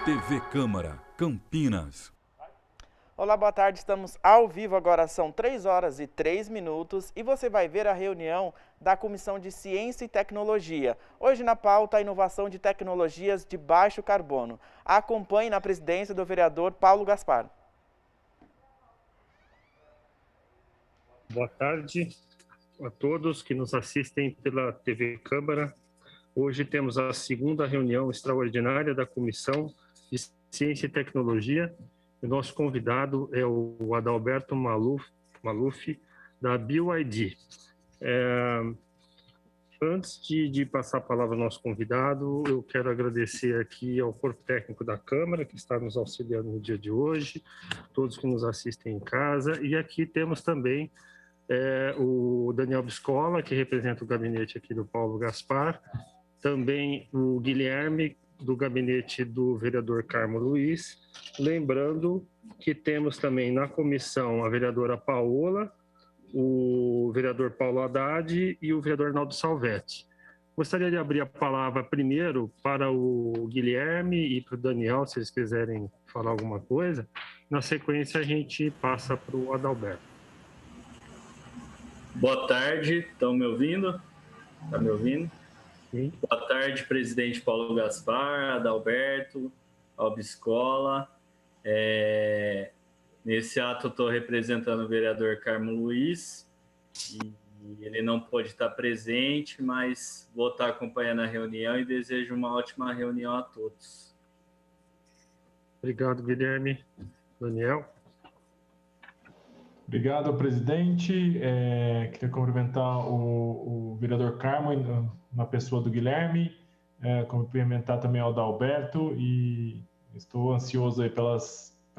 TV Câmara, Campinas. Olá, boa tarde, estamos ao vivo agora, são 3h03 e você vai ver a reunião da Comissão de Ciência e Tecnologia. Hoje na pauta, a inovação de tecnologias de baixo carbono. Acompanhe na presidência do vereador Paulo Gaspar. Boa tarde a todos que nos assistem pela TV Câmara. Hoje temos a segunda reunião extraordinária da Comissão de Ciência e Tecnologia. O nosso convidado é o Adalberto Maluf, da BYD. Antes de passar a palavra ao nosso convidado, eu quero agradecer aqui ao corpo técnico da Câmara, que está nos auxiliando no dia de hoje, todos que nos assistem em casa. E aqui temos também o Daniel Biscola, que representa o gabinete aqui do Paulo Gaspar, também o Guilherme, do gabinete do vereador Carmo Luiz. Lembrando que temos também na comissão a vereadora Paola, o vereador Paulo Haddad e o vereador Arnaldo Salvetti. Gostaria de abrir a palavra primeiro para o Guilherme e para o Daniel, se eles quiserem falar alguma coisa. Na sequência, a gente passa para o Adalberto. Boa tarde, estão me ouvindo? Está me ouvindo? Sim. Boa tarde, presidente Paulo Gaspar, Adalberto, Albiscola. Nesse ato eu estou representando o vereador Carmo Luiz e ele não pôde estar presente, mas vou estar acompanhando a reunião e desejo uma ótima reunião a todos. Obrigado, Guilherme. Daniel? Obrigado, presidente. Queria cumprimentar o vereador Carmo na pessoa do Guilherme, cumprimentar também o Adalberto e estou ansioso aí pela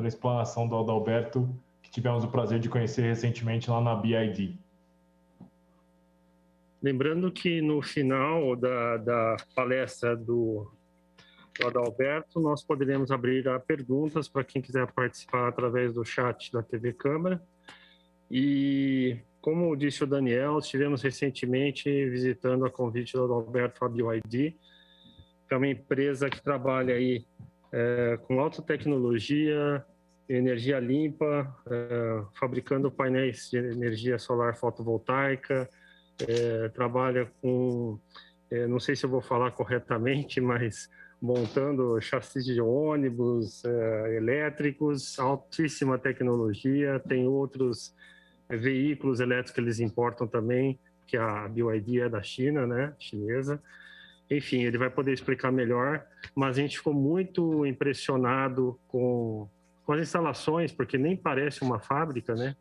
explanação do Adalberto, que tivemos o prazer de conhecer recentemente lá na BYD. Lembrando que no final da palestra do Adalberto, nós poderemos abrir a perguntas para quem quiser participar através do chat da TV Câmara. E, como disse o Daniel, estivemos recentemente visitando a convite do Adalberto a BYD, que é uma empresa que trabalha aí com alta tecnologia, energia limpa, fabricando painéis de energia solar fotovoltaica, trabalha com, não sei se eu vou falar corretamente, mas montando chassis de ônibus elétricos, altíssima tecnologia, tem outros veículos elétricos que eles importam também, que a BYD é da China, né, chinesa. Enfim, ele vai poder explicar melhor, mas a gente ficou muito impressionado com as instalações, porque nem parece uma fábrica, né?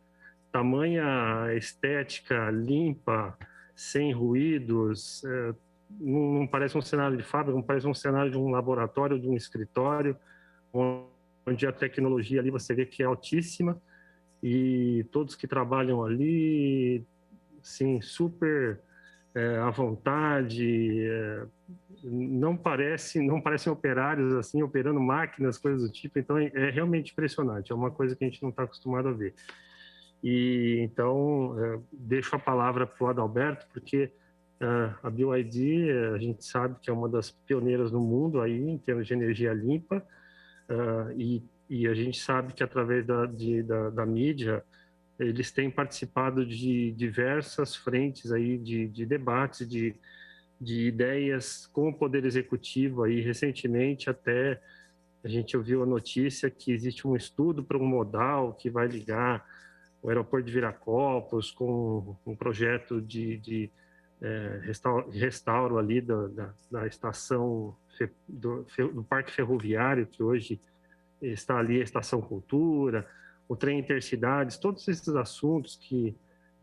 Tamanha estética, limpa, sem ruídos, não parece um cenário de fábrica, não parece um cenário de um laboratório, de um escritório, onde a tecnologia ali você vê que é altíssima, e todos que trabalham ali, sim, super à vontade, não parecem operários assim, operando máquinas, coisas do tipo. Então é realmente impressionante, é uma coisa que a gente não está acostumado a ver. E então deixo a palavra para o Adalberto, porque a BYD, a gente sabe que é uma das pioneiras no mundo aí em termos de energia limpa, e a gente sabe que através da mídia eles têm participado de diversas frentes aí de debates, de ideias com o Poder Executivo. Aí recentemente até a gente ouviu a notícia que existe um estudo para um modal que vai ligar o aeroporto de Viracopos com um projeto de restauro ali da estação do Parque Ferroviário, que hoje está ali a Estação Cultura, o trem intercidades, todos esses assuntos que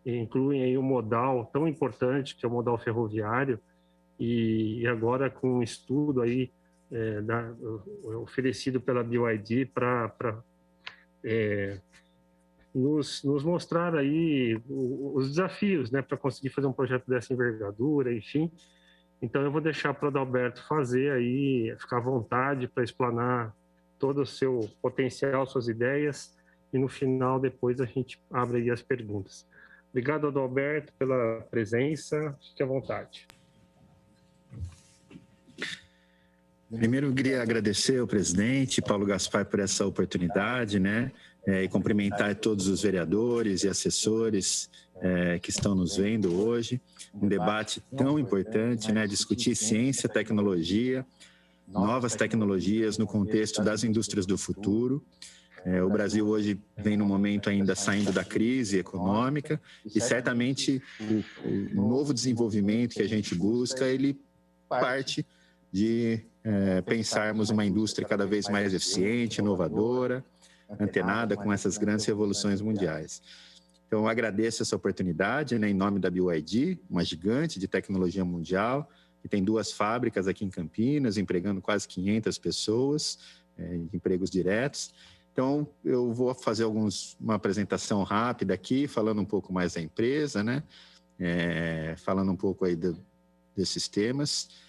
incluem aí um modal tão importante que é o modal ferroviário, e agora com um estudo aí oferecido pela BYD para nos mostrar aí os desafios, né, para conseguir fazer um projeto dessa envergadura, enfim. Então eu vou deixar para o Adalberto fazer aí, ficar à vontade para explanar todo o seu potencial, suas ideias, e no final depois a gente abre aí as perguntas. Obrigado, Adalberto, pela presença, fique à vontade. Primeiro, eu queria agradecer ao presidente Paulo Gaspar por essa oportunidade, né? E cumprimentar todos os vereadores e assessores que estão nos vendo hoje. Um debate tão importante, né? Discutir ciência, tecnologia, novas tecnologias no contexto das indústrias do futuro. O Brasil hoje vem num momento ainda saindo da crise econômica e certamente o novo desenvolvimento que a gente busca, ele parte de pensarmos uma indústria cada vez mais eficiente, inovadora, antenada com essas grandes revoluções mundiais. Então, eu agradeço essa oportunidade, né, em nome da BYD, uma gigante de tecnologia mundial, que tem 2 fábricas aqui em Campinas, empregando quase 500 pessoas, empregos diretos. Então, eu vou fazer uma apresentação rápida aqui, falando um pouco mais da empresa, né, falando um pouco aí desses temas.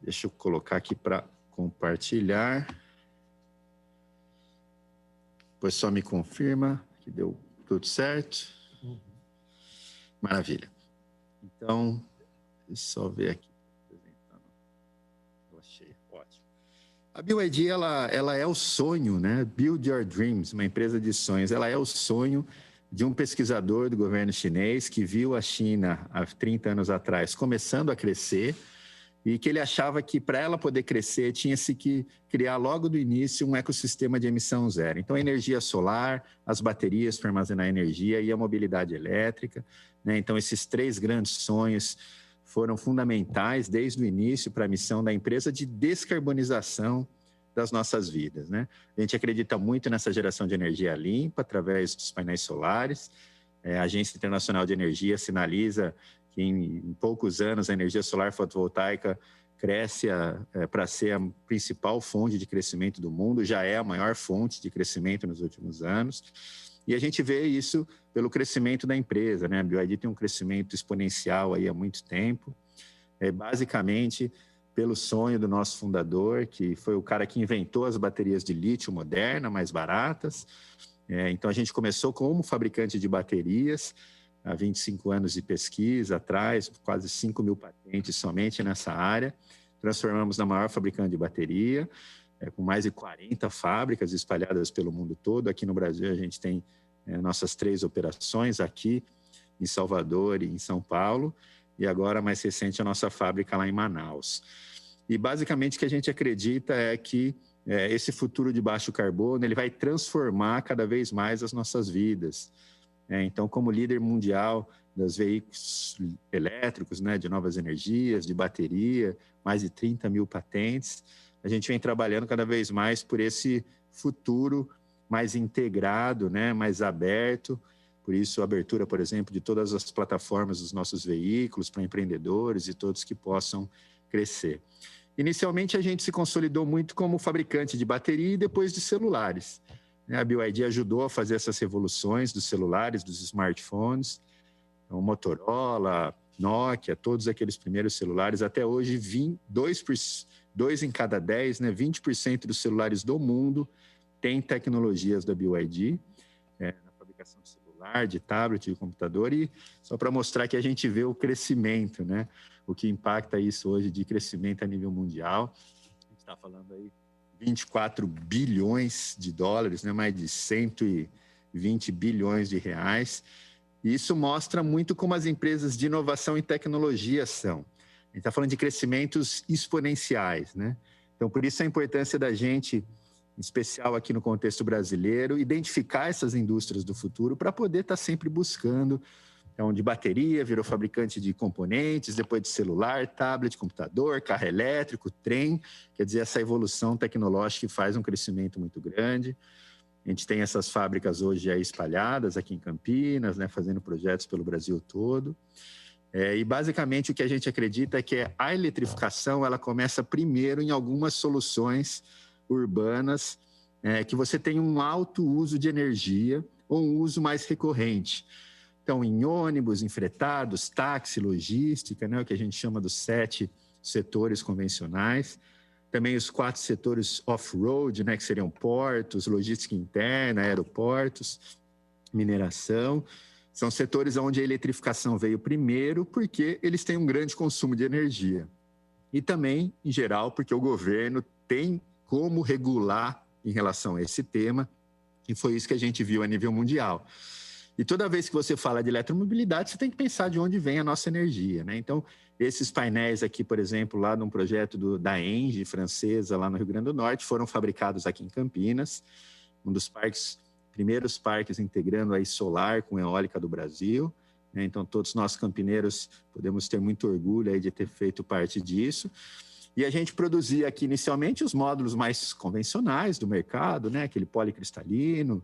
Deixa eu colocar aqui para compartilhar. Depois só me confirma que deu tudo certo. Maravilha. Então, deixa eu só ver aqui. Achei, ótimo. A BYD, ela é o sonho, né? Build Your Dreams, uma empresa de sonhos. Ela é o sonho de um pesquisador do governo chinês que viu a China, há 30 anos atrás, começando a crescer, e que ele achava que para ela poder crescer tinha-se que criar logo do início um ecossistema de emissão zero. Então, a energia solar, as baterias para armazenar energia e a mobilidade elétrica, né? Então, esses 3 grandes sonhos foram fundamentais desde o início para a missão da empresa de descarbonização das nossas vidas, né? A gente acredita muito nessa geração de energia limpa através dos painéis solares. A Agência Internacional de Energia sinaliza que em poucos anos a energia solar fotovoltaica cresce para ser a principal fonte de crescimento do mundo, já é a maior fonte de crescimento nos últimos anos. E a gente vê isso pelo crescimento da empresa, né? A BYD tem um crescimento exponencial aí há muito tempo, basicamente pelo sonho do nosso fundador, que foi o cara que inventou as baterias de lítio moderna, mais baratas. Então, a gente começou como fabricante de baterias, há 25 anos de pesquisa atrás, quase 5.000 patentes somente nessa área. Transformamos na maior fabricante de bateria, com mais de 40 fábricas espalhadas pelo mundo todo. Aqui no Brasil, a gente tem nossas 3 operações, aqui em Salvador e em São Paulo, e agora, mais recente, a nossa fábrica lá em Manaus. E, basicamente, o que a gente acredita é que esse futuro de baixo carbono ele vai transformar cada vez mais as nossas vidas. Então, como líder mundial dos veículos elétricos, né, de novas energias, de bateria, mais de 30.000 patentes, a gente vem trabalhando cada vez mais por esse futuro mais integrado, né, mais aberto. Por isso, a abertura, por exemplo, de todas as plataformas dos nossos veículos para empreendedores e todos que possam crescer. Inicialmente, a gente se consolidou muito como fabricante de bateria e depois de celulares. A BYD ajudou a fazer essas revoluções dos celulares, dos smartphones, então, Motorola, Nokia, todos aqueles primeiros celulares. Até hoje, 2 em cada 10, né, 20% dos celulares do mundo têm tecnologias da BYD, na fabricação de celular, de tablet, de computador. E só para mostrar que a gente vê o crescimento, né, o que impacta isso hoje de crescimento a nível mundial. A gente está falando aí 24 bilhões de dólares, né? Mais de 120 bilhões de reais. E isso mostra muito como as empresas de inovação e tecnologia são. A gente está falando de crescimentos exponenciais, né? Então, por isso a importância da gente, em especial aqui no contexto brasileiro, identificar essas indústrias do futuro para poder estar sempre buscando. Então, de bateria, virou fabricante de componentes, depois de celular, tablet, computador, carro elétrico, trem. Quer dizer, essa evolução tecnológica que faz um crescimento muito grande. A gente tem essas fábricas hoje aí espalhadas aqui em Campinas, né, fazendo projetos pelo Brasil todo. E, basicamente, o que a gente acredita é que a eletrificação ela começa primeiro em algumas soluções urbanas que você tem um alto uso de energia ou um uso mais recorrente. Então, em ônibus, em fretados, táxi, logística, né, o que a gente chama dos 7 setores convencionais. Também os 4 setores off-road, né, que seriam portos, logística interna, aeroportos, mineração. São setores onde a eletrificação veio primeiro porque eles têm um grande consumo de energia. E também, em geral, porque o governo tem como regular em relação a esse tema, e foi isso que a gente viu a nível mundial. E toda vez que você fala de eletromobilidade, você tem que pensar de onde vem a nossa energia, né? Então, esses painéis aqui, por exemplo, lá num projeto da ENGIE francesa, lá no Rio Grande do Norte, foram fabricados aqui em Campinas, um dos primeiros parques integrando aí solar com eólica do Brasil, né? Então, todos nós campineiros podemos ter muito orgulho aí de ter feito parte disso. E a gente produzia aqui inicialmente os módulos mais convencionais do mercado, né? Aquele policristalino,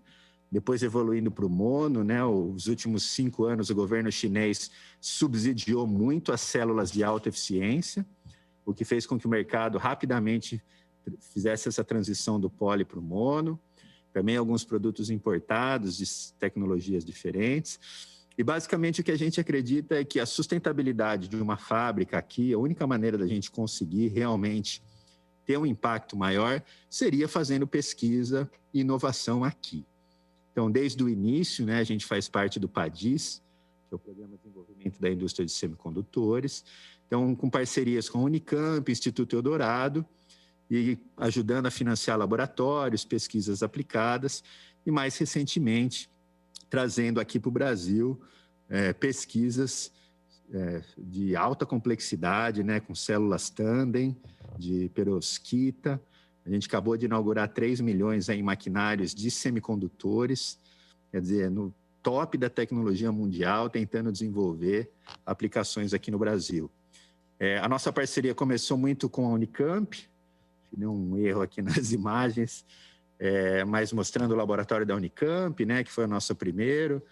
depois evoluindo para o mono, né? Os últimos 5 anos o governo chinês subsidiou muito as células de alta eficiência, o que fez com que o mercado rapidamente fizesse essa transição do poli para o mono, também alguns produtos importados de tecnologias diferentes. E basicamente o que a gente acredita é que a sustentabilidade de uma fábrica aqui, a única maneira da gente conseguir realmente ter um impacto maior seria fazendo pesquisa e inovação aqui. Então, desde o início, né, a gente faz parte do PADIS, que é o Programa de Desenvolvimento da Indústria de Semicondutores. Então, com parcerias com a Unicamp, Instituto Eldorado, e ajudando a financiar laboratórios, pesquisas aplicadas, e mais recentemente, trazendo aqui para o Brasil pesquisas de alta complexidade, né, com células tandem, de perovskita. A gente acabou de inaugurar 3 milhões em maquinários de semicondutores, quer dizer, no top da tecnologia mundial, tentando desenvolver aplicações aqui no Brasil. A nossa parceria começou muito com a Unicamp, deu um erro aqui nas imagens, mas mostrando o laboratório da Unicamp, né, que foi o nosso primeiro,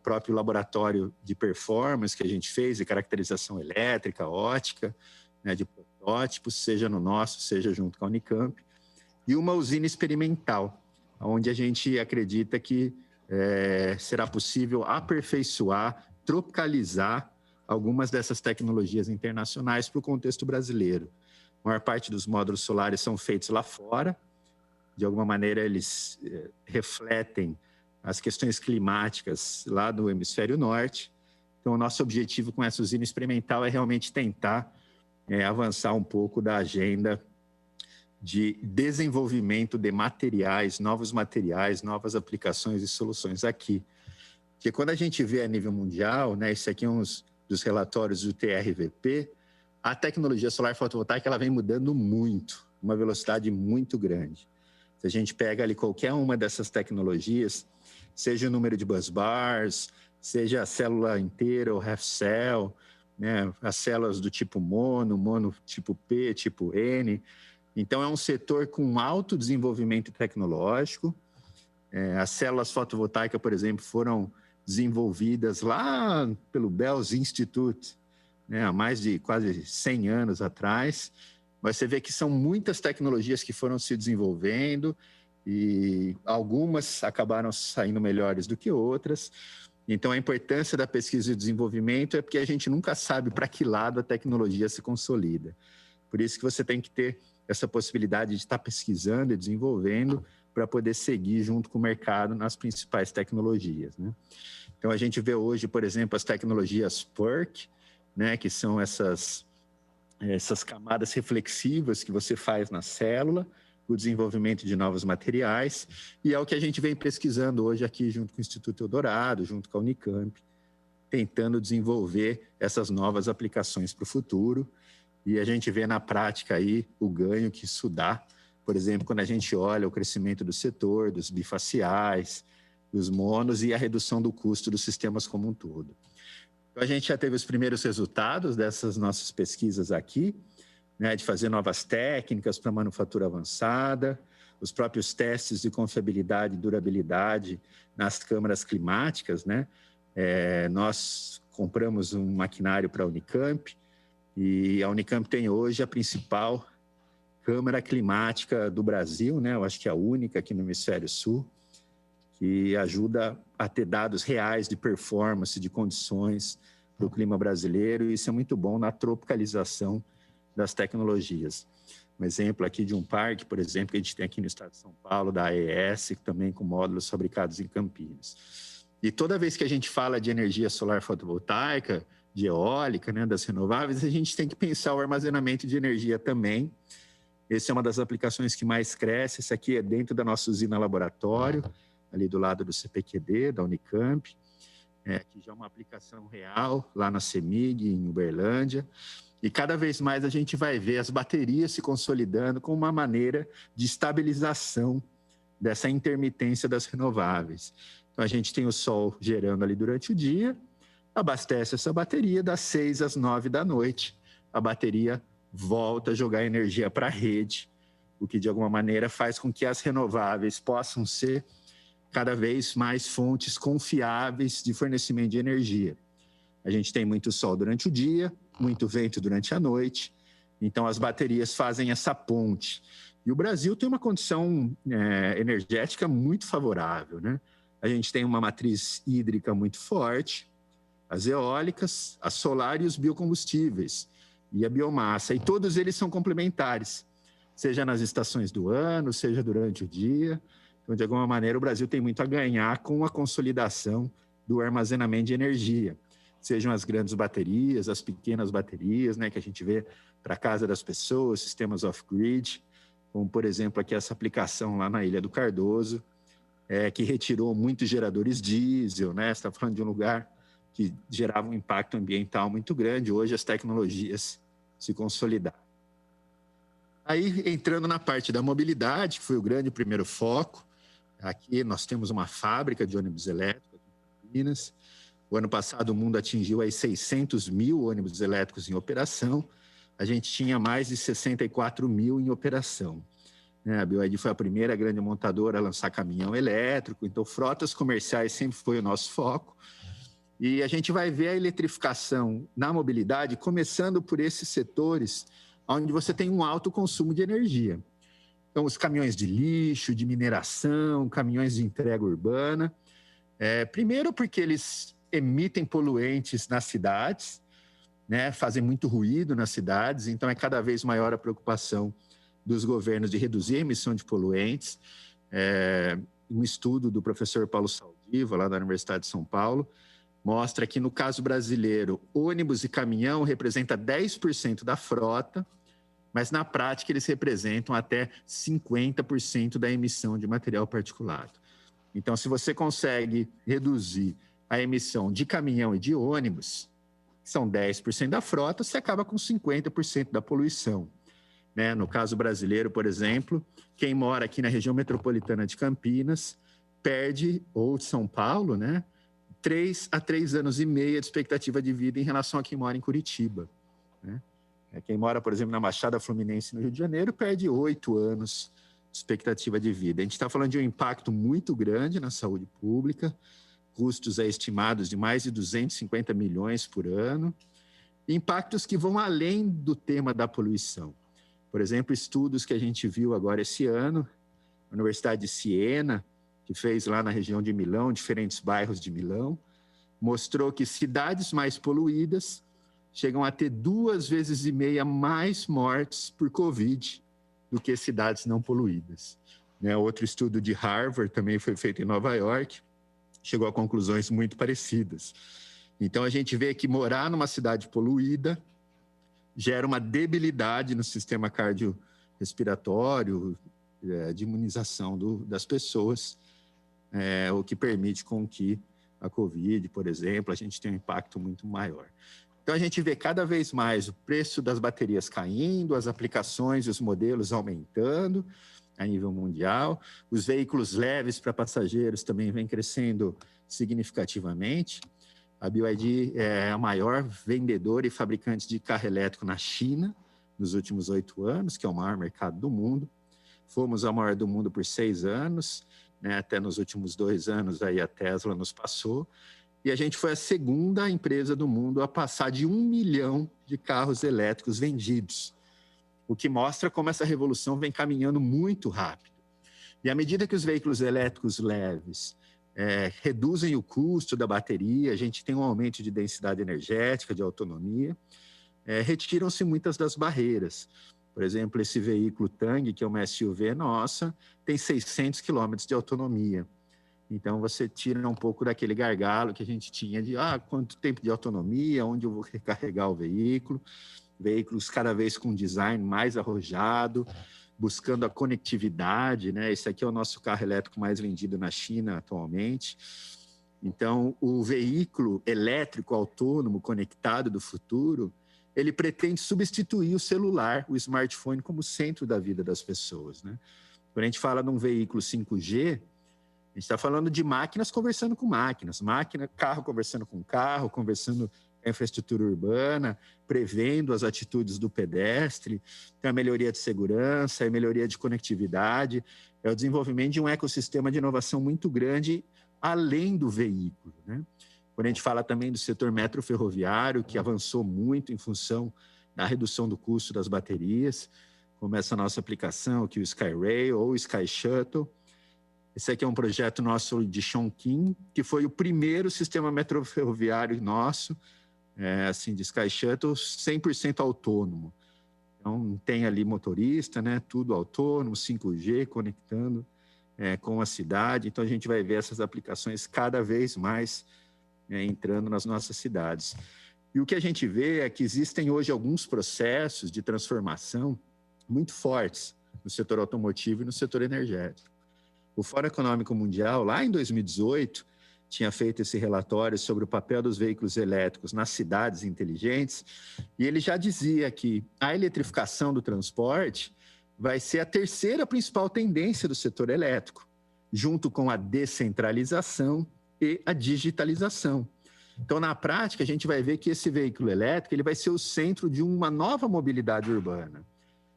próprio laboratório de performance que a gente fez, de caracterização elétrica, ótica, né, de protótipos, seja no nosso, seja junto com a Unicamp, e uma usina experimental, onde a gente acredita que será possível aperfeiçoar, tropicalizar algumas dessas tecnologias internacionais para o contexto brasileiro. A maior parte dos módulos solares são feitos lá fora, de alguma maneira eles refletem as questões climáticas lá do hemisfério norte. Então, o nosso objetivo com essa usina experimental é realmente tentar avançar um pouco da agenda de desenvolvimento de materiais, novas aplicações e soluções aqui. Porque quando a gente vê a nível mundial, né, esse aqui é um dos relatórios do TRVP, a tecnologia solar fotovoltaica ela vem mudando muito, uma velocidade muito grande. Se a gente pega ali qualquer uma dessas tecnologias, seja o número de busbars, seja a célula inteira ou half cell, né, as células do tipo mono tipo P, tipo N. Então, é um setor com alto desenvolvimento tecnológico. As células fotovoltaicas, por exemplo, foram desenvolvidas lá pelo Bells Institute, né, há mais de quase 100 anos atrás. Mas você vê que são muitas tecnologias que foram se desenvolvendo e algumas acabaram saindo melhores do que outras. Então, a importância da pesquisa e desenvolvimento é porque a gente nunca sabe para que lado a tecnologia se consolida. Por isso que você tem que ter essa possibilidade de estar pesquisando e desenvolvendo para poder seguir junto com o mercado nas principais tecnologias, né? Então, a gente vê hoje, por exemplo, as tecnologias PERC, né, que são essas camadas reflexivas que você faz na célula, o desenvolvimento de novos materiais, e é o que a gente vem pesquisando hoje aqui junto com o Instituto Eldorado, junto com a Unicamp, tentando desenvolver essas novas aplicações para o futuro, e a gente vê na prática aí o ganho que isso dá, por exemplo, quando a gente olha o crescimento do setor, dos bifaciais, dos monos e a redução do custo dos sistemas como um todo. Então, a gente já teve os primeiros resultados dessas nossas pesquisas aqui, né, de fazer novas técnicas para manufatura avançada, os próprios testes de confiabilidade e durabilidade nas câmaras climáticas, né? Nós compramos um maquinário para a Unicamp e a Unicamp tem hoje a principal câmara climática do Brasil, né? Eu acho que é a única aqui no Hemisfério Sul, que ajuda a ter dados reais de performance, de condições do clima brasileiro, e isso é muito bom na tropicalização das tecnologias. Um exemplo aqui de um parque, por exemplo, que a gente tem aqui no estado de São Paulo, da AES, também com módulos fabricados em Campinas. E toda vez que a gente fala de energia solar fotovoltaica, de eólica, né, das renováveis, a gente tem que pensar o armazenamento de energia também, Essa é uma das aplicações que mais cresce. Esse aqui é dentro da nossa usina laboratório, ali do lado do CPQD, da Unicamp, que já é uma aplicação real lá na CEMIG, em Uberlândia. E cada vez mais a gente vai ver as baterias se consolidando como uma maneira de estabilização dessa intermitência das renováveis. Então, a gente tem o sol gerando ali durante o dia, abastece essa bateria, das 6 às 9 da noite, a bateria volta a jogar energia para a rede, o que de alguma maneira faz com que as renováveis possam ser cada vez mais fontes confiáveis de fornecimento de energia. A gente tem muito sol durante o dia, muito vento durante a noite, então as baterias fazem essa ponte. E o Brasil tem uma condição energética muito favorável, né? A gente tem uma matriz hídrica muito forte, as eólicas, a solar e os biocombustíveis, e a biomassa, e todos eles são complementares, seja nas estações do ano, seja durante o dia. Então, de alguma maneira, o Brasil tem muito a ganhar com a consolidação do armazenamento de energia, sejam as grandes baterias, as pequenas baterias, né, que a gente vê para a casa das pessoas, sistemas off-grid, como, por exemplo, aqui essa aplicação lá na Ilha do Cardoso, que retirou muitos geradores diesel, né? Você está falando de um lugar que gerava um impacto ambiental muito grande. Hoje as tecnologias se consolidaram. Aí, entrando na parte da mobilidade, que foi o grande primeiro foco, aqui nós temos uma fábrica de ônibus elétricos em Campinas. O ano passado o mundo atingiu aí 600 mil ônibus elétricos em operação. A gente tinha mais de 64 mil em operação. A BYD foi a primeira grande montadora a lançar caminhão elétrico, então frotas comerciais sempre foi o nosso foco. E a gente vai ver a eletrificação na mobilidade começando por esses setores onde você tem um alto consumo de energia. Então, os caminhões de lixo, de mineração, caminhões de entrega urbana. Primeiro porque eles emitem poluentes nas cidades, né, fazem muito ruído nas cidades, então é cada vez maior a preocupação dos governos de reduzir a emissão de poluentes. Um estudo do professor Paulo Saldiva, lá da Universidade de São Paulo, mostra que, no caso brasileiro, ônibus e caminhão representam 10% da frota, mas, na prática, eles representam até 50% da emissão de material particulado. Então, se você consegue reduzir a emissão de caminhão e de ônibus, que são 10% da frota, você acaba com 50% da poluição. Né? No caso brasileiro, por exemplo, quem mora aqui na região metropolitana de Campinas perde, ou de São Paulo, né, 3 a 3 anos e meio de expectativa de vida em relação a quem mora em Curitiba. Né? Quem mora, por exemplo, na Baixada Fluminense, no Rio de Janeiro, perde 8 anos de expectativa de vida. A gente está falando de um impacto muito grande na saúde pública, custos estimados de mais de 250 milhões por ano, impactos que vão além do tema da poluição. Por exemplo, estudos que a gente viu agora esse ano, a Universidade de Siena, que fez lá na região de Milão, diferentes bairros de Milão, mostrou que cidades mais poluídas chegam a ter 2,5 vezes mais mortes por Covid do que cidades não poluídas. Outro estudo de Harvard, também foi feito em Nova York, chegou a conclusões muito parecidas. Então, a gente vê que morar numa cidade poluída gera uma debilidade no sistema cardiorrespiratório, de imunização das pessoas, o que permite com que a Covid, por exemplo, a gente tenha um impacto muito maior. Então, a gente vê cada vez mais o preço das baterias caindo, as aplicações e os modelos aumentando a nível mundial, os veículos leves para passageiros também vêm crescendo significativamente. A BYD é a maior vendedora e fabricante de carro elétrico na China nos últimos 8 anos, que é o maior mercado do mundo. Fomos a maior do mundo por 6 anos, né? Até nos últimos 2 anos aí a Tesla nos passou. E a gente foi a segunda empresa do mundo a passar de 1 milhão de carros elétricos vendidos, o que mostra como essa revolução vem caminhando muito rápido. E à medida que os veículos elétricos leves reduzem o custo da bateria, a gente tem um aumento de densidade energética, de autonomia, retiram-se muitas das barreiras. Por exemplo, esse veículo Tang, que é uma SUV nossa, tem 600 quilômetros de autonomia. Então, você tira um pouco daquele gargalo que a gente tinha de quanto tempo de autonomia, onde eu vou recarregar o veículo. veículos cada vez com design mais arrojado, buscando a conectividade, né? Esse aqui é o nosso carro elétrico mais vendido na China atualmente. Então, o veículo elétrico autônomo conectado do futuro, ele pretende substituir o celular, o smartphone, como centro da vida das pessoas, né? Quando a gente fala de um veículo 5G, a gente está falando de máquinas conversando com máquinas, carro conversando com carro, conversando com a infraestrutura urbana, prevendo as atitudes do pedestre, tem a melhoria de segurança, a melhoria de conectividade, é o desenvolvimento de um ecossistema de inovação muito grande além do veículo, né? Quando a gente fala também do setor metroferroviário, que avançou muito em função da redução do custo das baterias, como essa nossa aplicação aqui, o SkyRail ou o Sky Shuttle. Esse aqui é um projeto nosso de Chongqing, que foi o primeiro sistema metroferroviário nosso, assim, de Sky Shuttle 100% autônomo. Então, tem ali motorista, né, tudo autônomo, 5G, conectando com a cidade. Então, a gente vai ver essas aplicações cada vez mais entrando nas nossas cidades. E o que a gente vê é que existem hoje alguns processos de transformação muito fortes no setor automotivo e no setor energético. O Fórum Econômico Mundial, lá em 2018, tinha feito esse relatório sobre o papel dos veículos elétricos nas cidades inteligentes, e ele já dizia que a eletrificação do transporte vai ser a terceira principal tendência do setor elétrico, junto com a descentralização e a digitalização. Então, na prática, a gente vai ver que esse veículo elétrico ele vai ser o centro de uma nova mobilidade urbana,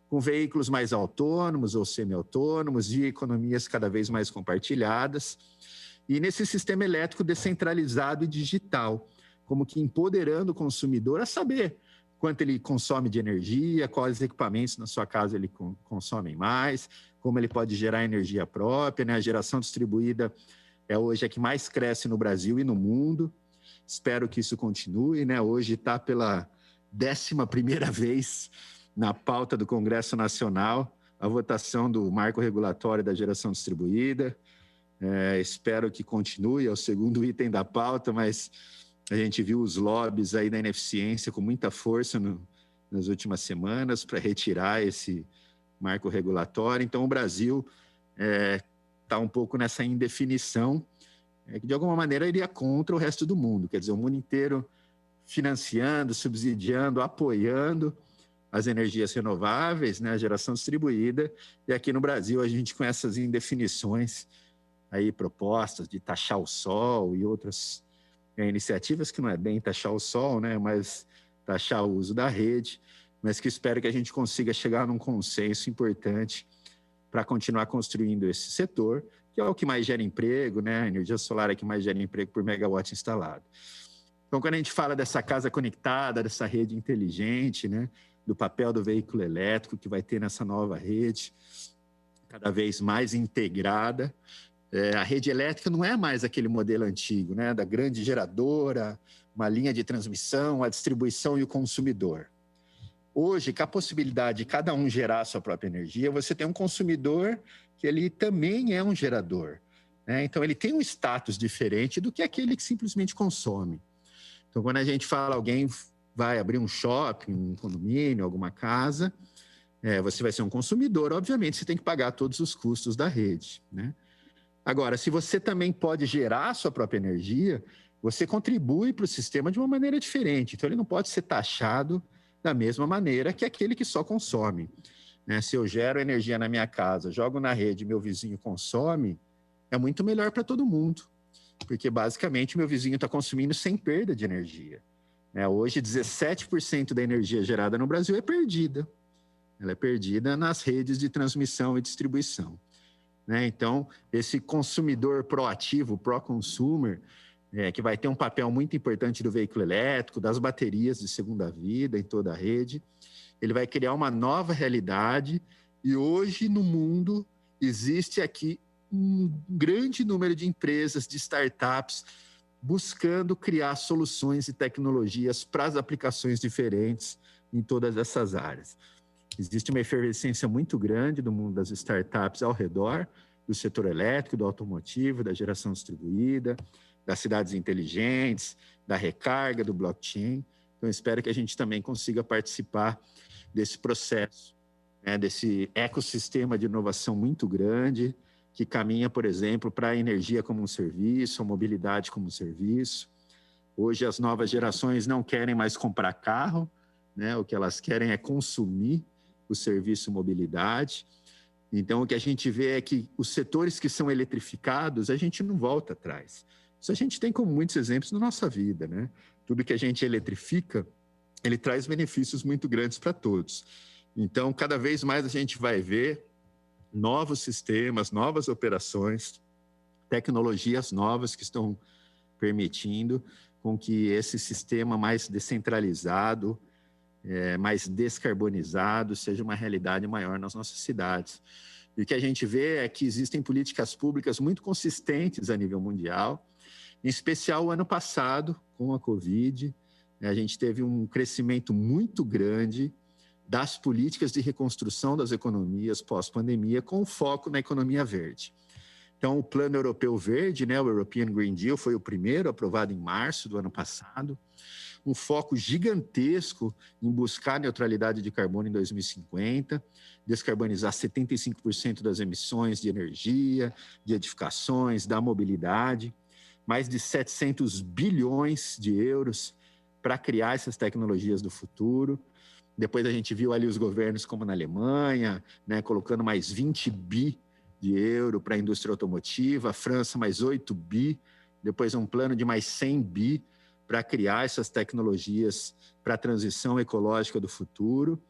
com veículos mais autônomos ou semi-autônomos e economias cada vez mais compartilhadas, e nesse sistema elétrico descentralizado e digital, como que empoderando o consumidor a saber quanto ele consome de energia, quais equipamentos na sua casa ele consomem mais, como ele pode gerar energia própria, né? A geração distribuída é hoje a que mais cresce no Brasil e no mundo. Espero que isso continue, né? Hoje está pela 11ª vez na pauta do Congresso Nacional a votação do marco regulatório da geração distribuída. Espero que continue, é o segundo item da pauta, mas a gente viu os lobbies aí da ineficiência com muita força nas últimas semanas para retirar esse marco regulatório. Então, o Brasil está um pouco nessa indefinição, que de alguma maneira iria contra o resto do mundo, quer dizer, o mundo inteiro financiando, subsidiando, apoiando as energias renováveis, né, a geração distribuída, e aqui no Brasil a gente com essas indefinições, aí propostas de taxar o sol e outras iniciativas que não é bem taxar o sol, né, mas taxar o uso da rede, mas que espero que a gente consiga chegar num consenso importante para continuar construindo esse setor, que é o que mais gera emprego, né, a energia solar é que mais gera emprego por megawatt instalado. Então, quando a gente fala dessa casa conectada, dessa rede inteligente, né, do papel do veículo elétrico que vai ter nessa nova rede, cada vez mais integrada, a rede elétrica não é mais aquele modelo antigo, né, da grande geradora, uma linha de transmissão, a distribuição e o consumidor. Hoje, com a possibilidade de cada um gerar a sua própria energia, você tem um consumidor que ele também é um gerador, né? Então, ele tem um status diferente do que aquele que simplesmente consome. Então, quando a gente fala alguém vai abrir um shopping, um condomínio, alguma casa, você vai ser um consumidor, obviamente, você tem que pagar todos os custos da rede, né? Agora, se você também pode gerar a sua própria energia, você contribui para o sistema de uma maneira diferente. Então, ele não pode ser taxado da mesma maneira que aquele que só consome, né? Se eu gero energia na minha casa, jogo na rede, meu vizinho consome, é muito melhor para todo mundo, porque basicamente meu vizinho está consumindo sem perda de energia. Hoje, 17% da energia gerada no Brasil é perdida. Ela é perdida nas redes de transmissão e distribuição, né? Então, esse consumidor proativo, pro-consumer, que vai ter um papel muito importante do veículo elétrico, das baterias de segunda vida em toda a rede, ele vai criar uma nova realidade e hoje no mundo existe aqui um grande número de empresas, de startups, buscando criar soluções e tecnologias para as aplicações diferentes em todas essas áreas. Existe uma efervescência muito grande do mundo das startups ao redor do setor elétrico, do automotivo, da geração distribuída, das cidades inteligentes, da recarga, do blockchain. Então, espero que a gente também consiga participar desse processo, né, desse ecossistema de inovação muito grande, que caminha, por exemplo, para a energia como um serviço, a mobilidade como um serviço. Hoje, as novas gerações não querem mais comprar carro, né? O que elas querem é consumir o serviço mobilidade. Então, o que a gente vê é que os setores que são eletrificados, a gente não volta atrás. Isso a gente tem como muitos exemplos na nossa vida, né? Tudo que a gente eletrifica, ele traz benefícios muito grandes para todos. Então, cada vez mais a gente vai ver novos sistemas, novas operações, tecnologias novas que estão permitindo com que esse sistema mais descentralizado, mais descarbonizado, seja uma realidade maior nas nossas cidades. E o que a gente vê é que existem políticas públicas muito consistentes a nível mundial, em especial o ano passado, com a Covid, a gente teve um crescimento muito grande das políticas de reconstrução das economias pós-pandemia, com foco na economia verde. Então, o Plano Europeu Verde, né, o European Green Deal, foi o primeiro, aprovado em março do ano passado, um foco gigantesco em buscar a neutralidade de carbono em 2050, descarbonizar 75% das emissões de energia, de edificações, da mobilidade, mais de 700 bilhões de euros para criar essas tecnologias do futuro. Depois a gente viu ali os governos como na Alemanha, né, colocando mais 20 bi de euro para a indústria automotiva, a França mais 8 bi, depois um plano de mais 100 bi para criar essas tecnologias para a transição ecológica do futuro.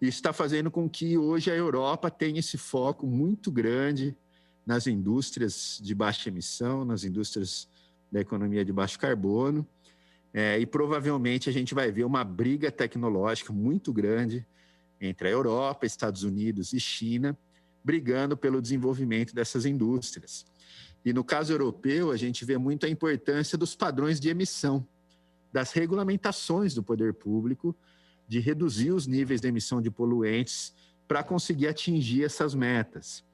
Isso está fazendo com que hoje a Europa tenha esse foco muito grande nas indústrias de baixa emissão, nas indústrias da economia de baixo carbono, e provavelmente a gente vai ver uma briga tecnológica muito grande entre a Europa, Estados Unidos e China, brigando pelo desenvolvimento dessas indústrias. E no caso europeu, a gente vê muito a importância dos padrões de emissão, das regulamentações do poder público, de reduzir os níveis de emissão de poluentes para conseguir atingir essas metas.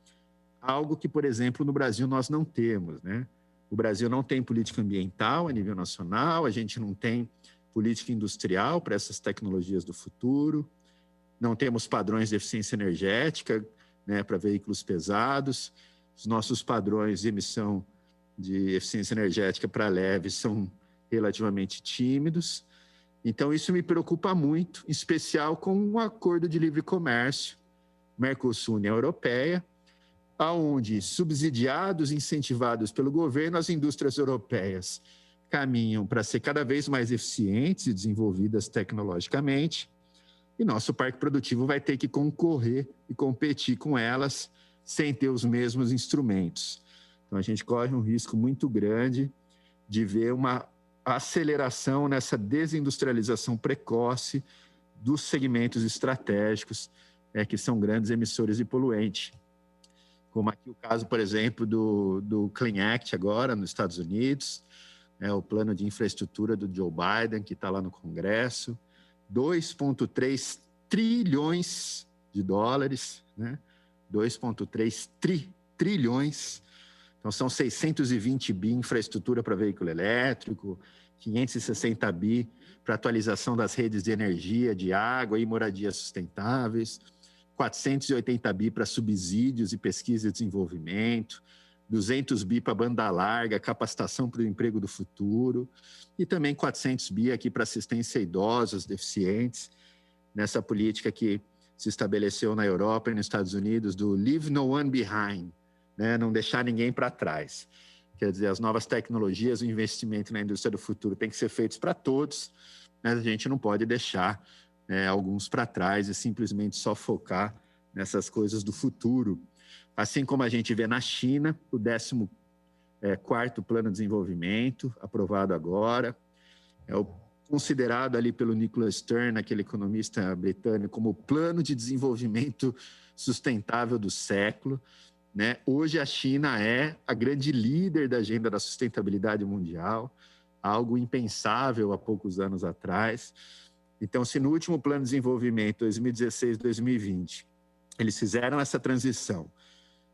Algo que, por exemplo, no Brasil nós não temos, né? O Brasil não tem política ambiental a nível nacional, a gente não tem política industrial para essas tecnologias do futuro, não temos padrões de eficiência energética, né, para veículos pesados, os nossos padrões de emissão de eficiência energética para leves são relativamente tímidos. Então, isso me preocupa muito, em especial com um acordo de livre comércio, Mercosul-União Europeia, onde, subsidiados e incentivados pelo governo, as indústrias europeias caminham para ser cada vez mais eficientes e desenvolvidas tecnologicamente, e nosso parque produtivo vai ter que concorrer e competir com elas sem ter os mesmos instrumentos. Então, a gente corre um risco muito grande de ver uma aceleração nessa desindustrialização precoce dos segmentos estratégicos, que são grandes emissores de poluente. Como aqui o caso, por exemplo, do Clean Act agora nos Estados Unidos, o plano de infraestrutura do Joe Biden, que está lá no Congresso, 2,3 trilhões de dólares, né? 2,3 trilhões. Então, são 620 bi em infraestrutura para veículo elétrico, 560 bi para atualização das redes de energia, de água e moradias sustentáveis, 480 bi para subsídios e pesquisa e desenvolvimento, 200 bi para banda larga, capacitação para o emprego do futuro, e também 400 bi aqui para assistência a idosos, deficientes, nessa política que se estabeleceu na Europa e nos Estados Unidos do Leave No One Behind, né? Não deixar ninguém para trás. Quer dizer, as novas tecnologias, o investimento na indústria do futuro tem que ser feitos para todos, mas a gente não pode deixar alguns para trás e simplesmente só focar nessas coisas do futuro. Assim como a gente vê na China, o 14º Plano de Desenvolvimento, aprovado agora, considerado ali pelo Nicholas Stern, aquele economista britânico, como o plano de desenvolvimento sustentável do século, né? Hoje a China é a grande líder da agenda da sustentabilidade mundial, algo impensável há poucos anos atrás. Então, se no último plano de desenvolvimento, 2016-2020, eles fizeram essa transição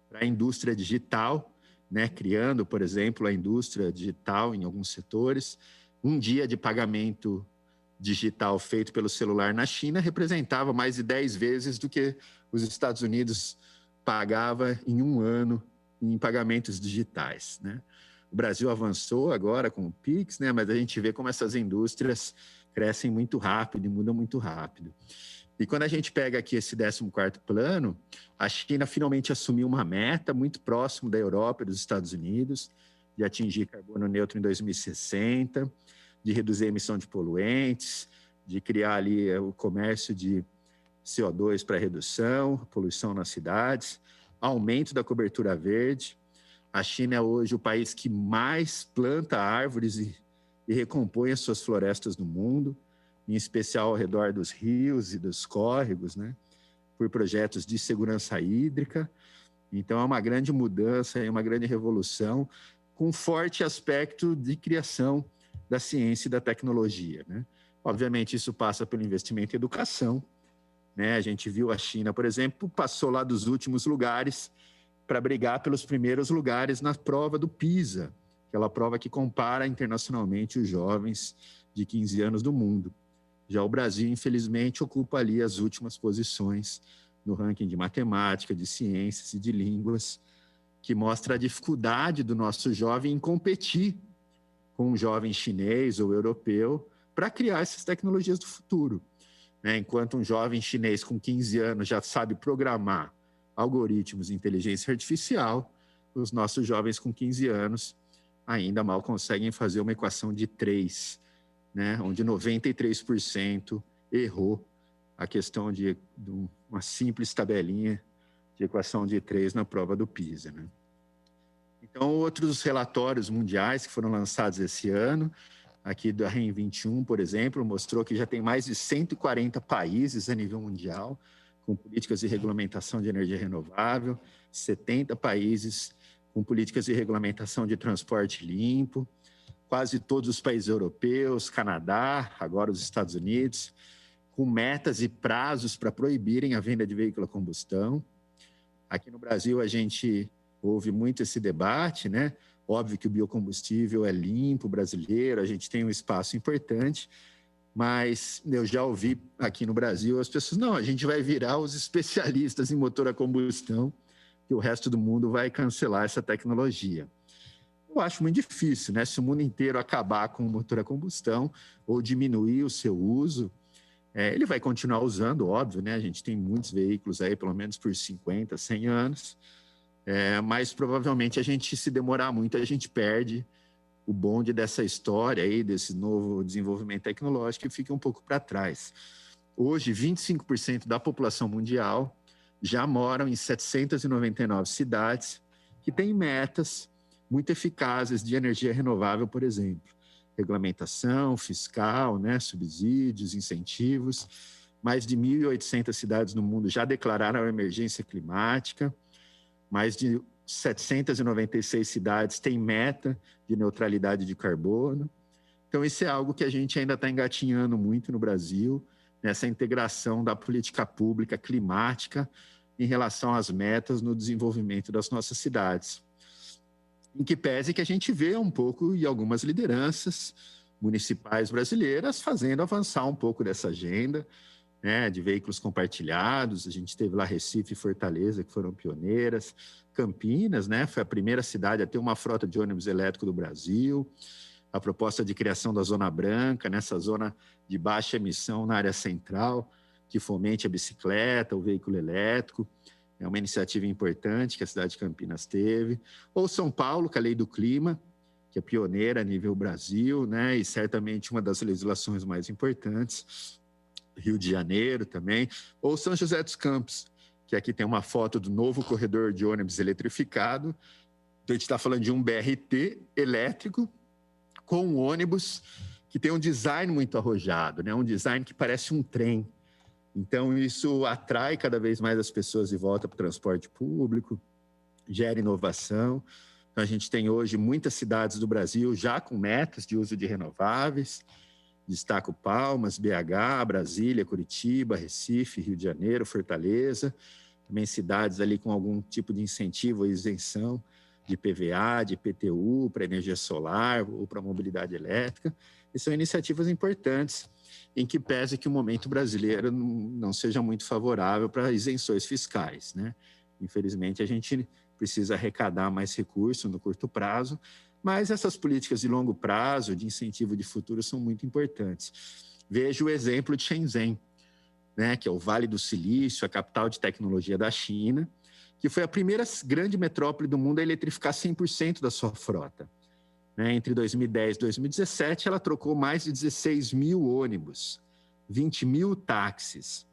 para a indústria digital, né, criando, por exemplo, a indústria digital em alguns setores, um dia de pagamento digital feito pelo celular na China representava mais de 10 vezes do que os Estados Unidos pagava em um ano em pagamentos digitais, né? O Brasil avançou agora com o Pix, né? Mas a gente vê como essas indústrias crescem muito rápido e mudam muito rápido. E quando a gente pega aqui esse 14º plano, a China finalmente assumiu uma meta muito próximo da Europa e dos Estados Unidos, de atingir carbono neutro em 2060, de reduzir a emissão de poluentes, de criar ali o comércio de CO2 para redução, poluição nas cidades, aumento da cobertura verde. A China é hoje o país que mais planta árvores e recompõe as suas florestas no mundo, em especial ao redor dos rios e dos córregos, né, por projetos de segurança hídrica. Então, é uma grande mudança, é uma grande revolução, com forte aspecto de criação da ciência e da tecnologia, né? Obviamente, isso passa pelo investimento em educação, né? A gente viu a China, por exemplo, passou lá dos últimos lugares para brigar pelos primeiros lugares na prova do PISA, aquela prova que compara internacionalmente os jovens de 15 anos do mundo. Já o Brasil, infelizmente, ocupa ali as últimas posições no ranking de matemática, de ciências e de línguas, que mostra a dificuldade do nosso jovem em competir com um jovem chinês ou europeu para criar essas tecnologias do futuro, né? Enquanto um jovem chinês com 15 anos já sabe programar algoritmos de inteligência artificial, os nossos jovens com 15 anos ainda mal conseguem fazer uma equação de 3, né? Onde 93% errou a questão de uma simples tabelinha de equação de 3 na prova do PISA, né? Então, outros relatórios mundiais que foram lançados esse ano, aqui da REN 21, por exemplo, mostrou que já tem mais de 140 países a nível mundial com políticas de regulamentação de energia renovável, 70 países com políticas de regulamentação de transporte limpo, quase todos os países europeus, Canadá, agora os Estados Unidos, com metas e prazos para proibirem a venda de veículo a combustão. Aqui no Brasil, a gente ouve muito esse debate, né? Óbvio que o biocombustível é limpo, brasileiro, a gente tem um espaço importante, mas eu já ouvi aqui no Brasil as pessoas, não, a gente vai virar os especialistas em motor a combustão, que o resto do mundo vai cancelar essa tecnologia. Eu acho muito difícil, né? Se o mundo inteiro acabar com o motor a combustão ou diminuir o seu uso, ele vai continuar usando, óbvio, né? A gente tem muitos veículos aí, pelo menos por 50, 100 anos, mas provavelmente a gente, se demorar muito, a gente perde o bonde dessa história aí, desse novo desenvolvimento tecnológico, e fica um pouco para trás. Hoje, 25% da população mundial já moram em 799 cidades que têm metas muito eficazes de energia renovável, por exemplo. Regulamentação fiscal, né, subsídios, incentivos. Mais de 1.800 cidades no mundo já declararam a emergência climática. Mais de 796 cidades têm meta de neutralidade de carbono. Então, isso é algo que a gente ainda está engatinhando muito no Brasil, nessa integração da política pública climática em relação às metas no desenvolvimento das nossas cidades. Em que pese que a gente vê um pouco e algumas lideranças municipais brasileiras fazendo avançar um pouco dessa agenda, né, de veículos compartilhados. A gente teve lá Recife e Fortaleza, que foram pioneiras. Campinas, né, foi a primeira cidade a ter uma frota de ônibus elétrico do Brasil. A proposta de criação da Zona Branca, nessa zona de baixa emissão na área central, que fomente a bicicleta, o veículo elétrico. É uma iniciativa importante que a cidade de Campinas teve. Ou São Paulo, com a Lei do Clima, que é pioneira a nível Brasil, né, e certamente uma das legislações mais importantes. Rio de Janeiro também, ou São José dos Campos, que aqui tem uma foto do novo corredor de ônibus eletrificado. Então, a gente está falando de um BRT elétrico com um ônibus que tem um design muito arrojado, né? Um design que parece um trem. Então, isso atrai cada vez mais as pessoas de volta para o transporte público, gera inovação. Então, a gente tem hoje muitas cidades do Brasil já com metas de uso de renováveis. Destaco Palmas, BH, Brasília, Curitiba, Recife, Rio de Janeiro, Fortaleza. Também cidades ali com algum tipo de incentivo ou isenção de PVA, de IPTU para energia solar ou para mobilidade elétrica. E são iniciativas importantes em que pese que o momento brasileiro não seja muito favorável para isenções fiscais, né? Infelizmente, a gente precisa arrecadar mais recursos no curto prazo, mas essas políticas de longo prazo, de incentivo de futuro, são muito importantes. Veja o exemplo de Shenzhen, né, que é o Vale do Silício, a capital de tecnologia da China, que foi a primeira grande metrópole do mundo a eletrificar 100% da sua frota. Entre 2010 e 2017, ela trocou mais de 16 mil ônibus, 20 mil táxis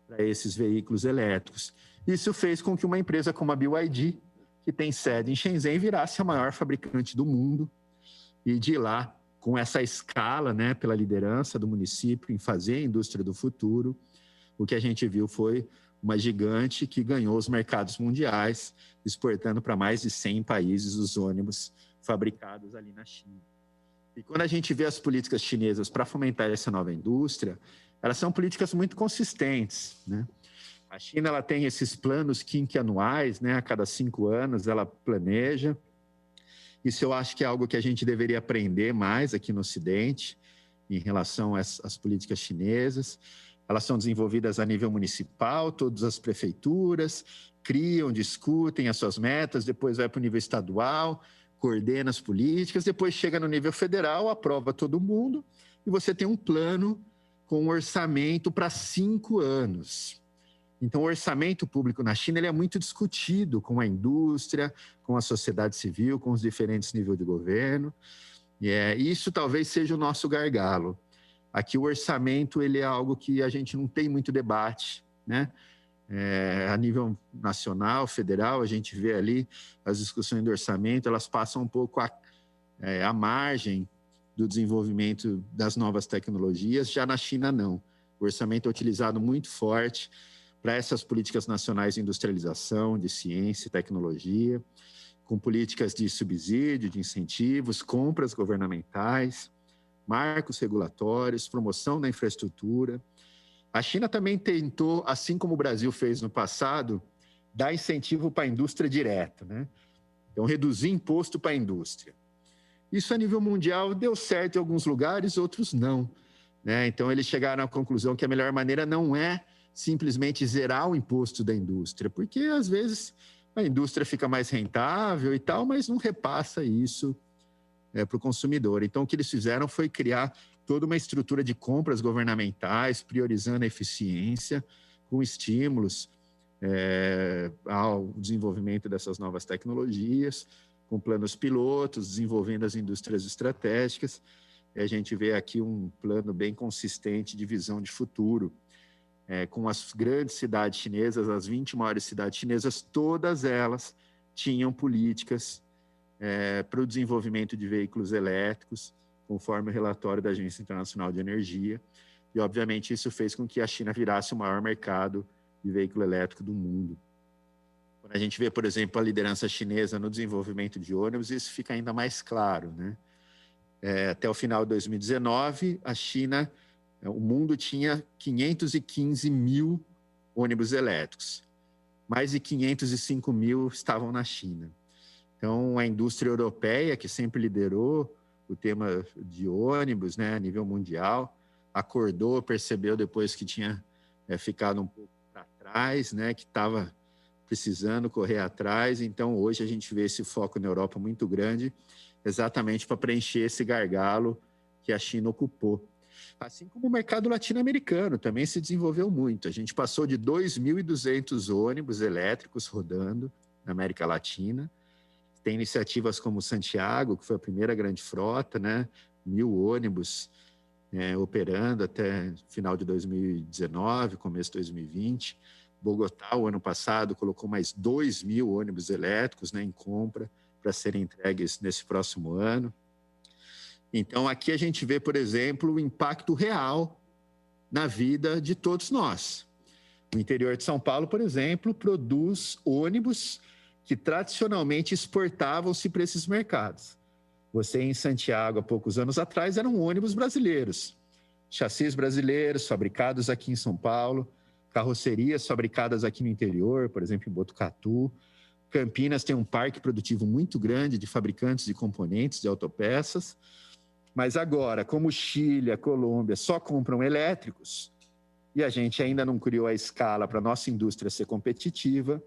para esses veículos elétricos. Isso fez com que uma empresa como a BYD, que tem sede em Shenzhen, virasse a maior fabricante do mundo. E de lá, com essa escala, né, pela liderança do município em fazer a indústria do futuro, o que a gente viu foi uma gigante que ganhou os mercados mundiais, exportando para mais de 100 países os ônibus fabricados ali na China. E quando a gente vê as políticas chinesas para fomentar essa nova indústria, elas são políticas muito consistentes, né? A China ela tem esses planos quinqueanuais, né? A cada 5 anos ela planeja. Isso eu acho que é algo que a gente deveria aprender mais aqui no Ocidente, em relação às políticas chinesas. Elas são desenvolvidas a nível municipal, todas as prefeituras criam, discutem as suas metas, depois vai para o nível estadual, coordena as políticas, depois chega no nível federal, aprova todo mundo, e você tem um plano com um orçamento para 5 anos. Então, o orçamento público na China ele é muito discutido com a indústria, com a sociedade civil, com os diferentes níveis de governo. E isso talvez seja o nosso gargalo. Aqui o orçamento ele é algo que a gente não tem muito debate, né? A nível nacional, federal, a gente vê ali as discussões do orçamento, elas passam um pouco à margem do desenvolvimento das novas tecnologias. Já na China, não. O orçamento é utilizado muito forte para essas políticas nacionais de industrialização, de ciência e tecnologia, com políticas de subsídio, de incentivos, compras governamentais, marcos regulatórios, promoção da infraestrutura. A China também tentou, assim como o Brasil fez no passado, dar incentivo para a indústria direta, né? Então, reduzir imposto para a indústria. Isso a nível mundial deu certo em alguns lugares, outros não, né? Então, eles chegaram à conclusão que a melhor maneira não é simplesmente zerar o imposto da indústria, porque às vezes a indústria fica mais rentável e tal, mas não repassa isso para o consumidor. Então, o que eles fizeram foi criar toda uma estrutura de compras governamentais, priorizando a eficiência, com estímulos ao desenvolvimento dessas novas tecnologias, com planos pilotos, desenvolvendo as indústrias estratégicas. E a gente vê aqui um plano bem consistente de visão de futuro, com as grandes cidades chinesas, as 20 maiores cidades chinesas, todas elas tinham políticas para o desenvolvimento de veículos elétricos, conforme o relatório da Agência Internacional de Energia. E, obviamente, isso fez com que a China virasse o maior mercado de veículo elétrico do mundo. Quando a gente vê, por exemplo, a liderança chinesa no desenvolvimento de ônibus, isso fica ainda mais claro, né? Até o final de 2019, a China, o mundo tinha 515 mil ônibus elétricos. Mais de 505 mil estavam na China. Então, a indústria europeia, que sempre liderou o tema de ônibus, né, a nível mundial, acordou, percebeu depois que tinha ficado um pouco para trás, né, que estava precisando correr atrás. Então, hoje a gente vê esse foco na Europa muito grande, exatamente para preencher esse gargalo que a China ocupou. Assim como o mercado latino-americano também se desenvolveu muito. A gente passou de 2.200 ônibus elétricos rodando na América Latina. Tem iniciativas como Santiago, que foi a primeira grande frota, né? 1.000 ônibus operando até final de 2019, começo de 2020. Bogotá, o ano passado, colocou mais 2.000 ônibus elétricos, né, em compra para serem entregues nesse próximo ano. Então, aqui a gente vê, por exemplo, o impacto real na vida de todos nós. O interior de São Paulo, por exemplo, produz ônibus que tradicionalmente exportavam-se para esses mercados. Você, em Santiago, há poucos anos atrás, eram ônibus brasileiros, chassis brasileiros, fabricados aqui em São Paulo, carrocerias fabricadas aqui no interior, por exemplo, em Botucatu. Campinas tem um parque produtivo muito grande de fabricantes de componentes de autopeças. Mas agora, como o Chile, a Colômbia só compram elétricos, e a gente ainda não criou a escala para a nossa indústria ser competitiva,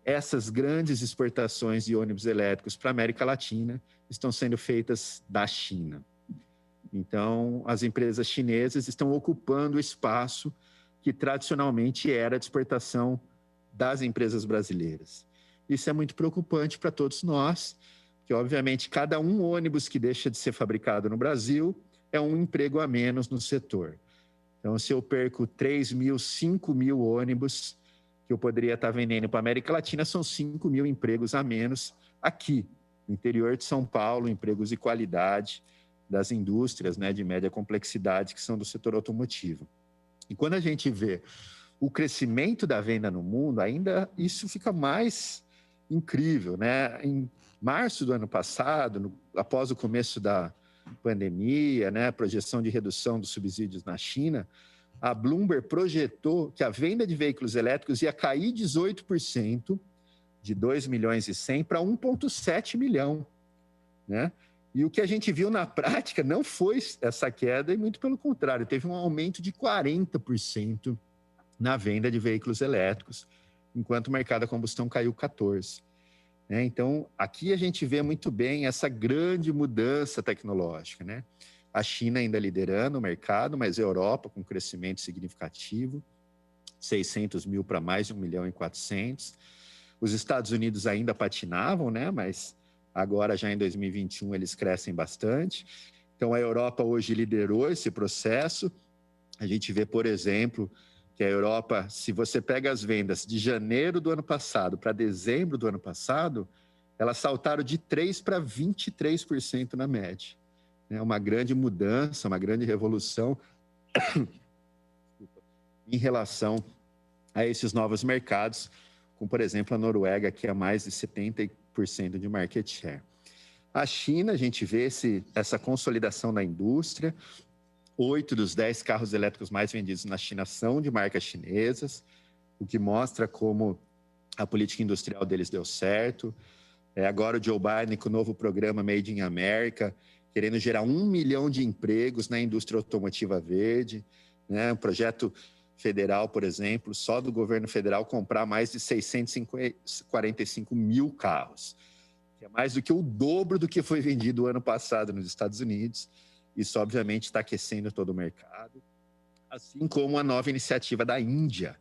essas grandes exportações de ônibus elétricos para a América Latina estão sendo feitas da China. Então, as empresas chinesas estão ocupando o espaço que tradicionalmente era de exportação das empresas brasileiras. Isso é muito preocupante para todos nós, que obviamente cada um ônibus que deixa de ser fabricado no Brasil é um emprego a menos no setor. Então, se eu perco 3.000, 5.000 ônibus que eu poderia estar vendendo para a América Latina, são 5.000 empregos a menos aqui, no interior de São Paulo, empregos de qualidade das indústrias, né, de média complexidade que são do setor automotivo. E quando a gente vê o crescimento da venda no mundo, ainda isso fica mais incrível, né? Em março do ano passado, após o começo da pandemia, né, projeção de redução dos subsídios na China, a Bloomberg projetou que a venda de veículos elétricos ia cair 18%, de 2 milhões e 100 para 1,7 milhão, né? E o que a gente viu na prática não foi essa queda, e muito pelo contrário, teve um aumento de 40% na venda de veículos elétricos, enquanto o mercado a combustão caiu 14%. Então, aqui a gente vê muito bem essa grande mudança tecnológica, né? A China ainda liderando o mercado, mas a Europa com crescimento significativo, 600 mil para mais de 1.400.000. Os Estados Unidos ainda patinavam, né? Mas agora, já em 2021, eles crescem bastante. Então, a Europa hoje liderou esse processo. A gente vê, por exemplo, que a Europa, se você pega as vendas de janeiro do ano passado para dezembro do ano passado, elas saltaram de 3% para 23% na média. É uma grande mudança, uma grande revolução em relação a esses novos mercados, como, por exemplo, a Noruega, que é mais de 70% de market share. A China, a gente vê essa consolidação da indústria. 8 dos 10 carros elétricos mais vendidos na China são de marcas chinesas, o que mostra como a política industrial deles deu certo. Agora o Joe Biden, com o novo programa Made in America, querendo gerar 1 milhão de empregos na indústria automotiva verde, né? Um projeto federal, por exemplo, só do governo federal comprar mais de 645 mil carros, que é mais do que o dobro do que foi vendido o ano passado nos Estados Unidos. Isso, obviamente, está aquecendo todo o mercado, assim como a nova iniciativa da Índia,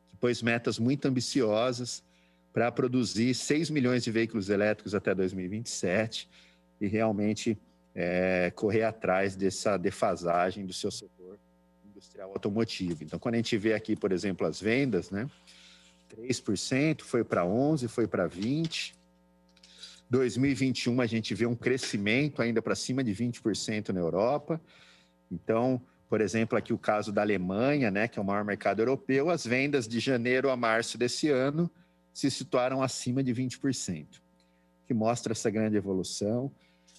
que pôs metas muito ambiciosas para produzir 6 milhões de veículos elétricos até 2027 e realmente correr atrás dessa defasagem do seu setor industrial automotivo. Então, quando a gente vê aqui, por exemplo, as vendas, né, 3%, foi para 11%, foi para 20%. 2021, a gente vê um crescimento ainda para cima de 20% na Europa. Então, por exemplo, aqui o caso da Alemanha, né, que é o maior mercado europeu, as vendas de janeiro a março desse ano se situaram acima de 20%, que mostra essa grande evolução.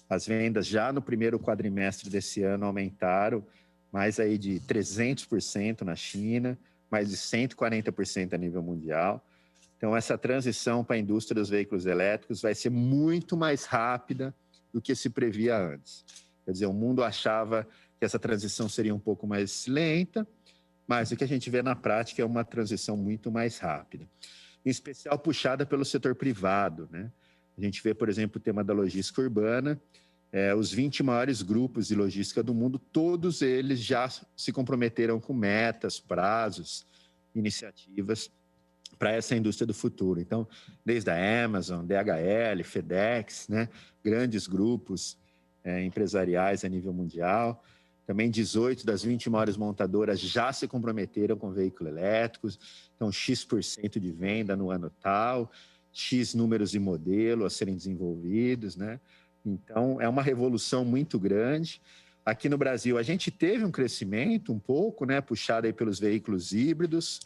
As vendas já no primeiro quadrimestre desse ano aumentaram mais aí de 300% na China, mais de 140% a nível mundial. Então, essa transição para a indústria dos veículos elétricos vai ser muito mais rápida do que se previa antes. Quer dizer, o mundo achava que essa transição seria um pouco mais lenta, mas o que a gente vê na prática é uma transição muito mais rápida. Em especial puxada pelo setor privado, né? A gente vê, por exemplo, o tema da logística urbana. Os 20 maiores grupos de logística do mundo, todos eles já se comprometeram com metas, prazos, iniciativas para essa indústria do futuro. Então, desde a Amazon, DHL, FedEx, né, grandes grupos empresariais a nível mundial. Também 18 das 20 maiores montadoras já se comprometeram com veículos elétricos. Então, X% de venda no ano tal, X números de modelo a serem desenvolvidos, né? Então, é uma revolução muito grande. Aqui no Brasil, a gente teve um crescimento um pouco, né, puxado aí pelos veículos híbridos.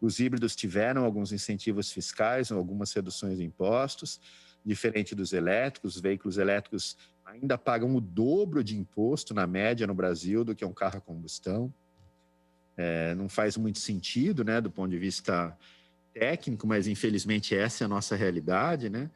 Os híbridos tiveram alguns incentivos fiscais, algumas reduções de impostos, diferente dos elétricos. Os veículos elétricos ainda pagam o dobro de imposto, na média, no Brasil, do que um carro a combustão. Não faz muito sentido, né, do ponto de vista técnico, mas, infelizmente, essa é a nossa realidade, né?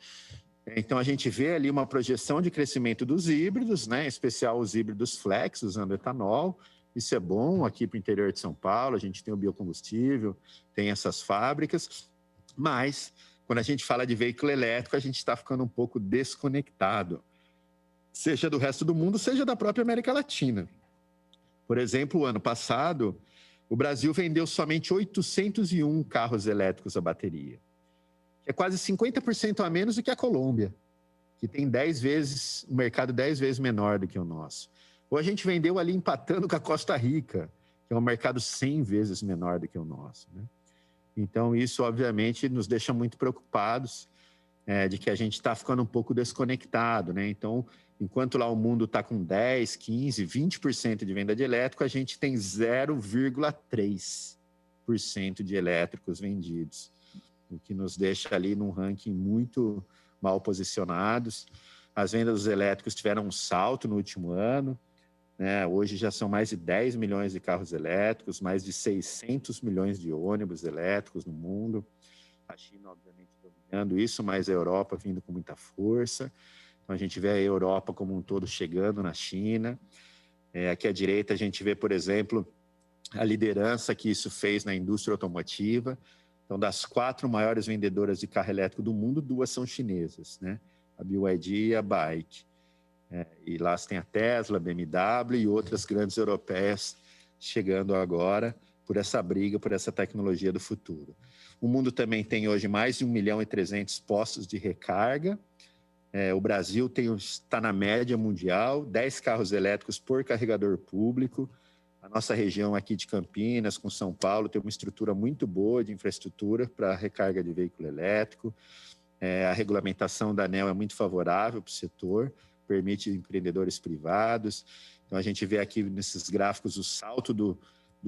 Então, a gente vê ali uma projeção de crescimento dos híbridos, né? Em especial os híbridos flex, usando etanol. Isso é bom aqui para o interior de São Paulo, a gente tem o biocombustível, tem essas fábricas, mas quando a gente fala de veículo elétrico, a gente está ficando um pouco desconectado, seja do resto do mundo, seja da própria América Latina. Por exemplo, o ano passado, o Brasil vendeu somente 801 carros elétricos a bateria, que é quase 50% a menos do que a Colômbia, que tem 10 vezes, um mercado 10 vezes menor do que o nosso. Ou a gente vendeu ali empatando com a Costa Rica, que é um mercado 100 vezes menor do que o nosso, né? Então, isso, obviamente, nos deixa muito preocupados de que a gente está ficando um pouco desconectado, né? Então, enquanto lá o mundo está com 10, 15, 20% de venda de elétrico, a gente tem 0,3% de elétricos vendidos, o que nos deixa ali num ranking muito mal posicionados. As vendas dos elétricos tiveram um salto no último ano, né? Hoje já são mais de 10 milhões de carros elétricos, mais de 600 milhões de ônibus elétricos no mundo. A China, obviamente, dominando isso, mas a Europa vindo com muita força. Então, a gente vê a Europa como um todo chegando na China. Aqui à direita, a gente vê, por exemplo, a liderança que isso fez na indústria automotiva. Então, das 4 maiores vendedoras de carro elétrico do mundo, 2 são chinesas, né? A BYD e a BAIC. E lá tem a Tesla, a BMW e outras grandes europeias chegando agora por essa briga, por essa tecnologia do futuro. O mundo também tem hoje mais de 1.300.000 postos de recarga. O Brasil está na média mundial, 10 carros elétricos por carregador público. A nossa região aqui de Campinas, com São Paulo, tem uma estrutura muito boa de infraestrutura para recarga de veículo elétrico. A regulamentação da ANEEL é muito favorável para o setor, permite empreendedores privados. Então, a gente vê aqui nesses gráficos o salto do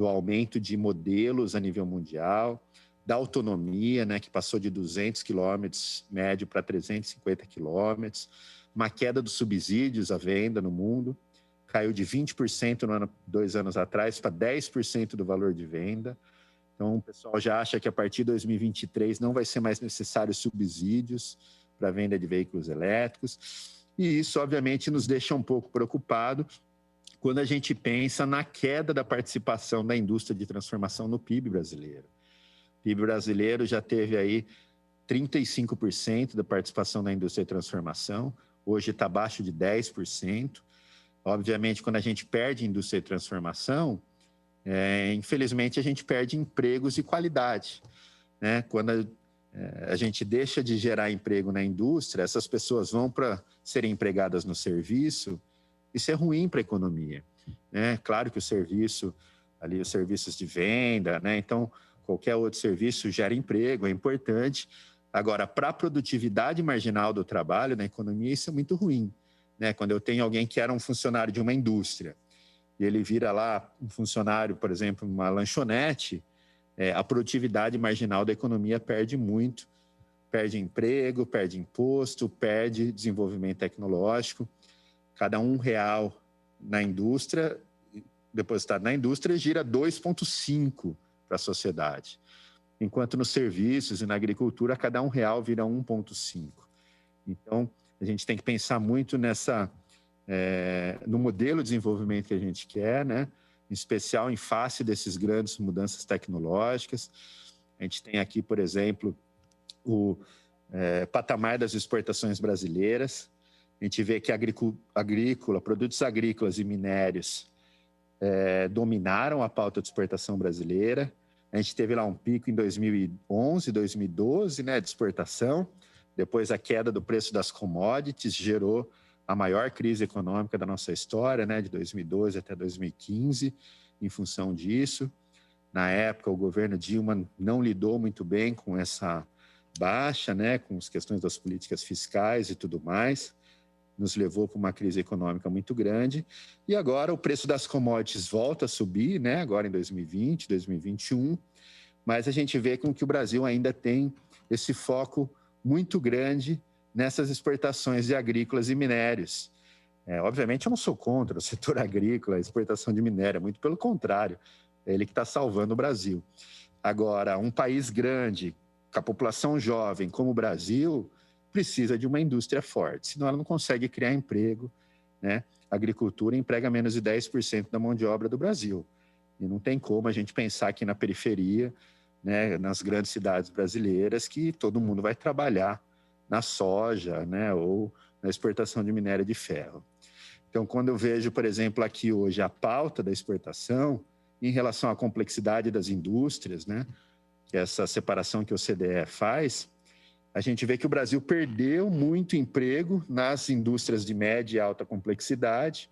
aumento de modelos a nível mundial, da autonomia, né, que passou de 200 km médio para 350 km, uma queda dos subsídios à venda no mundo, caiu de 20% 2 anos atrás para 10% do valor de venda. Então, o pessoal já acha que a partir de 2023 não vai ser mais necessário subsídios para a venda de veículos elétricos. E isso, obviamente, nos deixa um pouco preocupado quando a gente pensa na queda da participação da indústria de transformação no PIB brasileiro. O PIB brasileiro já teve aí 35% da participação da indústria de transformação, hoje está abaixo de 10%. Obviamente, quando a gente perde indústria de transformação, infelizmente, a gente perde empregos de qualidade, né? Quando a gente deixa de gerar emprego na indústria, essas pessoas vão para serem empregadas no serviço, isso é ruim para a economia, né? Claro que o serviço, ali os serviços de venda, né? Então, qualquer outro serviço gera emprego, é importante. Agora, para a produtividade marginal do trabalho na economia, isso é muito ruim, né? Quando eu tenho alguém que era um funcionário de uma indústria, e ele vira lá um funcionário, por exemplo, numa lanchonete, a produtividade marginal da economia perde muito, perde emprego, perde imposto, perde desenvolvimento tecnológico. Cada R$1 na indústria, depositado na indústria, gira 2,5 para a sociedade. Enquanto nos serviços e na agricultura, cada R$1 vira 1,5. Então, a gente tem que pensar muito no modelo de desenvolvimento que a gente quer, né? Em especial em face desses grandes mudanças tecnológicas. A gente tem aqui, por exemplo, o patamar das exportações brasileiras. A gente vê que produtos agrícolas e minérios dominaram a pauta de exportação brasileira. A gente teve lá um pico em 2011, 2012, né, de exportação. Depois a queda do preço das commodities gerou a maior crise econômica da nossa história, né, de 2012 até 2015, em função disso. Na época, o governo Dilma não lidou muito bem com essa baixa, né, com as questões das políticas fiscais e tudo mais, nos levou para uma crise econômica muito grande. E agora o preço das commodities volta a subir, né, agora em 2020, 2021, mas a gente vê que o Brasil ainda tem esse foco muito grande nessas exportações de agrícolas e minérios. Obviamente, eu não sou contra o setor agrícola, a exportação de minério, muito pelo contrário, é ele que está salvando o Brasil. Agora, um país grande, com a população jovem como o Brasil, precisa de uma indústria forte, senão ela não consegue criar emprego, né? A agricultura emprega menos de 10% da mão de obra do Brasil. E não tem como a gente pensar aqui na periferia, né, nas grandes cidades brasileiras, que todo mundo vai trabalhar na soja, né, ou na exportação de minério de ferro. Então, quando eu vejo, por exemplo, aqui hoje a pauta da exportação, em relação à complexidade das indústrias, né, que é essa separação que o OCDE faz, a gente vê que o Brasil perdeu muito emprego nas indústrias de média e alta complexidade.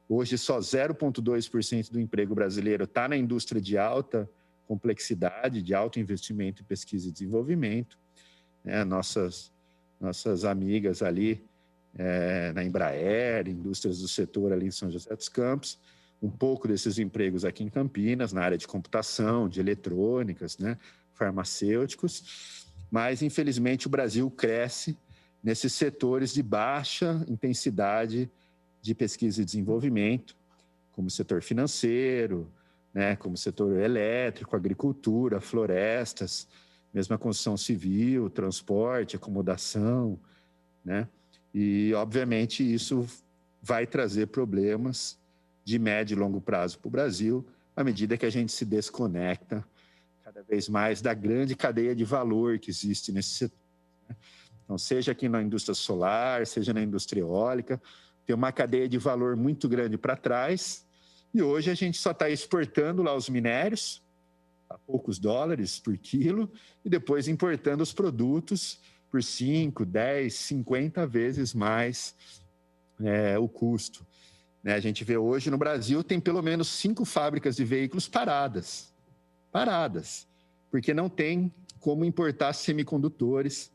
Hoje, só 0,2% do emprego brasileiro está na indústria de alta complexidade, de alto investimento em pesquisa e desenvolvimento. Nossas amigas ali na Embraer, indústrias do setor ali em São José dos Campos, um pouco desses empregos aqui em Campinas, na área de computação, de eletrônicas, né, farmacêuticos, mas, infelizmente, o Brasil cresce nesses setores de baixa intensidade de pesquisa e desenvolvimento, como o setor financeiro, né, como o setor elétrico, agricultura, florestas, mesmo a construção civil, transporte, acomodação, né? E, obviamente, isso vai trazer problemas de médio e longo prazo para o Brasil, à medida que a gente se desconecta cada vez mais da grande cadeia de valor que existe nesse setor, né? Então, seja aqui na indústria solar, seja na indústria eólica, tem uma cadeia de valor muito grande para trás, e hoje a gente só está exportando lá os minérios, a poucos dólares por quilo, e depois importando os produtos por 5, 10, 50 vezes mais o custo. Né? A gente vê hoje no Brasil, tem pelo menos 5 fábricas de veículos paradas, porque não tem como importar semicondutores,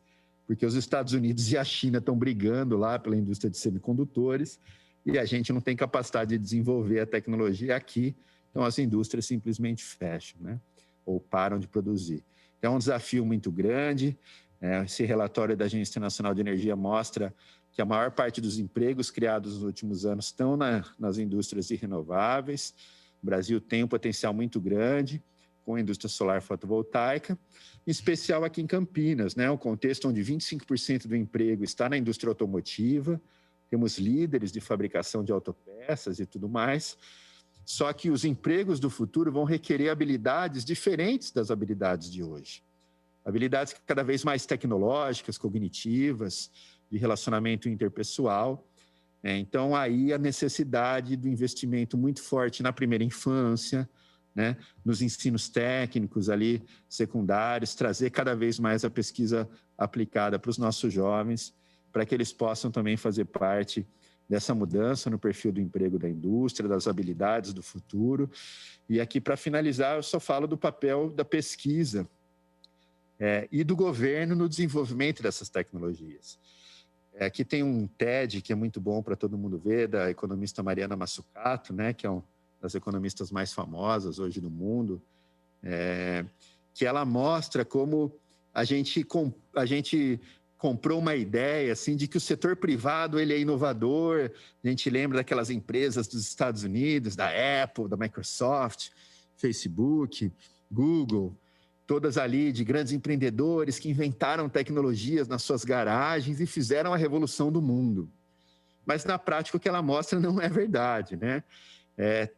porque os Estados Unidos e a China estão brigando lá pela indústria de semicondutores, e a gente não tem capacidade de desenvolver a tecnologia aqui, então as indústrias simplesmente fecham, né? Ou param de produzir. Então, é um desafio muito grande. Esse relatório da Agência Internacional de Energia mostra que a maior parte dos empregos criados nos últimos anos estão nas indústrias de renováveis. O Brasil tem um potencial muito grande com a indústria solar fotovoltaica, em especial aqui em Campinas, né? Um contexto onde 25% do emprego está na indústria automotiva, temos líderes de fabricação de autopeças e tudo mais, só que os empregos do futuro vão requerer habilidades diferentes das habilidades de hoje. Habilidades cada vez mais tecnológicas, cognitivas, de relacionamento interpessoal. Então, aí a necessidade do investimento muito forte na primeira infância, né, nos ensinos técnicos ali, secundários, trazer cada vez mais a pesquisa aplicada para os nossos jovens, para que eles possam também fazer parte dessa mudança no perfil do emprego da indústria, das habilidades do futuro. E aqui, para finalizar, eu só falo do papel da pesquisa e do governo no desenvolvimento dessas tecnologias. Aqui tem um TED que é muito bom para todo mundo ver, da economista Mariana Mazzucato, né, que é uma das economistas mais famosas hoje no mundo, que ela mostra como a gente comprou uma ideia assim, de que o setor privado ele é inovador. A gente lembra daquelas empresas dos Estados Unidos, da Apple, da Microsoft, Facebook, Google, todas ali de grandes empreendedores que inventaram tecnologias nas suas garagens e fizeram a revolução do mundo. Mas, na prática, o que ela mostra não é verdade, né?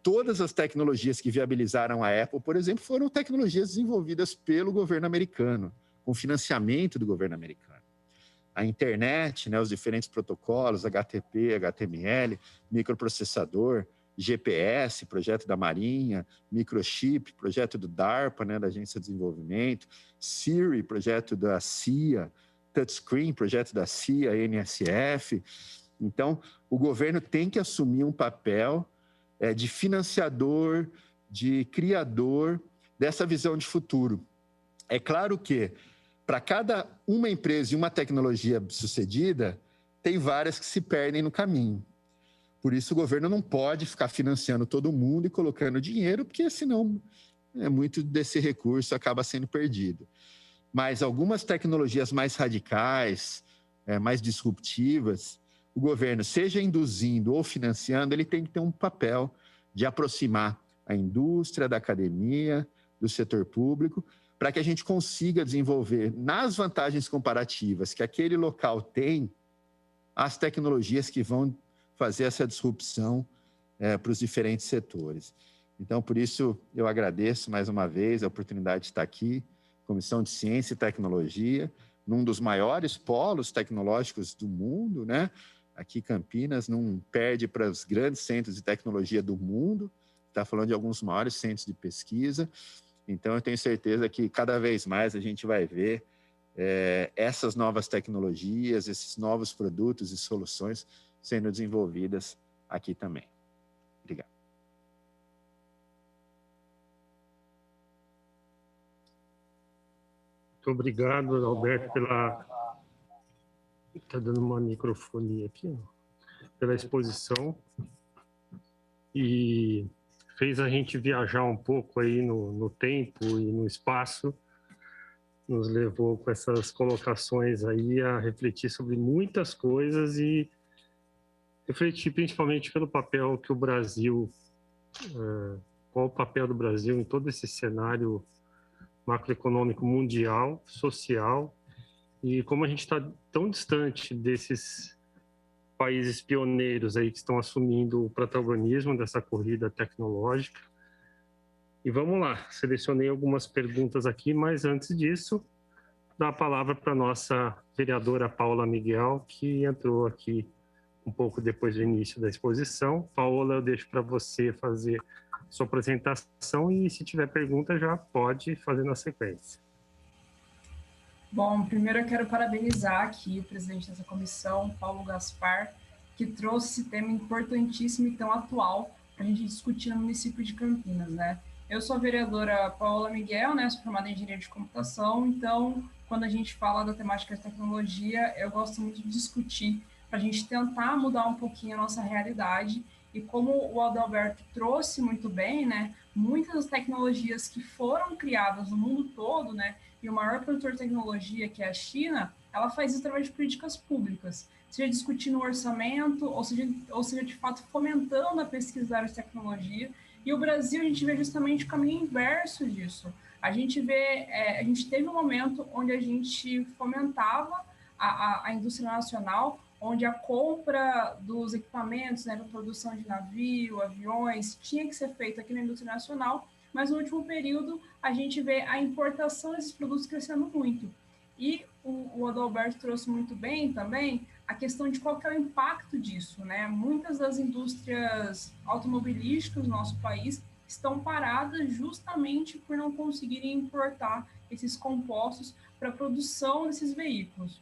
Todas as tecnologias que viabilizaram a Apple, por exemplo, foram tecnologias desenvolvidas pelo governo americano, com financiamento do governo americano. A internet, né, os diferentes protocolos, HTTP, HTML, microprocessador, GPS, projeto da Marinha, microchip, projeto do DARPA, né, da Agência de Desenvolvimento, Siri, projeto da CIA, Touchscreen, projeto da CIA, NSF. Então, o governo tem que assumir um papel de financiador, de criador dessa visão de futuro. É claro que, para cada uma empresa e uma tecnologia sucedida, tem várias que se perdem no caminho. Por isso, o governo não pode ficar financiando todo mundo e colocando dinheiro, porque senão muito desse recurso acaba sendo perdido. Mas algumas tecnologias mais radicais, mais disruptivas, o governo, seja induzindo ou financiando, ele tem que ter um papel de aproximar a indústria, da academia, do setor público, para que a gente consiga desenvolver, nas vantagens comparativas que aquele local tem, as tecnologias que vão fazer essa disrupção para os diferentes setores. Então, por isso, eu agradeço mais uma vez a oportunidade de estar aqui, Comissão de Ciência e Tecnologia, num dos maiores polos tecnológicos do mundo, né? Aqui Campinas não perde para os grandes centros de tecnologia do mundo, está falando de alguns maiores centros de pesquisa. Então, eu tenho certeza que cada vez mais a gente vai ver essas novas tecnologias, esses novos produtos e soluções sendo desenvolvidas aqui também. Obrigado. Muito obrigado, Alberto, pela... Está dando uma microfonia aqui, ó, pela exposição. E fez a gente viajar um pouco aí no tempo e no espaço. Nos levou com essas colocações aí a refletir sobre muitas coisas e refletir principalmente pelo papel que o Brasil, qual o papel do Brasil em todo esse cenário macroeconômico mundial, social, e como a gente está tão distante desses países pioneiros aí que estão assumindo o protagonismo dessa corrida tecnológica. E vamos lá, selecionei algumas perguntas aqui, mas antes disso, dar a palavra para a nossa vereadora Paula Miguel, que entrou aqui um pouco depois do início da exposição. Paola, eu deixo para você fazer sua apresentação e, se tiver pergunta, já pode fazer na sequência. Bom, primeiro eu quero parabenizar aqui o presidente dessa comissão, Paulo Gaspar, que trouxe esse tema importantíssimo e tão atual para a gente discutir no município de Campinas, né? Eu sou a vereadora Paola Miguel, né? Sou formada em engenharia de computação, então, quando a gente fala da temática de tecnologia, eu gosto muito de discutir para a gente tentar mudar um pouquinho a nossa realidade. E como o Adalberto trouxe muito bem, né? Muitas das tecnologias que foram criadas no mundo todo, né? E o maior produtor de tecnologia, que é a China, ela faz isso através de políticas públicas, seja discutindo o orçamento, ou seja, de fato, fomentando a pesquisa da área de tecnologia. E o Brasil, a gente vê justamente o caminho inverso disso. A gente teve um momento onde a gente fomentava a indústria nacional, onde a compra dos equipamentos, né, para produção de navio, aviões, tinha que ser feita aqui na indústria nacional, mas no último período a gente vê a importação desses produtos crescendo muito. E o Adalberto trouxe muito bem também a questão de qual que é o impacto disso, né? Muitas das indústrias automobilísticas do nosso país estão paradas justamente por não conseguirem importar esses compostos para a produção desses veículos.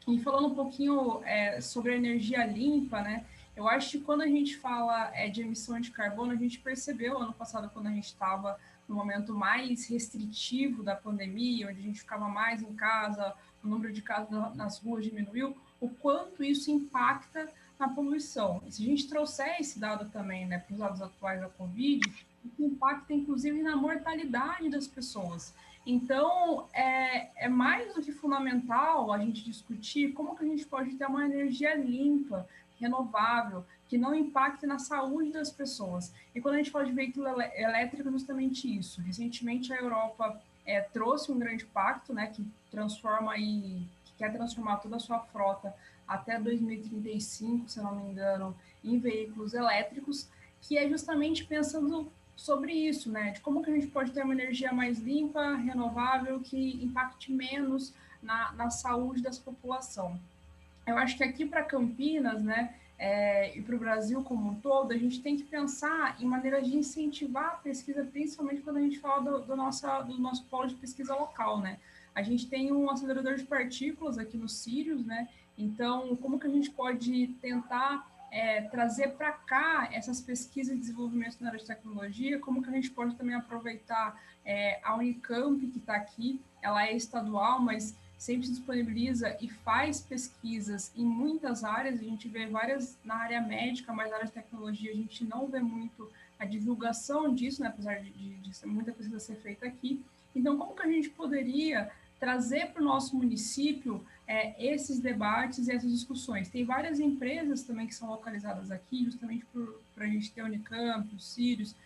E falando um pouquinho sobre a energia limpa, né? Eu acho que quando a gente fala de emissão de carbono, a gente percebeu ano passado, quando a gente estava no momento mais restritivo da pandemia, onde a gente ficava mais em casa, o número de casos nas ruas diminuiu, o quanto isso impacta na poluição. E se a gente trouxer esse dado também, né, para os dados atuais da Covid, isso impacta inclusive na mortalidade das pessoas. Então, é mais do que fundamental a gente discutir como que a gente pode ter uma energia limpa, renovável, que não impacte na saúde das pessoas. E quando a gente fala de veículo elétrico, é justamente isso. Recentemente, a Europa trouxe um grande pacto, né, que quer transformar toda a sua frota até 2035, se eu não me engano, em veículos elétricos, que é justamente pensando sobre isso, né, de como que a gente pode ter uma energia mais limpa, renovável, que impacte menos na saúde dessa população. Eu acho que aqui para Campinas, né, e para o Brasil como um todo, a gente tem que pensar em maneiras de incentivar a pesquisa, principalmente quando a gente fala do nosso polo de pesquisa local, né? A gente tem um acelerador de partículas aqui no Sirius, né? Então, como que a gente pode tentar trazer para cá essas pesquisas e desenvolvimento na área de tecnologia? Como que a gente pode também aproveitar a Unicamp, que está aqui, ela é estadual, mas sempre se disponibiliza e faz pesquisas em muitas áreas. A gente vê várias na área médica, mas na área de tecnologia a gente não vê muito a divulgação disso, né? Apesar de muita pesquisa ser feita aqui. Então, como que a gente poderia trazer para o nosso município esses debates e essas discussões? Tem várias empresas também que são localizadas aqui, justamente para a gente ter a Unicamp, o Sirius,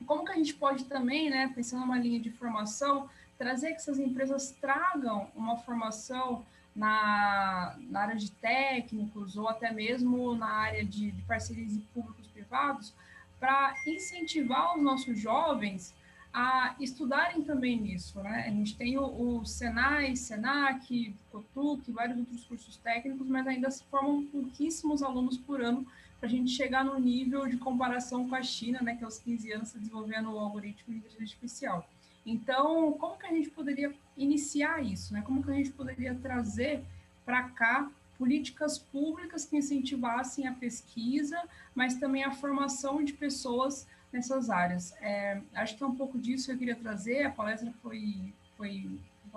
como que a gente pode também, né, pensando numa linha de formação, trazer que essas empresas tragam uma formação na área de técnicos ou até mesmo na área de parcerias públicos privados, para incentivar os nossos jovens a estudarem também nisso, né? A gente tem o Senai, Senac, Cotuc, vários outros cursos técnicos, mas ainda se formam pouquíssimos alunos por ano para a gente chegar no nível de comparação com a China, né, que aos 15 anos está desenvolvendo o algoritmo de inteligência artificial. Então, como que a gente poderia iniciar isso, né? Como que a gente poderia trazer para cá políticas públicas que incentivassem a pesquisa, mas também a formação de pessoas nessas áreas? Acho que é um pouco disso que eu queria trazer. A palestra foi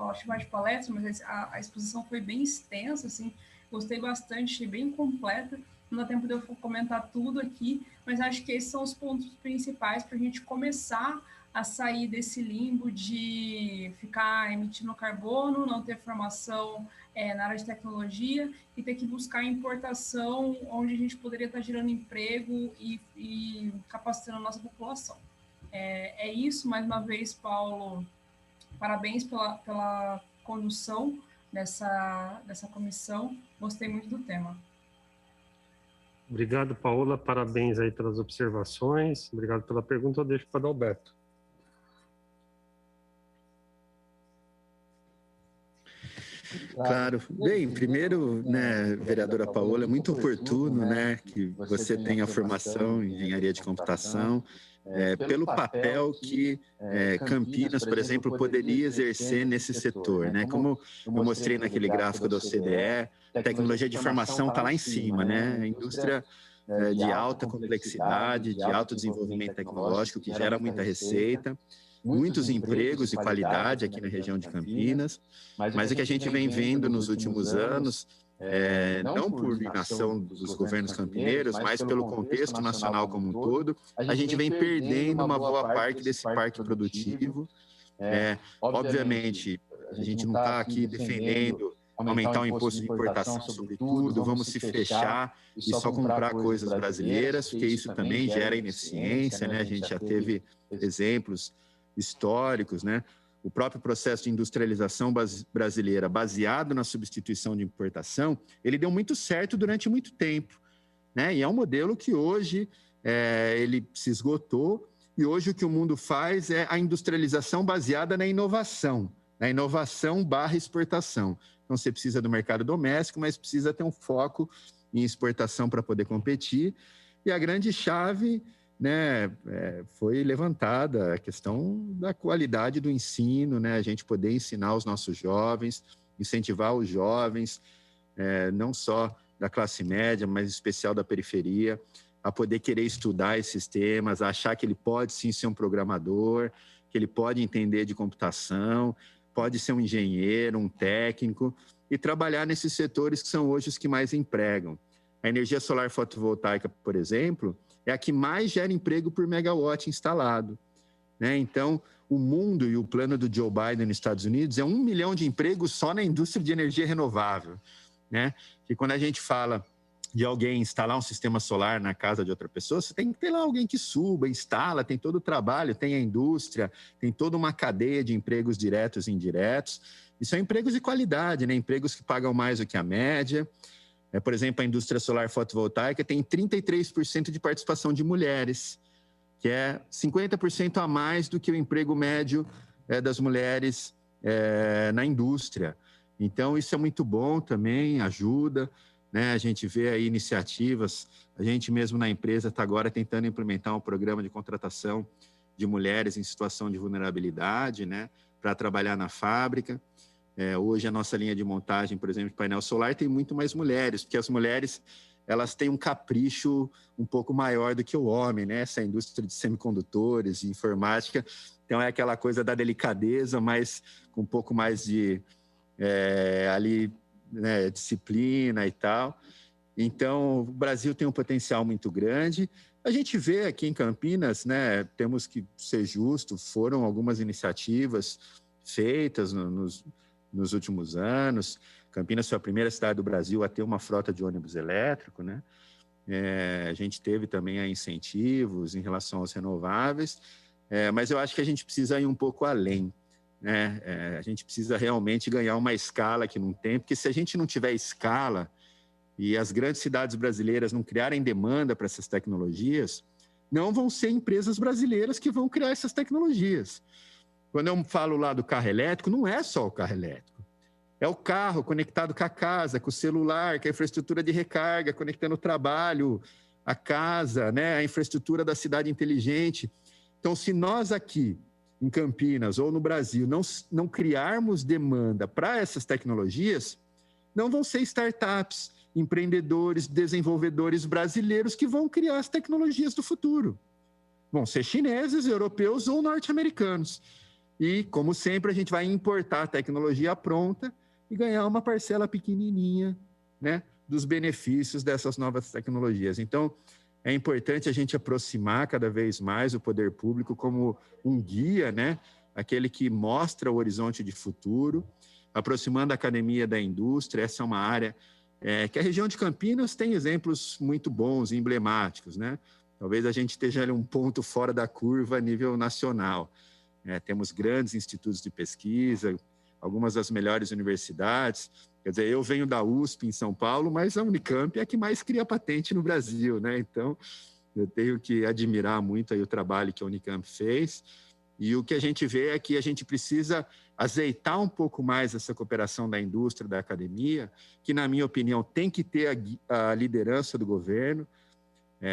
acho mais de palestra, mas a exposição foi bem extensa, assim, gostei bastante, achei bem completa. Não dá tempo de eu comentar tudo aqui, mas acho que esses são os pontos principais para a gente começar a sair desse limbo de ficar emitindo carbono, não ter formação na área de tecnologia e ter que buscar importação, onde a gente poderia estar gerando emprego e capacitando a nossa população. É isso, mais uma vez, Paulo, parabéns pela condução dessa comissão, gostei muito do tema. Obrigado, Paola, parabéns aí pelas observações, obrigado pela pergunta, eu deixo para o Adalberto. Claro. Bem, primeiro, né, vereadora Paola, é muito oportuno, né, que você tenha formação em engenharia de computação, pelo papel que Campinas, por exemplo, poderia exercer nesse setor, né? Como eu mostrei naquele gráfico da OCDE, a tecnologia de informação está lá em cima, né? A indústria de alta complexidade, de alto desenvolvimento tecnológico, que gera muita receita, muitos empregos de qualidade aqui na região de Campinas, mas o que a gente vem vendo nos últimos anos, não por inação dos governos campineiros, mas pelo contexto nacional como um todo, a gente vem perdendo uma boa parte desse parque produtivo. Obviamente, a gente não está aqui defendendo aumentar o imposto de importação sobre tudo, vamos se fechar e só comprar coisas brasileiras, porque isso também gera ineficiência, né? A gente já teve exemplos históricos, né? O próprio processo de industrialização brasileira, baseado na substituição de importação, ele deu muito certo durante muito tempo, né? E é um modelo que hoje ele se esgotou, e hoje o que o mundo faz é a industrialização baseada na inovação barra exportação. Então, você precisa do mercado doméstico, mas precisa ter um foco em exportação para poder competir. E a grande chave, né, foi levantada a questão da qualidade do ensino, né, a gente poder ensinar os nossos jovens, incentivar os jovens, não só da classe média, mas em especial da periferia, a poder querer estudar esses temas, a achar que ele pode sim ser um programador, que ele pode entender de computação, pode ser um engenheiro, um técnico, e trabalhar nesses setores que são hoje os que mais empregam. A energia solar fotovoltaica, por exemplo, é a que mais gera emprego por megawatt instalado, né? Então, o mundo e o plano do Joe Biden nos Estados Unidos é 1 milhão de empregos só na indústria de energia renovável, né? E quando a gente fala de alguém instalar um sistema solar na casa de outra pessoa, você tem que ter lá alguém que suba, instala, tem todo o trabalho, tem a indústria, tem toda uma cadeia de empregos diretos e indiretos, e são empregos de qualidade, né? Empregos que pagam mais do que a média. Por exemplo, a indústria solar fotovoltaica tem 33% de participação de mulheres, que é 50% a mais do que o emprego médio das mulheres na indústria. Então, isso é muito bom também, ajuda, né? A gente vê aí iniciativas, a gente mesmo na empresa está agora tentando implementar um programa de contratação de mulheres em situação de vulnerabilidade, né, para trabalhar na fábrica. Hoje a nossa linha de montagem, por exemplo, de painel solar tem muito mais mulheres, porque as mulheres elas têm um capricho um pouco maior do que o homem, né? Essa indústria de semicondutores, de informática, então é aquela coisa da delicadeza, mas com um pouco mais de ali, né, disciplina e tal. Então, o Brasil tem um potencial muito grande. A gente vê aqui em Campinas, né, temos que ser justos, foram algumas iniciativas feitas nos últimos anos. Campinas foi a primeira cidade do Brasil a ter uma frota de ônibus elétrico, né? A gente teve também incentivos em relação aos renováveis, mas eu acho que a gente precisa ir um pouco além, né? A gente precisa realmente ganhar uma escala que não tem, porque se a gente não tiver escala e as grandes cidades brasileiras não criarem demanda para essas tecnologias, não vão ser empresas brasileiras que vão criar essas tecnologias. Quando eu falo lá do carro elétrico, não é só o carro elétrico. É o carro conectado com a casa, com o celular, com a infraestrutura de recarga, conectando o trabalho, a casa, né? A infraestrutura da cidade inteligente. Então, se nós aqui, em Campinas ou no Brasil, não criarmos demanda para essas tecnologias, não vão ser startups, empreendedores, desenvolvedores brasileiros que vão criar as tecnologias do futuro. Vão ser chineses, europeus ou norte-americanos. E, como sempre, a gente vai importar a tecnologia pronta e ganhar uma parcela pequenininha, né, dos benefícios dessas novas tecnologias. Então, é importante a gente aproximar cada vez mais o poder público como um guia, né, aquele que mostra o horizonte de futuro, aproximando a academia da indústria. Essa é uma área que a região de Campinas tem exemplos muito bons e emblemáticos, né? Talvez a gente esteja ali um ponto fora da curva a nível nacional. Temos grandes institutos de pesquisa, algumas das melhores universidades. Quer dizer, eu venho da USP em São Paulo, mas a Unicamp é a que mais cria patente no Brasil, né? Então, eu tenho que admirar muito aí o trabalho que a Unicamp fez. E o que a gente vê é que a gente precisa azeitar um pouco mais essa cooperação da indústria, da academia, que, na minha opinião, tem que ter a liderança do governo.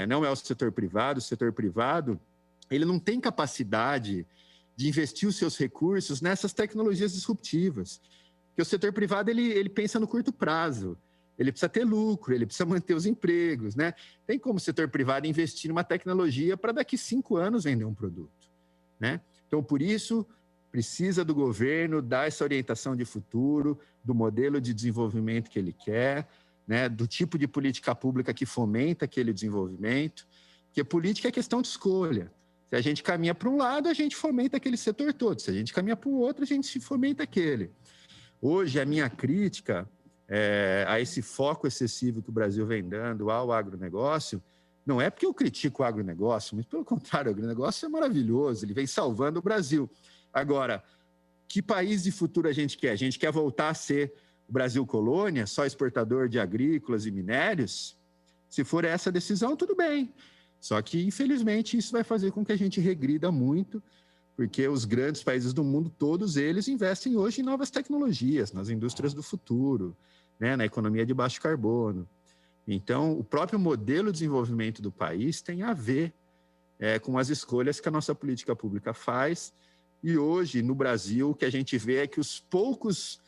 Não é o setor privado, ele não tem capacidade de investir os seus recursos nessas tecnologias disruptivas. Porque o setor privado, ele pensa no curto prazo, ele precisa ter lucro, ele precisa manter os empregos, né? Tem como o setor privado investir numa tecnologia para daqui 5 anos vender um produto, né? Então, por isso, precisa do governo dar essa orientação de futuro, do modelo de desenvolvimento que ele quer, né? Do tipo de política pública que fomenta aquele desenvolvimento, porque política é questão de escolha. Se a gente caminha para um lado, a gente fomenta aquele setor todo. Se a gente caminha para o outro, a gente fomenta aquele. Hoje, a minha crítica a esse foco excessivo que o Brasil vem dando ao agronegócio, não é porque eu critico o agronegócio, mas pelo contrário, o agronegócio é maravilhoso, ele vem salvando o Brasil. Agora, que país de futuro a gente quer? A gente quer voltar a ser o Brasil colônia, só exportador de agrícolas e minérios? Se for essa a decisão, tudo bem. Só que, infelizmente, isso vai fazer com que a gente regrida muito, porque os grandes países do mundo, todos eles investem hoje em novas tecnologias, nas indústrias do futuro, né, na economia de baixo carbono. Então, o próprio modelo de desenvolvimento do país tem a ver com as escolhas que a nossa política pública faz. E hoje, no Brasil, o que a gente vê é que os poucos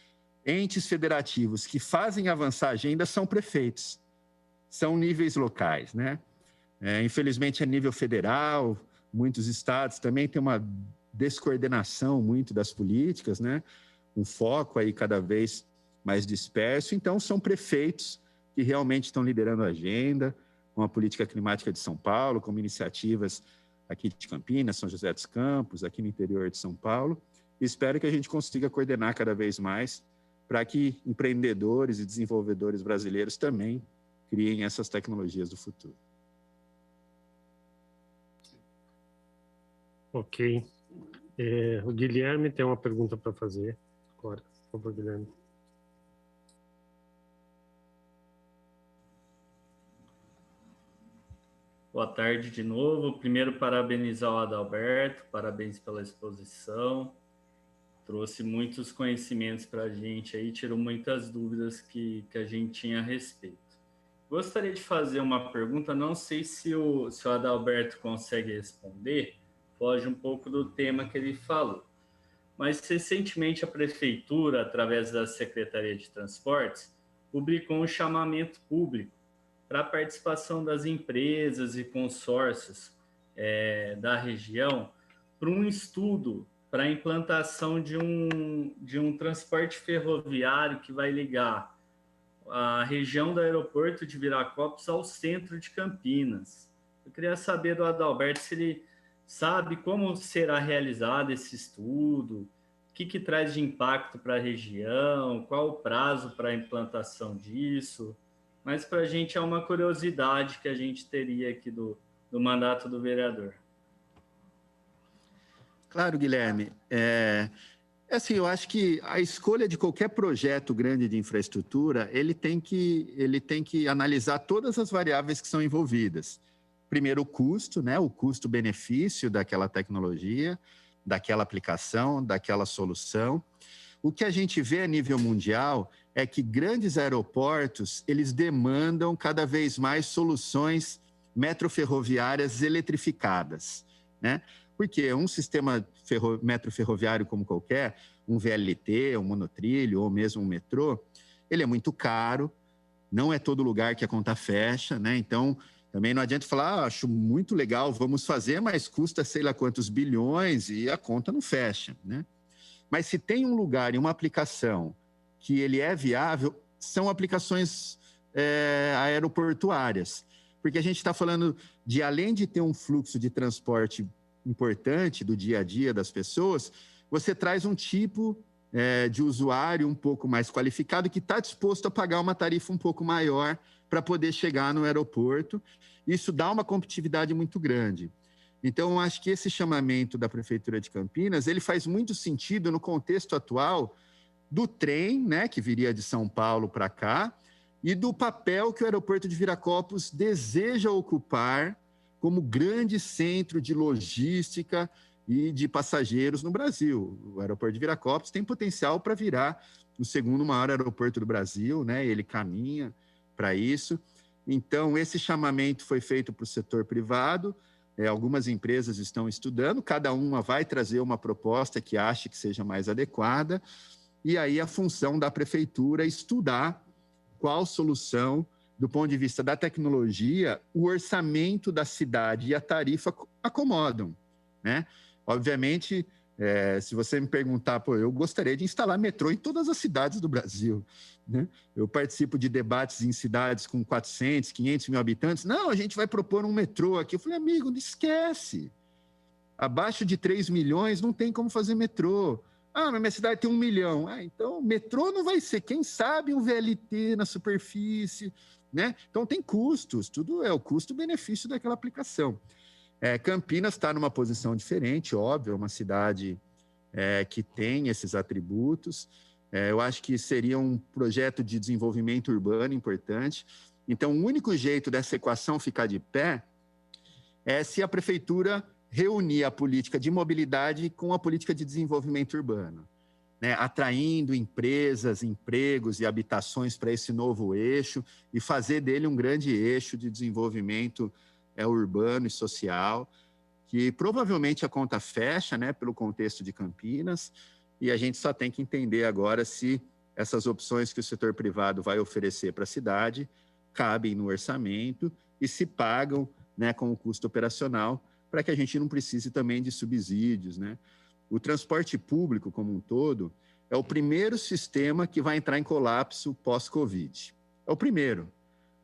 entes federativos que fazem avançar a agenda são prefeitos, são níveis locais, né? Infelizmente, a nível federal, muitos estados também têm uma descoordenação muito das políticas, né? Um foco aí cada vez mais disperso. Então, são prefeitos que realmente estão liderando a agenda, com a política climática de São Paulo, como iniciativas aqui de Campinas, São José dos Campos, aqui no interior de São Paulo. E espero que a gente consiga coordenar cada vez mais para que empreendedores e desenvolvedores brasileiros também criem essas tecnologias do futuro. Ok. O Guilherme tem uma pergunta para fazer agora. Por favor, Guilherme. Boa tarde de novo. Primeiro, parabenizar o Adalberto, parabéns pela exposição. Trouxe muitos conhecimentos para a gente aí, tirou muitas dúvidas que a gente tinha a respeito. Gostaria de fazer uma pergunta, não sei se o Adalberto consegue responder, foge um pouco do tema que ele falou. Mas recentemente a Prefeitura, através da Secretaria de Transportes, publicou um chamamento público para a participação das empresas e consórcios da região para um estudo para a implantação de um transporte ferroviário que vai ligar a região do aeroporto de Viracopos ao centro de Campinas. Eu queria saber do Adalberto se ele sabe como será realizado esse estudo, o que traz de impacto para a região, qual o prazo para a implantação disso. Mas para a gente é uma curiosidade que a gente teria aqui do mandato do vereador. Claro, Guilherme. Assim, eu acho que a escolha de qualquer projeto grande de infraestrutura, ele tem que analisar todas as variáveis que são envolvidas. Primeiro, o custo, né? O custo-benefício daquela tecnologia, daquela aplicação, daquela solução. O que a gente vê a nível mundial é que grandes aeroportos, eles demandam cada vez mais soluções metroferroviárias eletrificadas, né? Porque um sistema metroferroviário como qualquer, um VLT, um monotrilho ou mesmo um metrô, ele é muito caro, não é todo lugar que a conta fecha, né? Então, também não adianta falar, acho muito legal, vamos fazer, mas custa sei lá quantos bilhões e a conta não fecha, né? Mas se tem um lugar e uma aplicação que ele é viável, são aplicações aeroportuárias. Porque a gente está falando de, além de ter um fluxo de transporte importante do dia a dia das pessoas, você traz um tipo de usuário um pouco mais qualificado que está disposto a pagar uma tarifa um pouco maior para poder chegar no aeroporto. Isso dá uma competitividade muito grande. Então, acho que esse chamamento da Prefeitura de Campinas, ele faz muito sentido no contexto atual do trem, né, que viria de São Paulo para cá, e do papel que o aeroporto de Viracopos deseja ocupar como grande centro de logística e de passageiros no Brasil. O aeroporto de Viracopos tem potencial para virar o segundo maior aeroporto do Brasil, né? Ele caminha para isso. Então, esse chamamento foi feito para o setor privado, algumas empresas estão estudando, cada uma vai trazer uma proposta que ache que seja mais adequada, e aí a função da prefeitura é estudar qual solução, do ponto de vista da tecnologia, o orçamento da cidade e a tarifa acomodam, né? Obviamente, se você me perguntar, eu gostaria de instalar metrô em todas as cidades do Brasil, né? Eu participo de debates em cidades com 400, 500 mil habitantes. Não, a gente vai propor um metrô aqui. Eu falei, amigo, não esquece. Abaixo de 3 milhões não tem como fazer metrô. Ah, mas minha cidade tem 1 milhão. Ah, então metrô não vai ser. Quem sabe um VLT na superfície, né? Então tem custos, tudo é o custo-benefício daquela aplicação. Campinas está numa posição diferente, óbvio, é uma cidade que tem esses atributos. Eu acho que seria um projeto de desenvolvimento urbano importante. Então, o único jeito dessa equação ficar de pé é se a prefeitura reunir a política de mobilidade com a política de desenvolvimento urbano, né? Atraindo empresas, empregos e habitações para esse novo eixo e fazer dele um grande eixo de desenvolvimento urbano e social, que provavelmente a conta fecha, né, pelo contexto de Campinas, e a gente só tem que entender agora se essas opções que o setor privado vai oferecer para a cidade cabem no orçamento e se pagam, né, com o custo operacional, para que a gente não precise também de subsídios, né? O transporte público como um todo é o primeiro sistema que vai entrar em colapso pós-Covid. É o primeiro.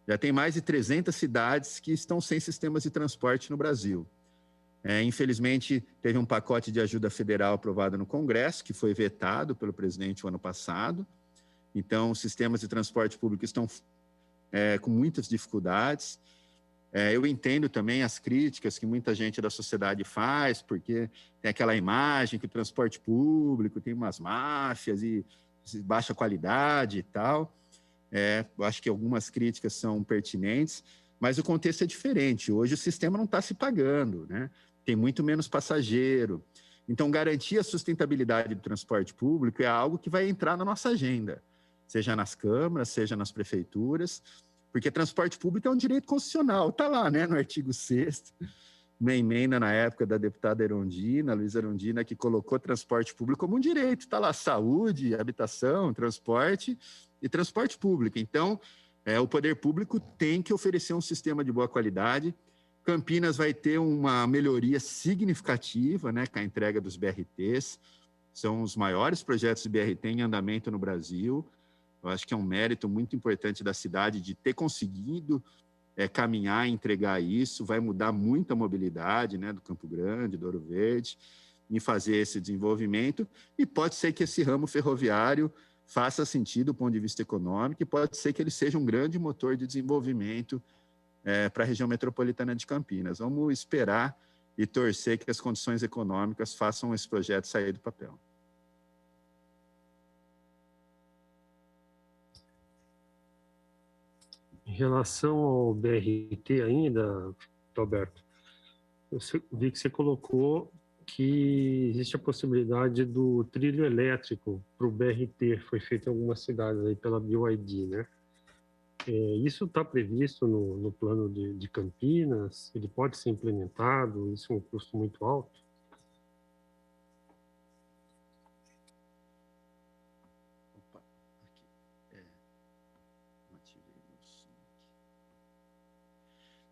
Já tem mais de 300 cidades que estão sem sistemas de transporte no Brasil. Infelizmente, teve um pacote de ajuda federal aprovado no Congresso, que foi vetado pelo presidente o ano passado. Então, os sistemas de transporte público estão com muitas dificuldades. Eu entendo também as críticas que muita gente da sociedade faz, porque tem aquela imagem que o transporte público tem umas máfias e baixa qualidade e tal. Eu acho que algumas críticas são pertinentes, mas o contexto é diferente. Hoje o sistema não está se pagando, né? Tem muito menos passageiro. Então, garantir a sustentabilidade do transporte público é algo que vai entrar na nossa agenda, seja nas câmaras, seja nas prefeituras, porque transporte público é um direito constitucional, está lá, né, no artigo 6º, uma emenda na época da deputada Luísa Erundina, que colocou transporte público como um direito, está lá, saúde, habitação, transporte e transporte público. Então, o poder público tem que oferecer um sistema de boa qualidade. Campinas vai ter uma melhoria significativa, né, com a entrega dos BRTs, são os maiores projetos de BRT em andamento no Brasil. Eu acho que é um mérito muito importante da cidade de ter conseguido caminhar e entregar isso. Vai mudar muito a mobilidade, né, do Campo Grande, do Ouro Verde, em fazer esse desenvolvimento. E pode ser que esse ramo ferroviário faça sentido do ponto de vista econômico e pode ser que ele seja um grande motor de desenvolvimento para a região metropolitana de Campinas. Vamos esperar e torcer que as condições econômicas façam esse projeto sair do papel. Em relação ao BRT ainda, Roberto, eu vi que você colocou que existe a possibilidade do trilho elétrico para o BRT, foi feito em algumas cidades aí pela BYD, né? Isso está previsto no plano de Campinas? Ele pode ser implementado? Isso é um custo muito alto?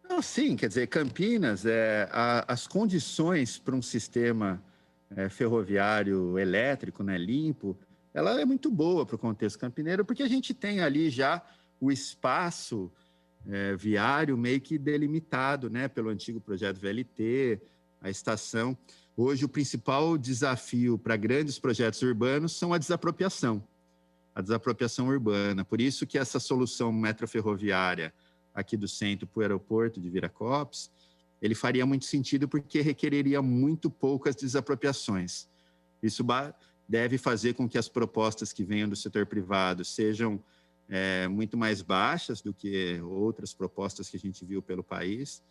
Não, sim, quer dizer, Campinas, as condições para um sistema ferroviário elétrico, né, limpo, ela é muito boa para o contexto campineiro, porque a gente tem ali já o espaço viário meio que delimitado, né, pelo antigo projeto VLT, a estação. Hoje, o principal desafio para grandes projetos urbanos são a desapropriação urbana. Por isso que essa solução metroferroviária aqui do centro para o aeroporto de Viracopos, ele faria muito sentido porque requereria muito poucas desapropriações. Isso deve fazer com que as propostas que venham do setor privado sejam muito mais baixas do que outras propostas que a gente viu pelo país,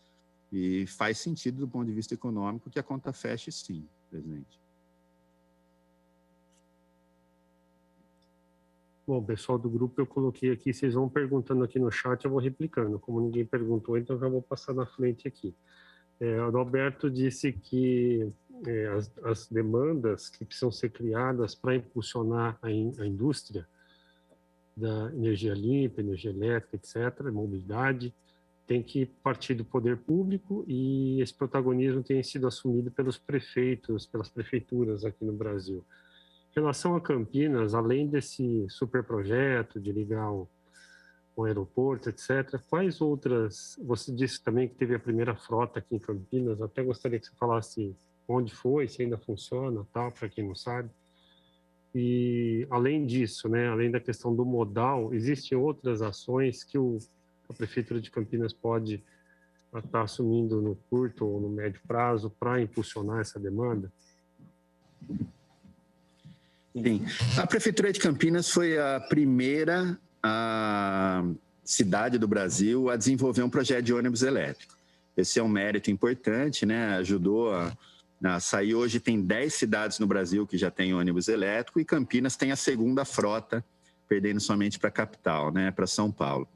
e faz sentido do ponto de vista econômico que a conta feche sim, presidente. Bom, pessoal do grupo, eu coloquei aqui, vocês vão perguntando aqui no chat, eu vou replicando. Como ninguém perguntou, então já vou passar na frente aqui. O Adalberto disse que as demandas que precisam ser criadas para impulsionar a indústria da energia limpa, energia elétrica, etc., mobilidade, tem que partir do poder público, e esse protagonismo tem sido assumido pelos prefeitos, pelas prefeituras aqui no Brasil. Em relação a Campinas, além desse superprojeto de ligar o aeroporto, etc., quais outras... Você disse também que teve a primeira frota aqui em Campinas, até gostaria que você falasse onde foi, se ainda funciona, tal, para quem não sabe. E, além disso, né, além da questão do modal, existem outras ações que a Prefeitura de Campinas pode estar assumindo no curto ou no médio prazo para impulsionar essa demanda? Sim. A Prefeitura de Campinas foi a primeira cidade do Brasil a desenvolver um projeto de ônibus elétrico. Esse é um mérito importante, né? Ajudou a sair. Hoje tem 10 cidades no Brasil que já têm ônibus elétrico, e Campinas tem a segunda frota, perdendo somente para a capital, né? Para São Paulo.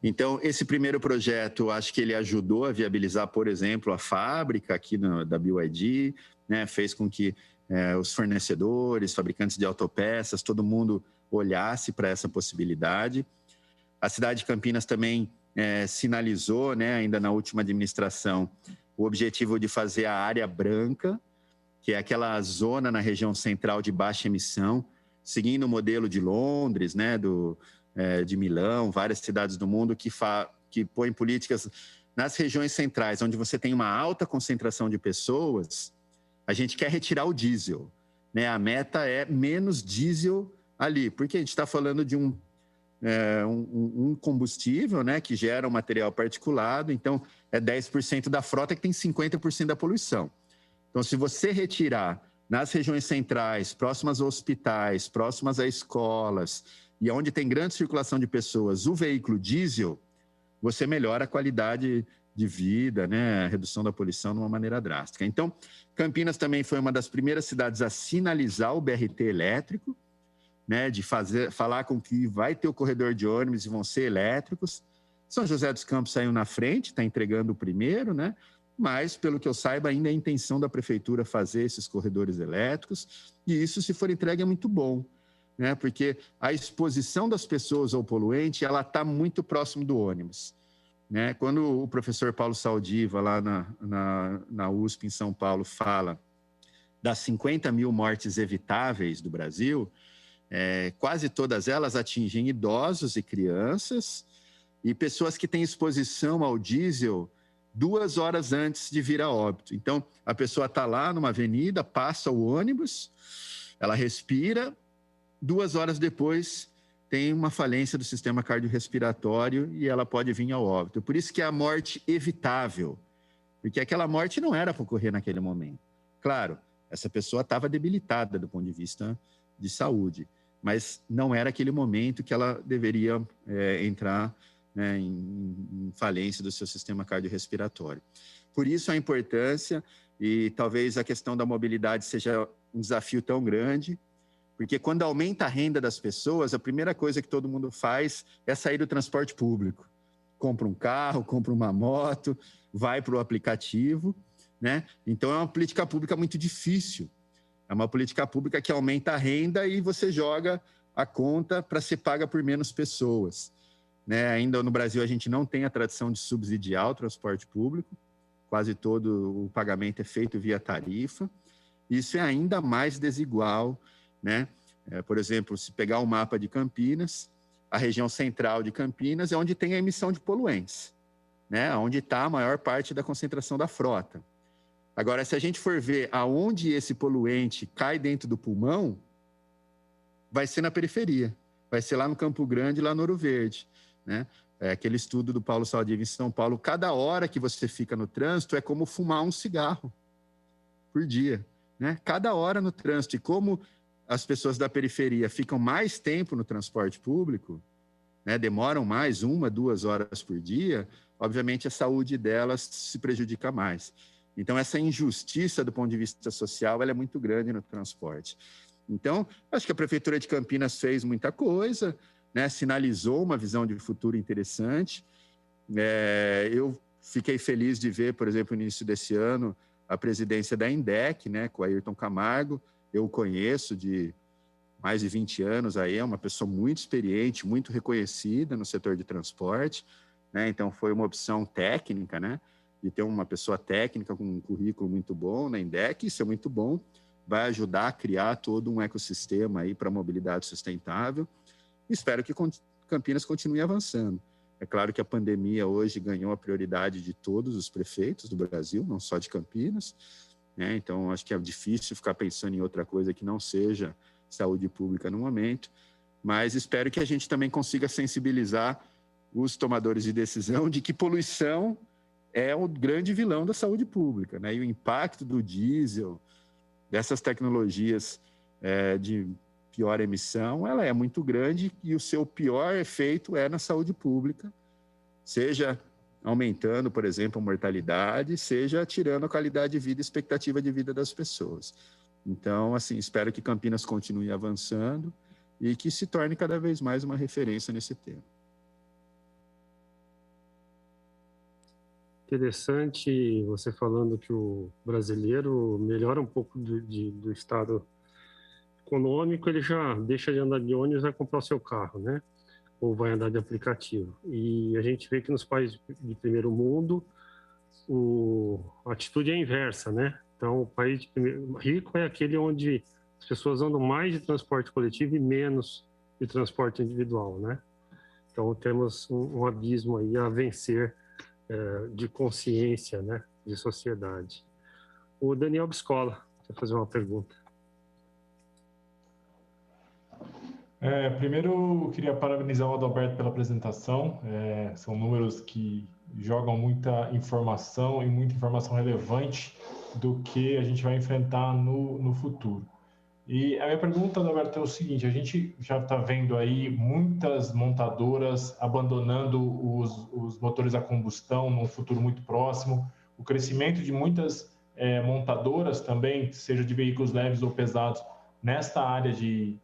Então, esse primeiro projeto, acho que ele ajudou a viabilizar, por exemplo, a fábrica aqui da BYD, né? Fez com que os fornecedores, fabricantes de autopeças, todo mundo olhasse para essa possibilidade. A cidade de Campinas também sinalizou, né, ainda na última administração, o objetivo de fazer a área branca, que é aquela zona na região central de baixa emissão, seguindo o modelo de Londres, né, de Milão, várias cidades do mundo que põem políticas nas regiões centrais, onde você tem uma alta concentração de pessoas. A gente quer retirar o diesel, né? A meta é menos diesel ali, porque a gente está falando de um combustível, né, que gera um material particulado, então é 10% da frota que tem 50% da poluição. Então, se você retirar nas regiões centrais, próximas a hospitais, próximas a escolas, e onde tem grande circulação de pessoas, o veículo diesel, você melhora a qualidade de vida, né, a redução da poluição de uma maneira drástica. Então, Campinas também foi uma das primeiras cidades a sinalizar o BRT elétrico, né, de falar com que vai ter o corredor de ônibus e vão ser elétricos. São José dos Campos saiu na frente, está entregando o primeiro, né, mas, pelo que eu saiba, ainda é a intenção da prefeitura fazer esses corredores elétricos, e isso, se for entregue, é muito bom, né, porque a exposição das pessoas ao poluente, ela está muito próximo do ônibus. Né? Quando o professor Paulo Saldiva, lá na USP, em São Paulo, fala das 50 mil mortes evitáveis do Brasil, quase todas elas atingem idosos e crianças e pessoas que têm exposição ao diesel 2 horas antes de vir a óbito. Então, a pessoa está lá numa avenida, passa o ônibus, ela respira, 2 horas depois tem uma falência do sistema cardiorrespiratório e ela pode vir ao óbito. Por isso que é a morte evitável, porque aquela morte não era para ocorrer naquele momento. Claro, essa pessoa estava debilitada do ponto de vista de saúde, mas não era aquele momento que ela deveria entrar, né, em falência do seu sistema cardiorrespiratório. Por isso a importância, e talvez a questão da mobilidade seja um desafio tão grande, porque quando aumenta a renda das pessoas, a primeira coisa que todo mundo faz é sair do transporte público. Compra um carro, compra uma moto, vai para o aplicativo, né? Então é uma política pública muito difícil. É uma política pública que aumenta a renda e você joga a conta para ser paga por menos pessoas, né? Ainda no Brasil a gente não tem a tradição de subsidiar o transporte público, quase todo o pagamento é feito via tarifa. Isso é ainda mais desigual, né? Por exemplo, se pegar o mapa de Campinas, a região central de Campinas é onde tem a emissão de poluentes, né? Onde está a maior parte da concentração da frota. Agora, se a gente for ver aonde esse poluente cai dentro do pulmão, vai ser na periferia, vai ser lá no Campo Grande, lá no Ouro Verde, né? Aquele estudo do Paulo Saldiva em São Paulo, cada hora que você fica no trânsito é como fumar um cigarro por dia, né? Cada hora no trânsito. E como as pessoas da periferia ficam mais tempo no transporte público, né, demoram mais 1, 2 horas por dia, obviamente a saúde delas se prejudica mais. Então, essa injustiça do ponto de vista social, ela é muito grande no transporte. Então, acho que a Prefeitura de Campinas fez muita coisa, né, sinalizou uma visão de futuro interessante. Eu fiquei feliz de ver, por exemplo, no início desse ano, a presidência da INDEC, né, com o Ayrton Camargo. Eu o conheço de mais de 20 anos, aí é uma pessoa muito experiente, muito reconhecida no setor de transporte, né? Então foi uma opção técnica, né, de ter uma pessoa técnica com um currículo muito bom na INDEC. Isso é muito bom, vai ajudar a criar todo um ecossistema aí para a mobilidade sustentável. Espero que Campinas continue avançando. É claro que a pandemia hoje ganhou a prioridade de todos os prefeitos do Brasil, não só de Campinas, né? Então, acho que é difícil ficar pensando em outra coisa que não seja saúde pública no momento, mas espero que a gente também consiga sensibilizar os tomadores de decisão de que poluição é o grande vilão da saúde pública, né? E o impacto do diesel, dessas tecnologias de pior emissão, ela é muito grande e o seu pior efeito é na saúde pública, seja aumentando, por exemplo, a mortalidade, seja tirando a qualidade de vida e expectativa de vida das pessoas. Então, assim, espero que Campinas continue avançando e que se torne cada vez mais uma referência nesse tema. Interessante você falando que o brasileiro melhora um pouco do estado econômico, ele já deixa de andar de ônibus e vai comprar o seu carro, né? Ou vai andar de aplicativo. E a gente vê que nos países de primeiro mundo a atitude é inversa, né? Então, o país rico é aquele onde as pessoas andam mais de transporte coletivo e menos de transporte individual, né? Então, temos um abismo aí a vencer de consciência, né? De sociedade. O Daniel Biscola quer fazer uma pergunta. Primeiro, eu queria parabenizar o Adalberto pela apresentação. São números que jogam muita informação e muita informação relevante do que a gente vai enfrentar no futuro. E a minha pergunta, Adalberto, é o seguinte: a gente já está vendo aí muitas montadoras abandonando os motores a combustão num futuro muito próximo, o crescimento de muitas montadoras também, seja de veículos leves ou pesados, nesta área de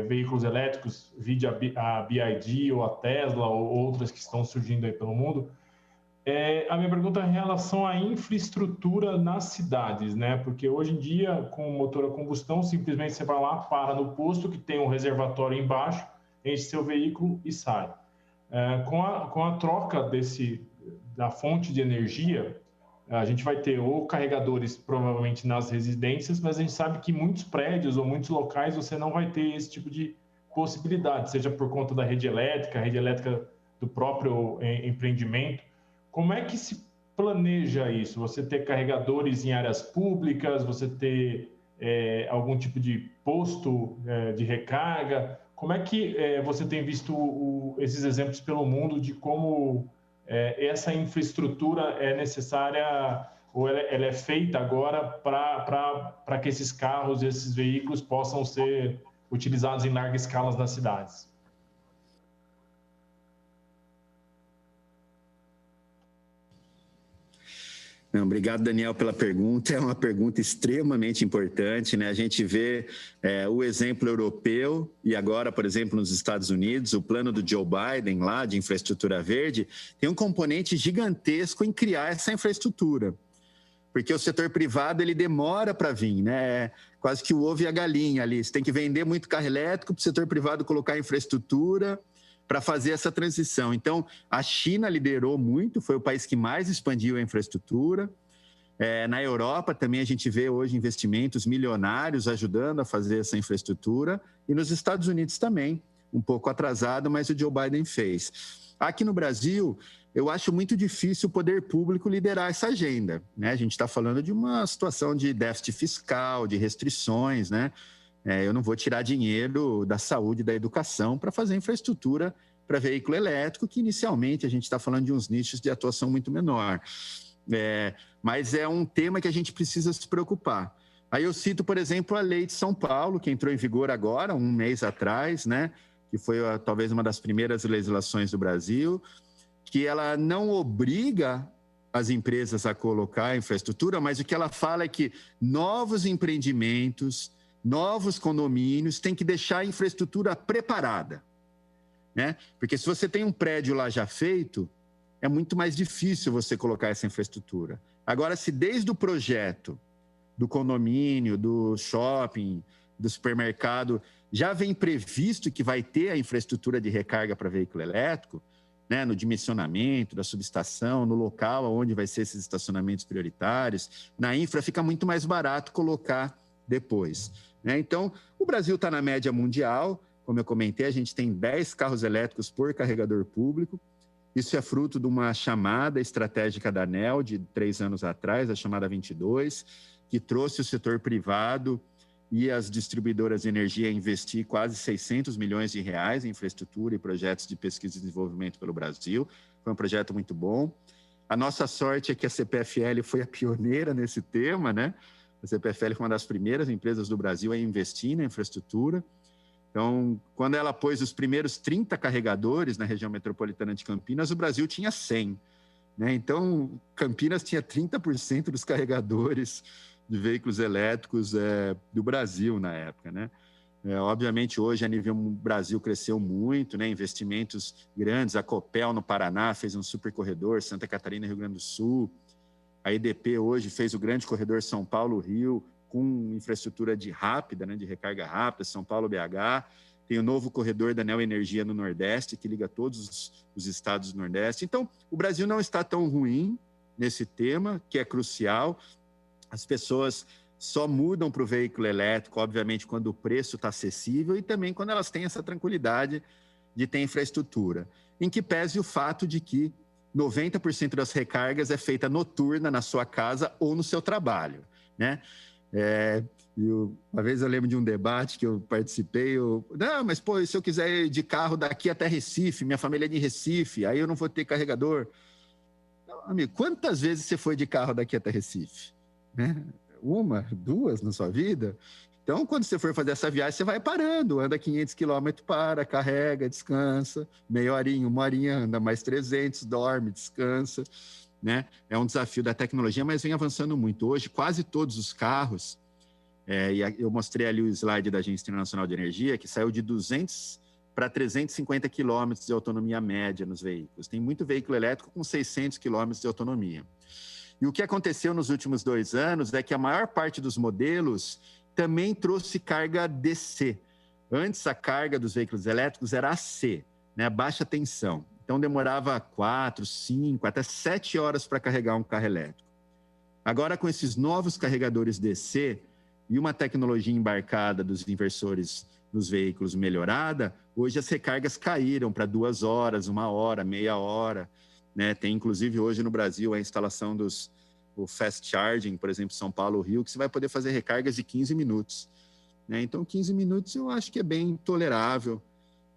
veículos elétricos, vide a BYD ou a Tesla ou outras que estão surgindo aí pelo mundo. A minha pergunta é em relação à infraestrutura nas cidades, né? Porque hoje em dia, com o motor a combustão, simplesmente você vai lá, para no posto que tem um reservatório embaixo, enche seu veículo e sai. Com a troca da fonte de energia, a gente vai ter ou carregadores provavelmente nas residências, mas a gente sabe que muitos prédios ou muitos locais você não vai ter esse tipo de possibilidade, seja por conta da rede elétrica do próprio empreendimento. Como é que se planeja isso? Você ter carregadores em áreas públicas, você ter algum tipo de posto de recarga? Como é que você tem visto esses exemplos pelo mundo de como essa infraestrutura é necessária ou ela é feita agora para que esses carros, esses veículos possam ser utilizados em larga escala nas cidades? Não, obrigado, Daniel, pela pergunta. É uma pergunta extremamente importante, né? A gente vê o exemplo europeu e agora, por exemplo, nos Estados Unidos, o plano do Joe Biden lá de infraestrutura verde tem um componente gigantesco em criar essa infraestrutura, porque o setor privado ele demora para vir, né? Quase que o ovo e a galinha ali. Você tem que vender muito carro elétrico para o setor privado colocar infraestrutura para fazer essa transição. Então, a China liderou muito, foi o país que mais expandiu a infraestrutura. Na Europa também a gente vê hoje investimentos milionários ajudando a fazer essa infraestrutura. E nos Estados Unidos também, um pouco atrasado, mas o Joe Biden fez. Aqui no Brasil, eu acho muito difícil o poder público liderar essa agenda, né? A gente está falando de uma situação de déficit fiscal, de restrições, né? Eu não vou tirar dinheiro da saúde, da educação para fazer infraestrutura para veículo elétrico, que inicialmente a gente está falando de uns nichos de atuação muito menor. Mas é um tema que a gente precisa se preocupar. Aí eu cito, por exemplo, a Lei de São Paulo, que entrou em vigor agora, um mês atrás, né? Que foi talvez uma das primeiras legislações do Brasil, que ela não obriga as empresas a colocar infraestrutura, mas o que ela fala é que novos empreendimentos, novos condomínios têm que deixar a infraestrutura preparada, né? Porque se você tem um prédio lá já feito, é muito mais difícil você colocar essa infraestrutura. Agora, se desde o projeto do condomínio, do shopping, do supermercado, já vem previsto que vai ter a infraestrutura de recarga para veículo elétrico, né, no dimensionamento da subestação, no local onde vai ser esses estacionamentos prioritários, na infra fica muito mais barato colocar depois, né? Então, o Brasil está na média mundial, como eu comentei, a gente tem 10 carros elétricos por carregador público. Isso é fruto de uma chamada estratégica da ANEEL de 3 anos atrás, a chamada 22, que trouxe o setor privado e as distribuidoras de energia a investir quase 600 milhões de reais em infraestrutura e projetos de pesquisa e desenvolvimento pelo Brasil. Foi um projeto muito bom. A nossa sorte é que a CPFL foi a pioneira nesse tema, né? A CPFL foi uma das primeiras empresas do Brasil a investir na infraestrutura. Então, quando ela pôs os primeiros 30 carregadores na região metropolitana de Campinas, o Brasil tinha 100, né? Então, Campinas tinha 30% dos carregadores de veículos elétricos do Brasil na época, né? Obviamente, hoje, a nível Brasil, cresceu muito, né? Investimentos grandes. A Copel, no Paraná, fez um super corredor, Santa Catarina, Rio Grande do Sul. A EDP, hoje, fez o grande corredor São Paulo-Rio, com infraestrutura rápida, né? De recarga rápida, São Paulo-BH. Tem o novo corredor da Neo Energia no Nordeste, que liga todos os estados do Nordeste. Então, o Brasil não está tão ruim nesse tema, que é crucial. As pessoas só mudam para o veículo elétrico, obviamente, quando o preço está acessível e também quando elas têm essa tranquilidade de ter infraestrutura. Em que pese o fato de que 90% das recargas é feita noturna na sua casa ou no seu trabalho, né? Uma vez eu lembro de um debate que eu participei, não, mas pô, se eu quiser ir de carro daqui até Recife, minha família é de Recife, aí eu não vou ter carregador. Não, amigo, quantas vezes você foi de carro daqui até Recife? Né? 1, 2 na sua vida? Então, quando você for fazer essa viagem, você vai parando, anda 500 quilômetros, carrega, descansa, meia horinha, 1 horinha, anda mais 300, dorme, descansa, né? É um desafio da tecnologia, mas vem avançando muito. Hoje, quase todos os carros, e eu mostrei ali o slide da Agência Internacional de Energia, que saiu de 200 para 350 quilômetros de autonomia média nos veículos. Tem muito veículo elétrico com 600 quilômetros de autonomia. E o que aconteceu nos últimos 2 anos é que a maior parte dos modelos também trouxe carga DC. Antes, a carga dos veículos elétricos era AC, né, baixa tensão. Então, demorava 4, 5, até 7 horas para carregar um carro elétrico. Agora, com esses novos carregadores DC e uma tecnologia embarcada dos inversores nos veículos melhorada, hoje as recargas caíram para 2 horas, 1 hora, meia hora. Né? Tem, inclusive, hoje no Brasil, a instalação o Fast Charging, por exemplo, São Paulo, Rio, que você vai poder fazer recargas de 15 minutos. Né? Então, 15 minutos eu acho que é bem tolerável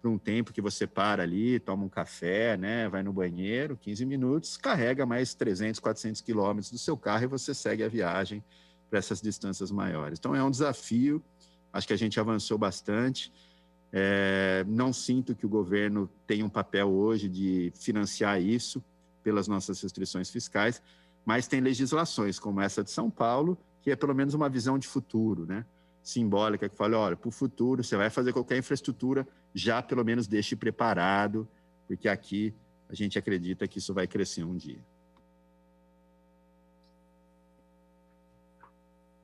por um tempo que você para ali, toma um café, né, vai no banheiro, 15 minutos, carrega mais 300, 400 quilômetros do seu carro e você segue a viagem para essas distâncias maiores. Então, é um desafio, acho que a gente avançou bastante. Não sinto que o governo tenha um papel hoje de financiar isso pelas nossas restrições fiscais, mas tem legislações como essa de São Paulo, que é pelo menos uma visão de futuro, né? Simbólica, que fala, olha, para o futuro, você vai fazer qualquer infraestrutura, já pelo menos deixe preparado, porque aqui a gente acredita que isso vai crescer um dia.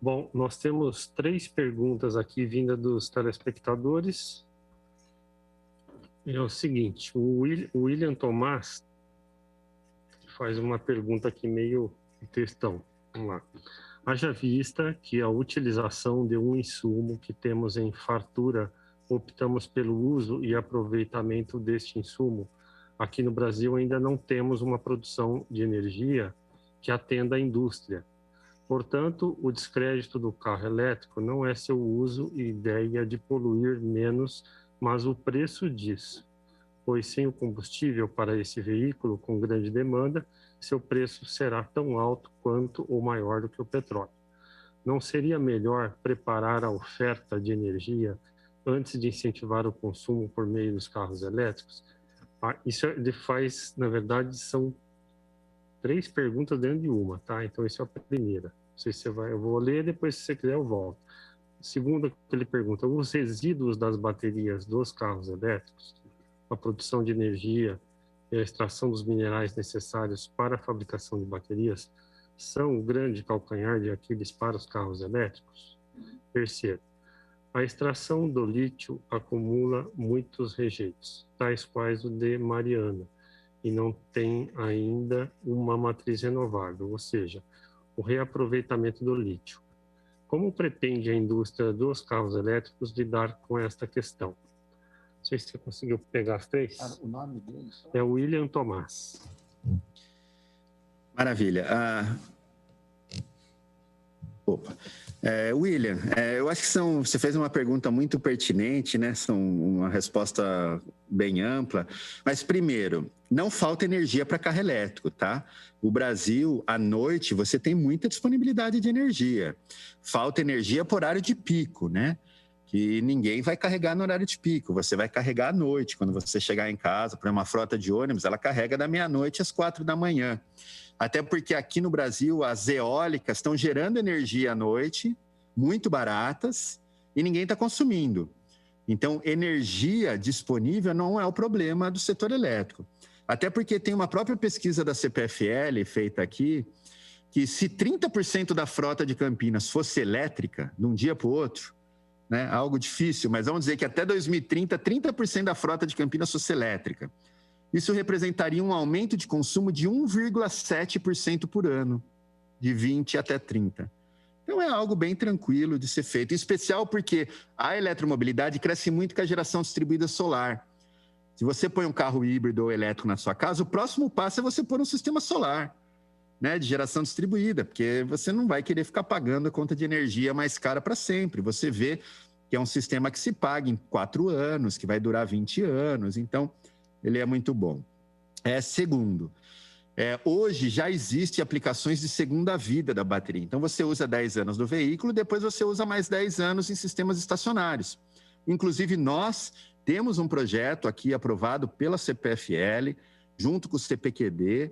Bom, nós temos 3 perguntas aqui vindas dos telespectadores. É o seguinte, o William Tomás faz uma pergunta aqui meio textão. Vamos lá. Haja vista que a utilização de um insumo que temos em fartura, optamos pelo uso e aproveitamento deste insumo. Aqui no Brasil ainda não temos uma produção de energia que atenda à indústria. Portanto, o descrédito do carro elétrico não é seu uso e ideia de poluir menos, mas o preço disso. Pois sem o combustível para esse veículo com grande demanda, seu preço será tão alto quanto ou maior do que o petróleo. Não seria melhor preparar a oferta de energia antes de incentivar o consumo por meio dos carros elétricos? Isso ele faz, na verdade, são 3 perguntas dentro de uma, tá? Então, essa é a primeira. Não sei se você vai, eu vou ler, depois, se você quiser, eu volto. Segunda, ele pergunta, os resíduos das baterias dos carros elétricos, a produção de energia e a extração dos minerais necessários para a fabricação de baterias são o grande calcanhar de Aquiles para os carros elétricos? Terceiro, a extração do lítio acumula muitos rejeitos, tais quais o de Mariana, e não tem ainda uma matriz renovável, ou seja, o reaproveitamento do lítio. Como pretende a indústria dos carros elétricos lidar com esta questão? Não sei se você conseguiu pegar as 3. O nome dele? É o William Tomás. Maravilha. William, eu acho que você fez uma pergunta muito pertinente, né? São uma resposta bem ampla. Mas, primeiro, não falta energia para carro elétrico, tá? O Brasil, à noite, você tem muita disponibilidade de energia. Falta energia por horário de pico, né? Que ninguém vai carregar no horário de pico, você vai carregar à noite. Quando você chegar em casa, para uma frota de ônibus, ela carrega da meia-noite às 4 da manhã. Até porque aqui no Brasil, as eólicas estão gerando energia à noite, muito baratas, e ninguém está consumindo. Então, energia disponível não é o problema do setor elétrico. Até porque tem uma própria pesquisa da CPFL feita aqui, que se 30% da frota de Campinas fosse elétrica, de um dia para o outro, né, algo difícil, mas vamos dizer que até 2030, 30% da frota de Campinas fosse elétrica. Isso representaria um aumento de consumo de 1,7% por ano, de 20 até 30. Então, é algo bem tranquilo de ser feito, em especial porque a eletromobilidade cresce muito com a geração distribuída solar. Se você põe um carro híbrido ou elétrico na sua casa, o próximo passo é você pôr um sistema solar, né, de geração distribuída, porque você não vai querer ficar pagando a conta de energia mais cara para sempre. Você vê que é um sistema que se paga em 4 anos, que vai durar 20 anos, então ele é muito bom. Segundo, hoje já existem aplicações de segunda vida da bateria. Então você usa 10 anos no veículo, depois você usa mais 10 anos em sistemas estacionários. Inclusive nós temos um projeto aqui aprovado pela CPFL, junto com o CPQD,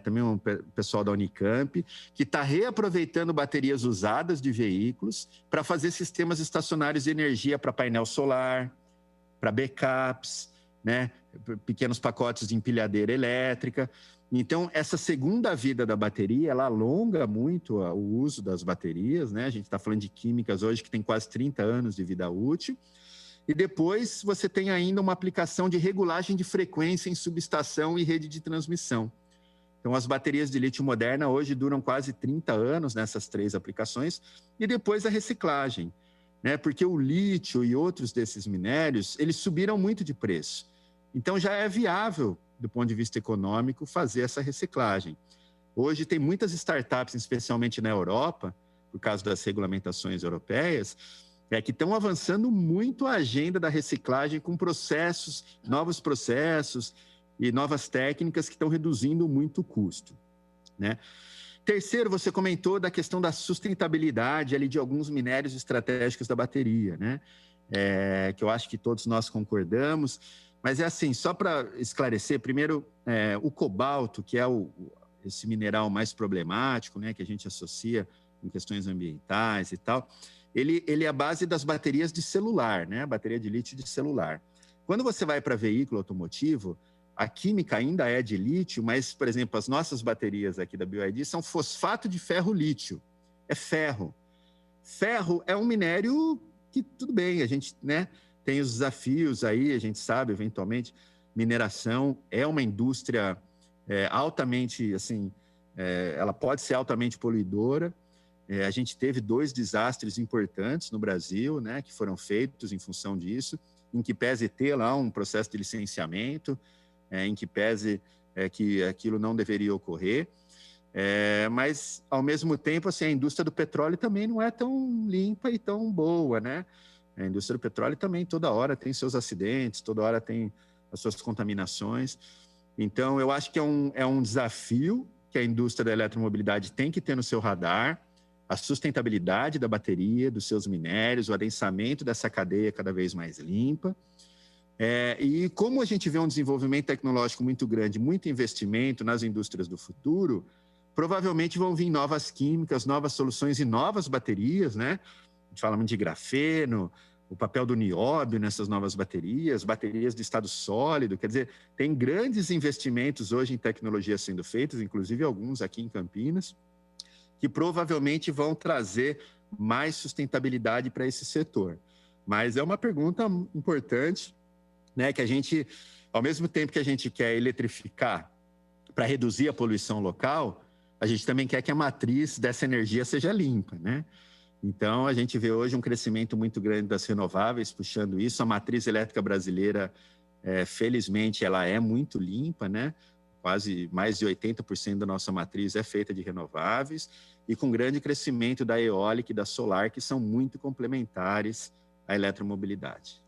também um pessoal da Unicamp, que está reaproveitando baterias usadas de veículos para fazer sistemas estacionários de energia para painel solar, para backups, né, pequenos pacotes de empilhadeira elétrica. Então, essa segunda vida da bateria, ela alonga muito o uso das baterias, né? A gente está falando de químicas hoje que tem quase 30 anos de vida útil. E depois você tem ainda uma aplicação de regulagem de frequência em subestação e rede de transmissão. Então, as baterias de lítio moderna hoje duram quase 30 anos nessas 3 aplicações, e depois a reciclagem, né? Porque o lítio e outros desses minérios, eles subiram muito de preço. Então, já é viável, do ponto de vista econômico, fazer essa reciclagem. Hoje, tem muitas startups, especialmente na Europa, por causa das regulamentações europeias, que estão avançando muito a agenda da reciclagem com processos, novos processos e novas técnicas que estão reduzindo muito o custo, né? Terceiro, você comentou da questão da sustentabilidade ali de alguns minérios estratégicos da bateria, né? Que eu acho que todos nós concordamos, mas é assim, só para esclarecer, primeiro, o cobalto, que é esse mineral mais problemático, né, que a gente associa com questões ambientais e tal, ele é a base das baterias de celular, né, a bateria de lítio de celular. Quando você vai para veículo automotivo, a química ainda é de lítio, mas, por exemplo, as nossas baterias aqui da BYD são fosfato de ferro-lítio, é ferro. Ferro é um minério que, tudo bem, a gente, né, tem os desafios aí, a gente sabe, eventualmente, mineração é uma indústria altamente, assim, ela pode ser altamente poluidora. A gente teve 2 desastres importantes no Brasil, né, que foram feitos em função disso, em que pese ter lá um processo de licenciamento, em que pese que aquilo não deveria ocorrer, mas, ao mesmo tempo, assim, a indústria do petróleo também não é tão limpa e tão boa, né? A indústria do petróleo também toda hora tem seus acidentes, toda hora tem as suas contaminações. Então, eu acho que é um desafio que a indústria da eletromobilidade tem que ter no seu radar, a sustentabilidade da bateria, dos seus minérios, o adensamento dessa cadeia cada vez mais limpa. E como a gente vê um desenvolvimento tecnológico muito grande, muito investimento nas indústrias do futuro, provavelmente vão vir novas químicas, novas soluções e novas baterias, né? A gente fala muito de grafeno, o papel do nióbio nessas novas baterias de estado sólido, quer dizer, tem grandes investimentos hoje em tecnologia sendo feitos, inclusive alguns aqui em Campinas, que provavelmente vão trazer mais sustentabilidade para esse setor. Mas é uma pergunta importante, né, que a gente, ao mesmo tempo que a gente quer eletrificar para reduzir a poluição local, a gente também quer que a matriz dessa energia seja limpa, né? Então, a gente vê hoje um crescimento muito grande das renováveis puxando isso. A matriz elétrica brasileira, felizmente, ela é muito limpa, né? Quase mais de 80% da nossa matriz é feita de renováveis e com grande crescimento da eólica e da solar, que são muito complementares à eletromobilidade.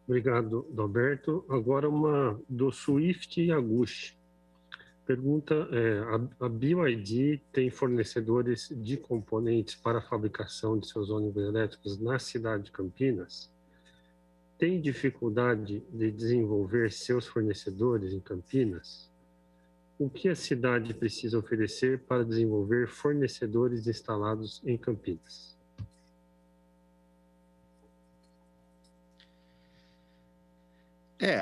Obrigado, Alberto. Agora uma do Swift Yaguchi. Pergunta a BYD tem fornecedores de componentes para a fabricação de seus ônibus elétricos na cidade de Campinas? Tem dificuldade de desenvolver seus fornecedores em Campinas? O que a cidade precisa oferecer para desenvolver fornecedores instalados em Campinas?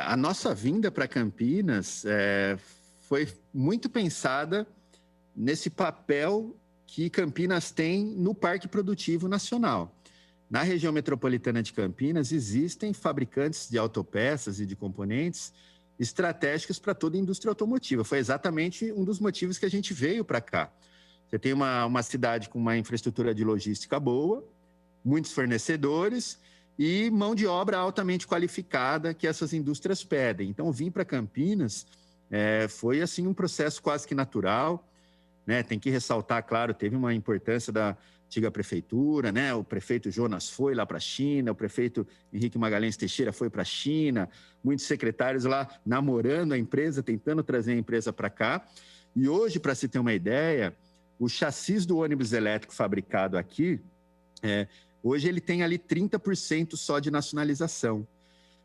A nossa vinda para Campinas foi muito pensada nesse papel que Campinas tem no Parque Produtivo Nacional. Na região metropolitana de Campinas, existem fabricantes de autopeças e de componentes estratégicos para toda a indústria automotiva. Foi exatamente um dos motivos que a gente veio para cá. Você tem uma cidade com uma infraestrutura de logística boa, muitos fornecedores e mão de obra altamente qualificada que essas indústrias pedem. Então, vir para Campinas foi assim um processo quase que natural, né? Tem que ressaltar, claro, teve uma importância da antiga prefeitura, né? O prefeito Jonas foi lá para a China, o prefeito Henrique Magalhães Teixeira foi para a China, muitos secretários lá namorando a empresa, tentando trazer a empresa para cá. E hoje, para se ter uma ideia, o chassi do ônibus elétrico fabricado aqui, hoje ele tem ali 30% só de nacionalização.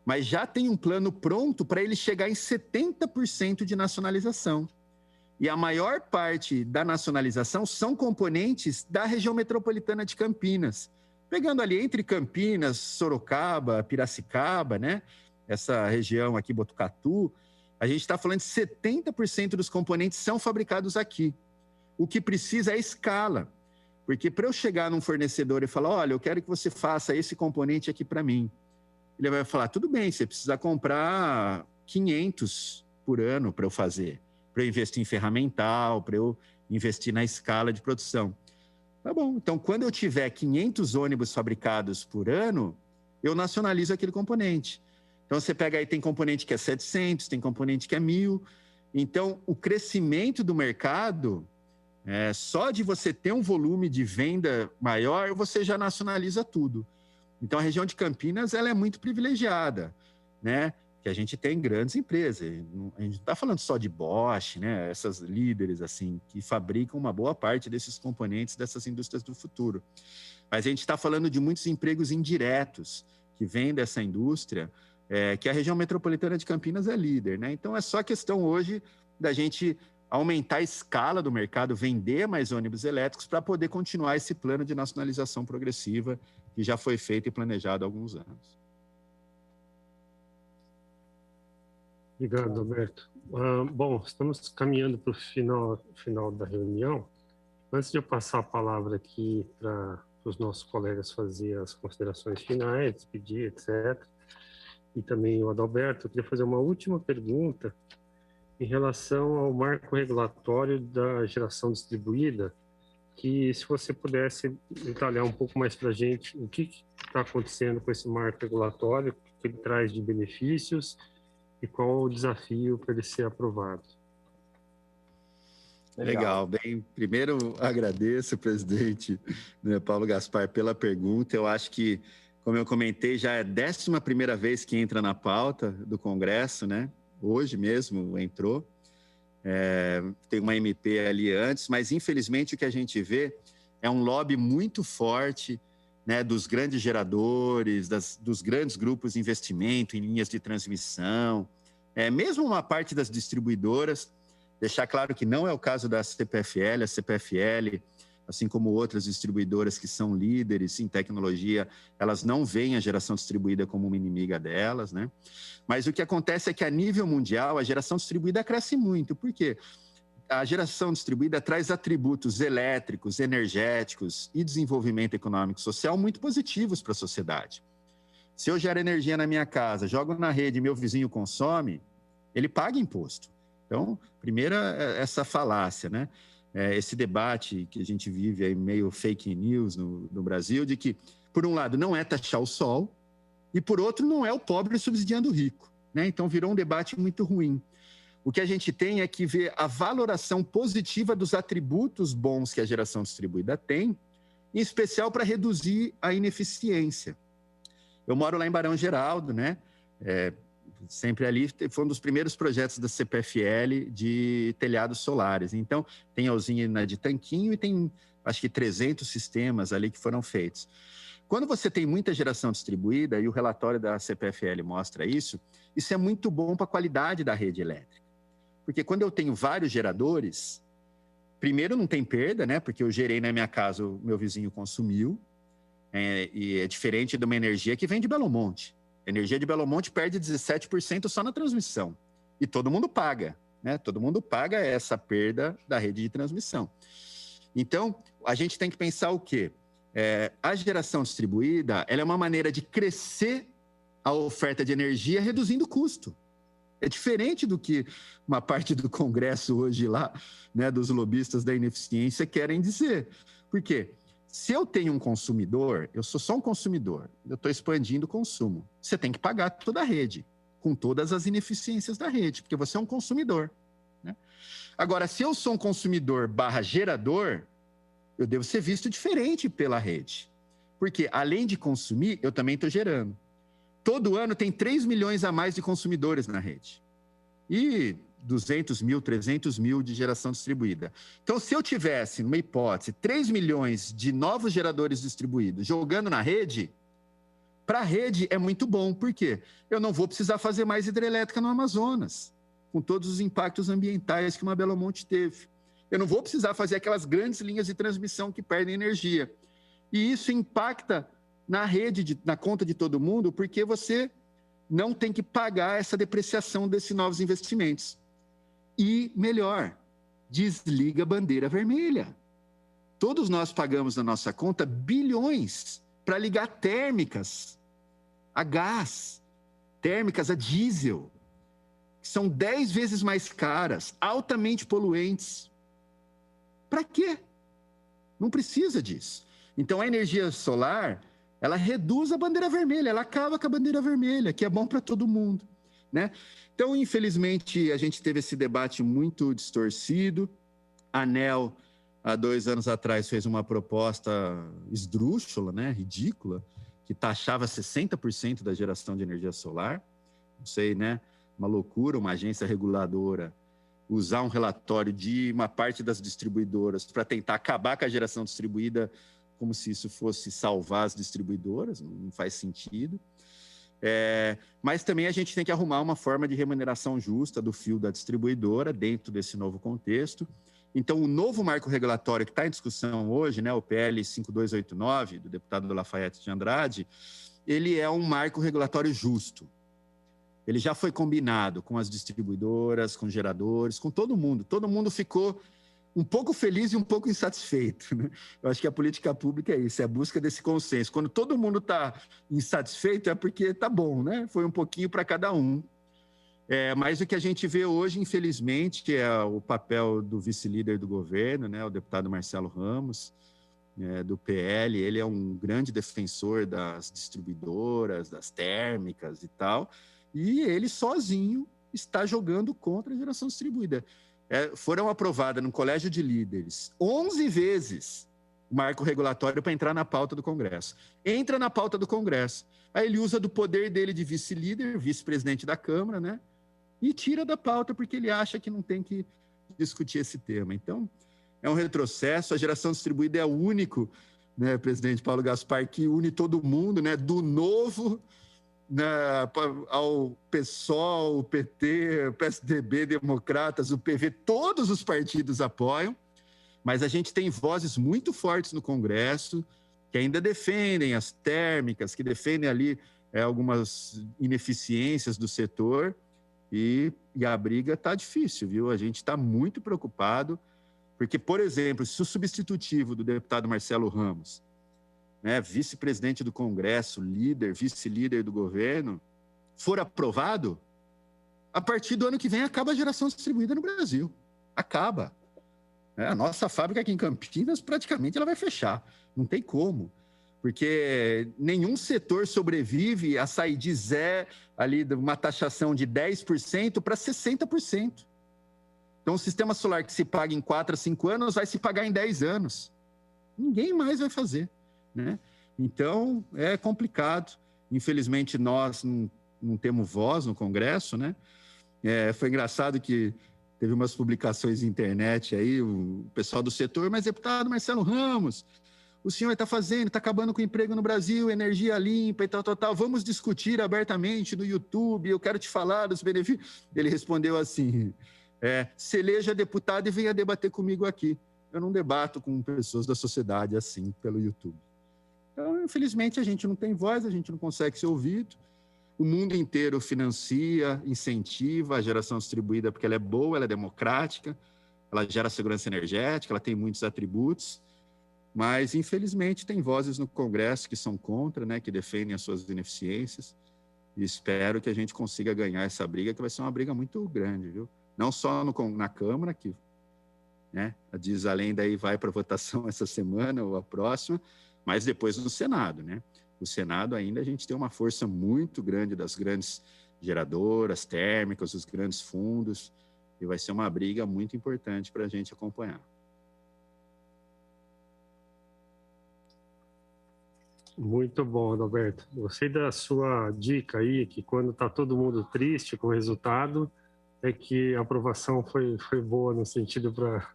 Mas já tem um plano pronto para ele chegar em 70% de nacionalização. E a maior parte da nacionalização são componentes da região metropolitana de Campinas. Pegando ali entre Campinas, Sorocaba, Piracicaba, né? Essa região aqui, Botucatu, a gente está falando de 70% dos componentes são fabricados aqui. O que precisa é escala. Porque para eu chegar num fornecedor e falar, olha, eu quero que você faça esse componente aqui para mim, ele vai falar, tudo bem, você precisa comprar 500 por ano para eu fazer, para eu investir em ferramental, para eu investir na escala de produção. Tá bom, então quando eu tiver 500 ônibus fabricados por ano, eu nacionalizo aquele componente. Então você pega aí, tem componente que é 700, tem componente que é 1.000. Então o crescimento do mercado Só de você ter um volume de venda maior, você já nacionaliza tudo. Então, a região de Campinas ela é muito privilegiada, né? Que a gente tem grandes empresas. A gente não está falando só de Bosch, né? Essas líderes assim que fabricam uma boa parte desses componentes dessas indústrias do futuro. Mas a gente está falando de muitos empregos indiretos que vêm dessa indústria, que a região metropolitana de Campinas é líder, né? Então, é só questão hoje da gente aumentar a escala do mercado, vender mais ônibus elétricos para poder continuar esse plano de nacionalização progressiva que já foi feito e planejado há alguns anos. Obrigado, Alberto. Bom, estamos caminhando para o final da reunião. Antes de eu passar a palavra aqui para os nossos colegas fazer as considerações finais, despedir, etc., e também o Adalberto, eu queria fazer uma última pergunta em relação ao marco regulatório da geração distribuída, que se você pudesse detalhar um pouco mais para a gente o que está acontecendo com esse marco regulatório, o que ele traz de benefícios e qual o desafio para ele ser aprovado. Legal. Bem, primeiro agradeço, presidente, né, Paulo Gaspar, pela pergunta. Eu acho que, como eu comentei, já é a 11ª vez que entra na pauta do Congresso, né? Hoje mesmo entrou. Tem uma MP ali antes, mas infelizmente o que a gente vê é um lobby muito forte, né, dos grandes geradores, dos grandes grupos de investimento em linhas de transmissão, mesmo uma parte das distribuidoras. Deixar claro que não é o caso da CPFL. A CPFL, assim como outras distribuidoras que são líderes em tecnologia, elas não veem a geração distribuída como uma inimiga delas, né? Mas o que acontece é que, a nível mundial, a geração distribuída cresce muito. Por quê? A geração distribuída traz atributos elétricos, energéticos e desenvolvimento econômico e social muito positivos para a sociedade. Se eu gero energia na minha casa, jogo na rede e meu vizinho consome, ele paga imposto. Então, primeiro, essa falácia, né? Esse debate que a gente vive aí, meio fake news no Brasil, de que, por um lado, não é taxar o sol, e, por outro, não é o pobre subsidiando o rico, né? Então, virou um debate muito ruim. O que a gente tem é que ver a valoração positiva dos atributos bons que a geração distribuída tem, em especial para reduzir a ineficiência. Eu moro lá em Barão Geraldo, né? Sempre ali, foi um dos primeiros projetos da CPFL de telhados solares. Então, tem a usina de Tanquinho e tem, acho que 300 sistemas ali que foram feitos. Quando você tem muita geração distribuída, e o relatório da CPFL mostra isso é muito bom para a qualidade da rede elétrica. Porque quando eu tenho vários geradores, primeiro não tem perda, né? Porque eu gerei na minha casa, o meu vizinho consumiu, e é diferente de uma energia que vem de Belo Monte. A energia de Belo Monte perde 17% só na transmissão. E todo mundo paga, né? Todo mundo paga essa perda da rede de transmissão. Então, a gente tem que pensar o quê? A geração distribuída, ela é uma maneira de crescer a oferta de energia reduzindo o custo. É diferente do que uma parte do Congresso hoje lá, né, dos lobistas da ineficiência querem dizer. Por quê? Se eu tenho um consumidor, eu sou só um consumidor, eu estou expandindo o consumo. Você tem que pagar toda a rede, com todas as ineficiências da rede, porque você é um consumidor, né? Agora, se eu sou um consumidor / gerador, eu devo ser visto diferente pela rede. Porque, além de consumir, eu também estou gerando. Todo ano tem 3 milhões a mais de consumidores na rede. E 200 mil, 300 mil de geração distribuída. Então, se eu tivesse, numa hipótese, 3 milhões de novos geradores distribuídos jogando na rede, para a rede é muito bom. Por quê? Eu não vou precisar fazer mais hidrelétrica no Amazonas, com todos os impactos ambientais que uma Belo Monte teve. Eu não vou precisar fazer aquelas grandes linhas de transmissão que perdem energia. E isso impacta na rede, na conta de todo mundo, porque você não tem que pagar essa depreciação desses novos investimentos. E, melhor, desliga a bandeira vermelha. Todos nós pagamos na nossa conta bilhões para ligar térmicas a gás, térmicas a diesel, que são 10 vezes mais caras, altamente poluentes. Para quê? Não precisa disso. Então, a energia solar, ela reduz a bandeira vermelha, ela acaba com a bandeira vermelha, que é bom para todo mundo, né? Então, infelizmente, a gente teve esse debate muito distorcido. A ANEEL há 2 anos atrás, fez uma proposta esdrúxula, né, ridícula, que taxava 60% da geração de energia solar. Não sei, né, uma loucura, uma agência reguladora usar um relatório de uma parte das distribuidoras para tentar acabar com a geração distribuída, como se isso fosse salvar as distribuidoras, não faz sentido. Mas também a gente tem que arrumar uma forma de remuneração justa do fio da distribuidora dentro desse novo contexto. Então, o novo marco regulatório que está em discussão hoje, né, o PL 5289, do deputado Lafayette de Andrade, ele é um marco regulatório justo. Ele já foi combinado com as distribuidoras, com geradores, com todo mundo. Todo mundo ficou um pouco feliz e um pouco insatisfeito, né? Eu acho que a política pública é isso, é a busca desse consenso. Quando todo mundo está insatisfeito é porque está bom, né? Foi um pouquinho para cada um. Mas o que a gente vê hoje, infelizmente, é o papel do vice-líder do governo, né? O deputado Marcelo Ramos, do PL. Ele é um grande defensor das distribuidoras, das térmicas e tal, e ele sozinho está jogando contra a geração distribuída. Foram aprovadas no Colégio de Líderes 11 vezes o marco regulatório para entrar na pauta do Congresso. Entra na pauta do Congresso. Aí ele usa do poder dele de vice-líder, vice-presidente da Câmara, né? E tira da pauta porque ele acha que não tem que discutir esse tema. Então, é um retrocesso. A geração distribuída é o único, né, presidente Paulo Gaspar, que une todo mundo, né, do Novo, né, ao PSOL, o PT, o PSDB, Democratas, o PV, todos os partidos apoiam, mas a gente tem vozes muito fortes no Congresso que ainda defendem as térmicas, que defendem ali algumas ineficiências do setor, e a briga está difícil, viu? A gente está muito preocupado, porque, por exemplo, se o substitutivo do deputado Marcelo Ramos, né, vice-presidente do Congresso, líder, vice-líder do governo, for aprovado, a partir do ano que vem acaba a geração distribuída no Brasil. Acaba. A nossa fábrica aqui em Campinas, praticamente, ela vai fechar. Não tem como. Porque nenhum setor sobrevive a sair de zero, ali, de uma taxação de 10% para 60%. Então, o sistema solar que se paga em 4 a 5 anos vai se pagar em 10 anos. Ninguém mais vai fazer, né? Então, é complicado. Infelizmente, nós não temos voz no Congresso, né? Foi engraçado que teve umas publicações na internet aí, o pessoal do setor, mas deputado Marcelo Ramos, o senhor está acabando com o emprego no Brasil, energia limpa e tal, vamos discutir abertamente no YouTube, eu quero te falar dos benefícios. Ele respondeu assim, se eleja deputado e venha debater comigo aqui. Eu não debato com pessoas da sociedade assim, pelo YouTube. Então, infelizmente, a gente não tem voz, a gente não consegue ser ouvido. O mundo inteiro financia, incentiva a geração distribuída porque ela é boa, ela é democrática, ela gera segurança energética, ela tem muitos atributos, mas, infelizmente, tem vozes no Congresso que são contra, né, que defendem as suas ineficiências, e espero que a gente consiga ganhar essa briga, que vai ser uma briga muito grande, viu? Não só na Câmara, que, né, diz além daí vai para votação essa semana ou a próxima, mas depois no Senado, né? O Senado ainda a gente tem uma força muito grande das grandes geradoras térmicas, os grandes fundos, e vai ser uma briga muito importante para a gente acompanhar. Muito bom, Adalberto. Gostei da sua dica aí, que quando está todo mundo triste com o resultado, é que a aprovação foi boa no sentido para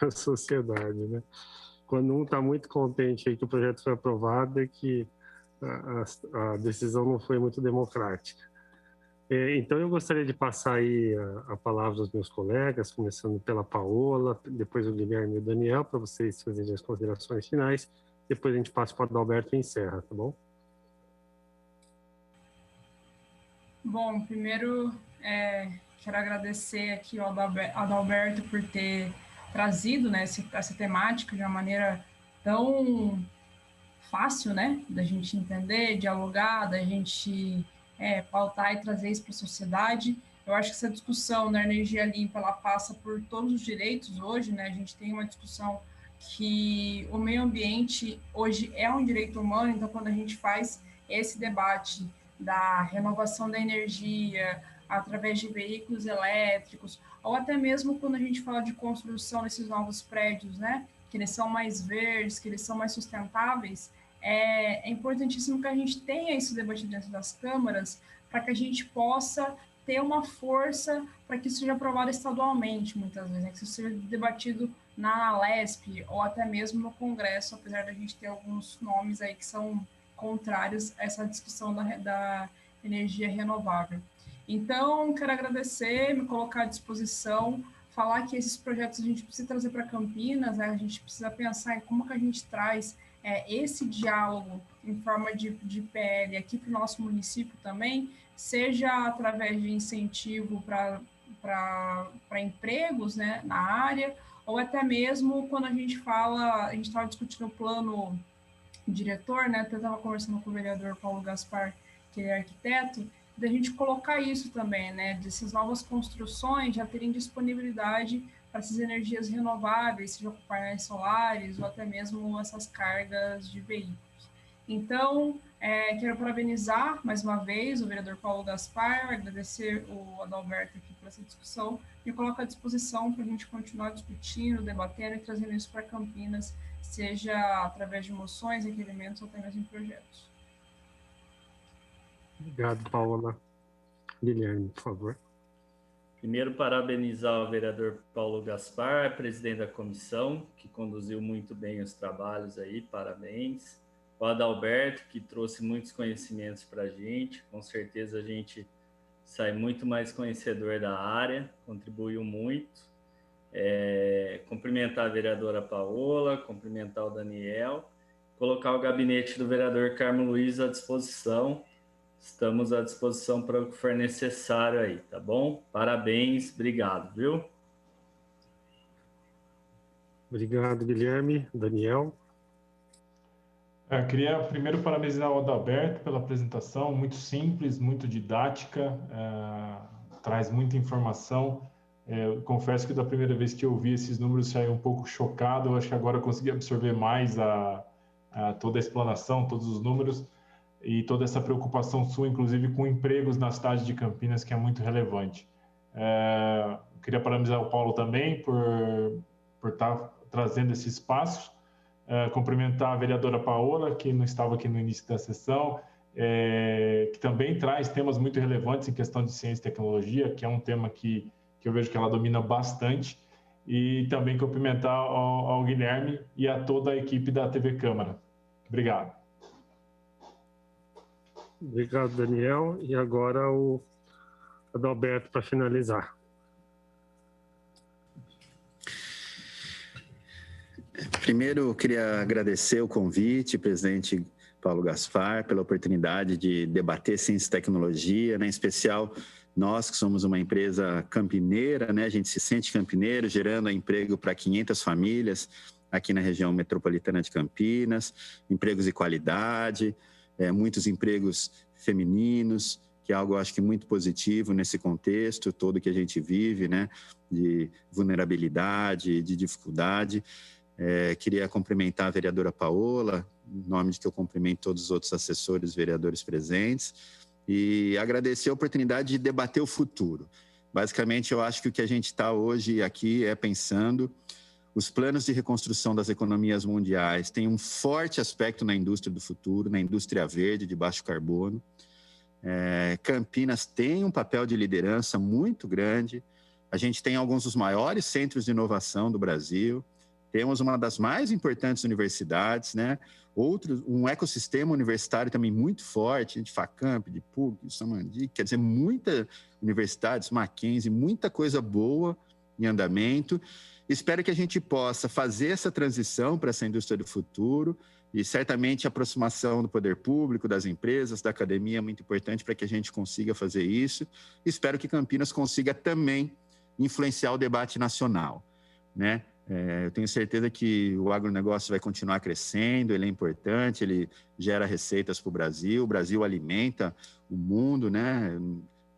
a sociedade, né? Quando um está muito contente aí que o projeto foi aprovado, é que a decisão não foi muito democrática. Então, eu gostaria de passar aí a palavra aos meus colegas, começando pela Paola, depois o Guilherme e o Daniel, para vocês fazerem as considerações finais. Depois a gente passa para o Adalberto e encerra, tá bom? Bom, primeiro, quero agradecer aqui ao Adalberto por ter trazido, né, essa temática de uma maneira tão fácil, né, da gente entender, dialogar, da gente pautar e trazer isso para a sociedade. Eu acho que essa discussão da energia limpa, ela passa por todos os direitos hoje, né? A gente tem uma discussão que o meio ambiente hoje é um direito humano, então quando a gente faz esse debate da renovação da energia através de veículos elétricos, ou até mesmo quando a gente fala de construção desses novos prédios, né? que eles são mais verdes, que eles são mais sustentáveis, é importantíssimo que a gente tenha isso debatido dentro das câmaras para que a gente possa ter uma força para que isso seja aprovado estadualmente, muitas vezes, né? Que isso seja debatido na Alesp ou até mesmo no Congresso, apesar da gente ter alguns nomes aí que são contrários a essa discussão da energia renovável. Então, quero agradecer, me colocar à disposição, falar que esses projetos a gente precisa trazer para Campinas, né? A gente precisa pensar em como que a gente traz esse diálogo em forma de PL aqui para o nosso município também, seja através de incentivo para empregos, né, na área, ou até mesmo quando a gente estava discutindo o plano diretor, né, até estava conversando com o vereador Paulo Gaspar, que é arquiteto, da gente colocar isso também, né, dessas novas construções já terem disponibilidade para essas energias renováveis, seja com painéis solares ou até mesmo essas cargas de veículos. Então, quero parabenizar mais uma vez o vereador Paulo Gaspar, agradecer o Adalberto aqui por essa discussão e coloco à disposição para a gente continuar discutindo, debatendo e trazendo isso para Campinas, seja através de moções, requerimentos ou até mesmo projetos. Obrigado, Paula. Guilherme, por favor. Primeiro, parabenizar o vereador Paulo Gaspar, presidente da comissão, que conduziu muito bem os trabalhos aí, parabéns. O Adalberto, que trouxe muitos conhecimentos para a gente, com certeza a gente sai muito mais conhecedor da área, contribuiu muito. Cumprimentar a vereadora Paola, cumprimentar o Daniel, colocar o gabinete do vereador Carmo Luiz à disposição. Estamos à disposição para o que for necessário aí, tá bom? Parabéns, obrigado, viu? Obrigado, Guilherme. Daniel? Eu queria primeiro parabenizar o Adalberto pela apresentação, muito simples, muito didática, traz muita informação. Eu confesso que da primeira vez que eu vi esses números saí um pouco chocado, eu acho que agora eu consegui absorver mais toda a explanação, todos os números, e toda essa preocupação sua, inclusive com empregos na cidade de Campinas, que é muito relevante. Queria parabenizar o Paulo também por estar trazendo esse espaço, cumprimentar a vereadora Paola, que não estava aqui no início da sessão, que também traz temas muito relevantes em questão de ciência e tecnologia, que é um tema que eu vejo que ela domina bastante, e também cumprimentar ao Guilherme e a toda a equipe da TV Câmara. Obrigado. Obrigado, Daniel. E agora o Adalberto para finalizar. Primeiro, eu queria agradecer o convite, presidente Paulo Gaspar, pela oportunidade de debater ciência e tecnologia, né? Em especial nós que somos uma empresa campineira, né? A gente se sente campineiro, gerando emprego para 500 famílias aqui na região metropolitana de Campinas, empregos de qualidade, muitos empregos femininos, que é algo, acho que, muito positivo nesse contexto todo que a gente vive, né, de vulnerabilidade, de dificuldade. Queria cumprimentar a vereadora Paola, em nome de que eu cumprimento todos os outros assessores, vereadores presentes, e agradecer a oportunidade de debater o futuro. Basicamente, eu acho que o que a gente está hoje aqui é pensando. Os planos de reconstrução das economias mundiais têm um forte aspecto na indústria do futuro, na indústria verde, de baixo carbono. Campinas tem um papel de liderança muito grande. A gente tem alguns dos maiores centros de inovação do Brasil. Temos uma das mais importantes universidades, né? Um ecossistema universitário também muito forte, de Facamp, de PUC, de Samandi, quer dizer, muitas universidades, Mackenzie, muita coisa boa em andamento. Espero que a gente possa fazer essa transição para essa indústria do futuro e certamente a aproximação do poder público, das empresas, da academia é muito importante para que a gente consiga fazer isso. Espero que Campinas consiga também influenciar o debate nacional, né? Eu tenho certeza que o agronegócio vai continuar crescendo, ele é importante, ele gera receitas para o Brasil alimenta o mundo, né?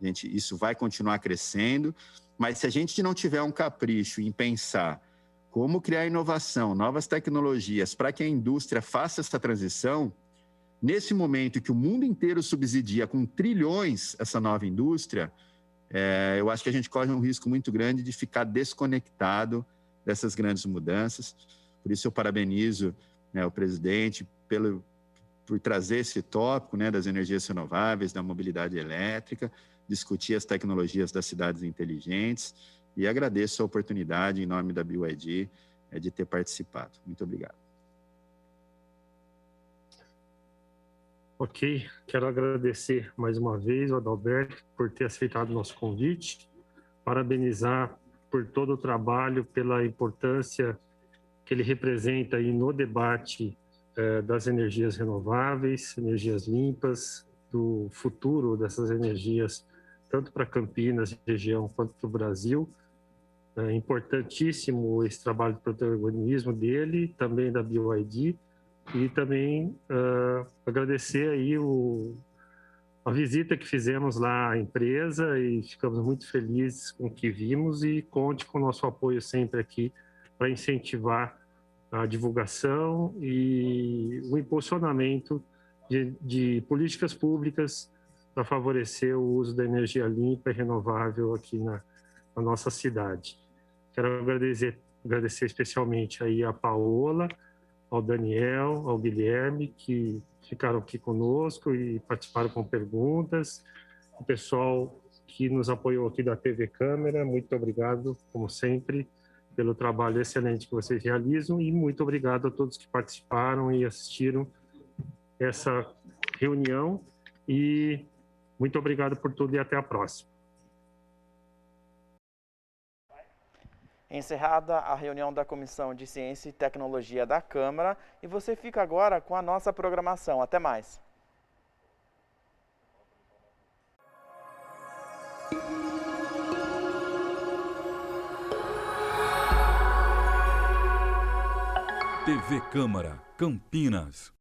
Isso vai continuar crescendo. Mas se a gente não tiver um capricho em pensar como criar inovação, novas tecnologias, para que a indústria faça essa transição, nesse momento que o mundo inteiro subsidia com trilhões essa nova indústria, eu acho que a gente corre um risco muito grande de ficar desconectado dessas grandes mudanças. Por isso eu parabenizo, né, o presidente por trazer esse tópico, né, das energias renováveis, da mobilidade elétrica, discutir as tecnologias das cidades inteligentes, e agradeço a oportunidade, em nome da BYD, de ter participado. Muito obrigado. Ok, quero agradecer mais uma vez ao Adalberto por ter aceitado o nosso convite, parabenizar por todo o trabalho, pela importância que ele representa aí no debate das energias renováveis, energias limpas, do futuro dessas energias, tanto para Campinas, região, quanto para o Brasil. É importantíssimo esse trabalho de protagonismo dele, também da BYD, e também agradecer aí a visita que fizemos lá à empresa, e ficamos muito felizes com o que vimos, e conte com o nosso apoio sempre aqui para incentivar a divulgação e o impulsionamento de políticas públicas para favorecer o uso da energia limpa e renovável aqui na nossa cidade. Quero agradecer especialmente aí a Paola, ao Daniel, ao Guilherme, que ficaram aqui conosco e participaram com perguntas. O pessoal que nos apoiou aqui da TV Câmara, muito obrigado, como sempre, pelo trabalho excelente que vocês realizam, e muito obrigado a todos que participaram e assistiram essa reunião, e muito obrigado por tudo e até a próxima. Encerrada a reunião da Comissão de Ciência e Tecnologia da Câmara, e você fica agora com a nossa programação. Até mais. TV Câmara, Campinas.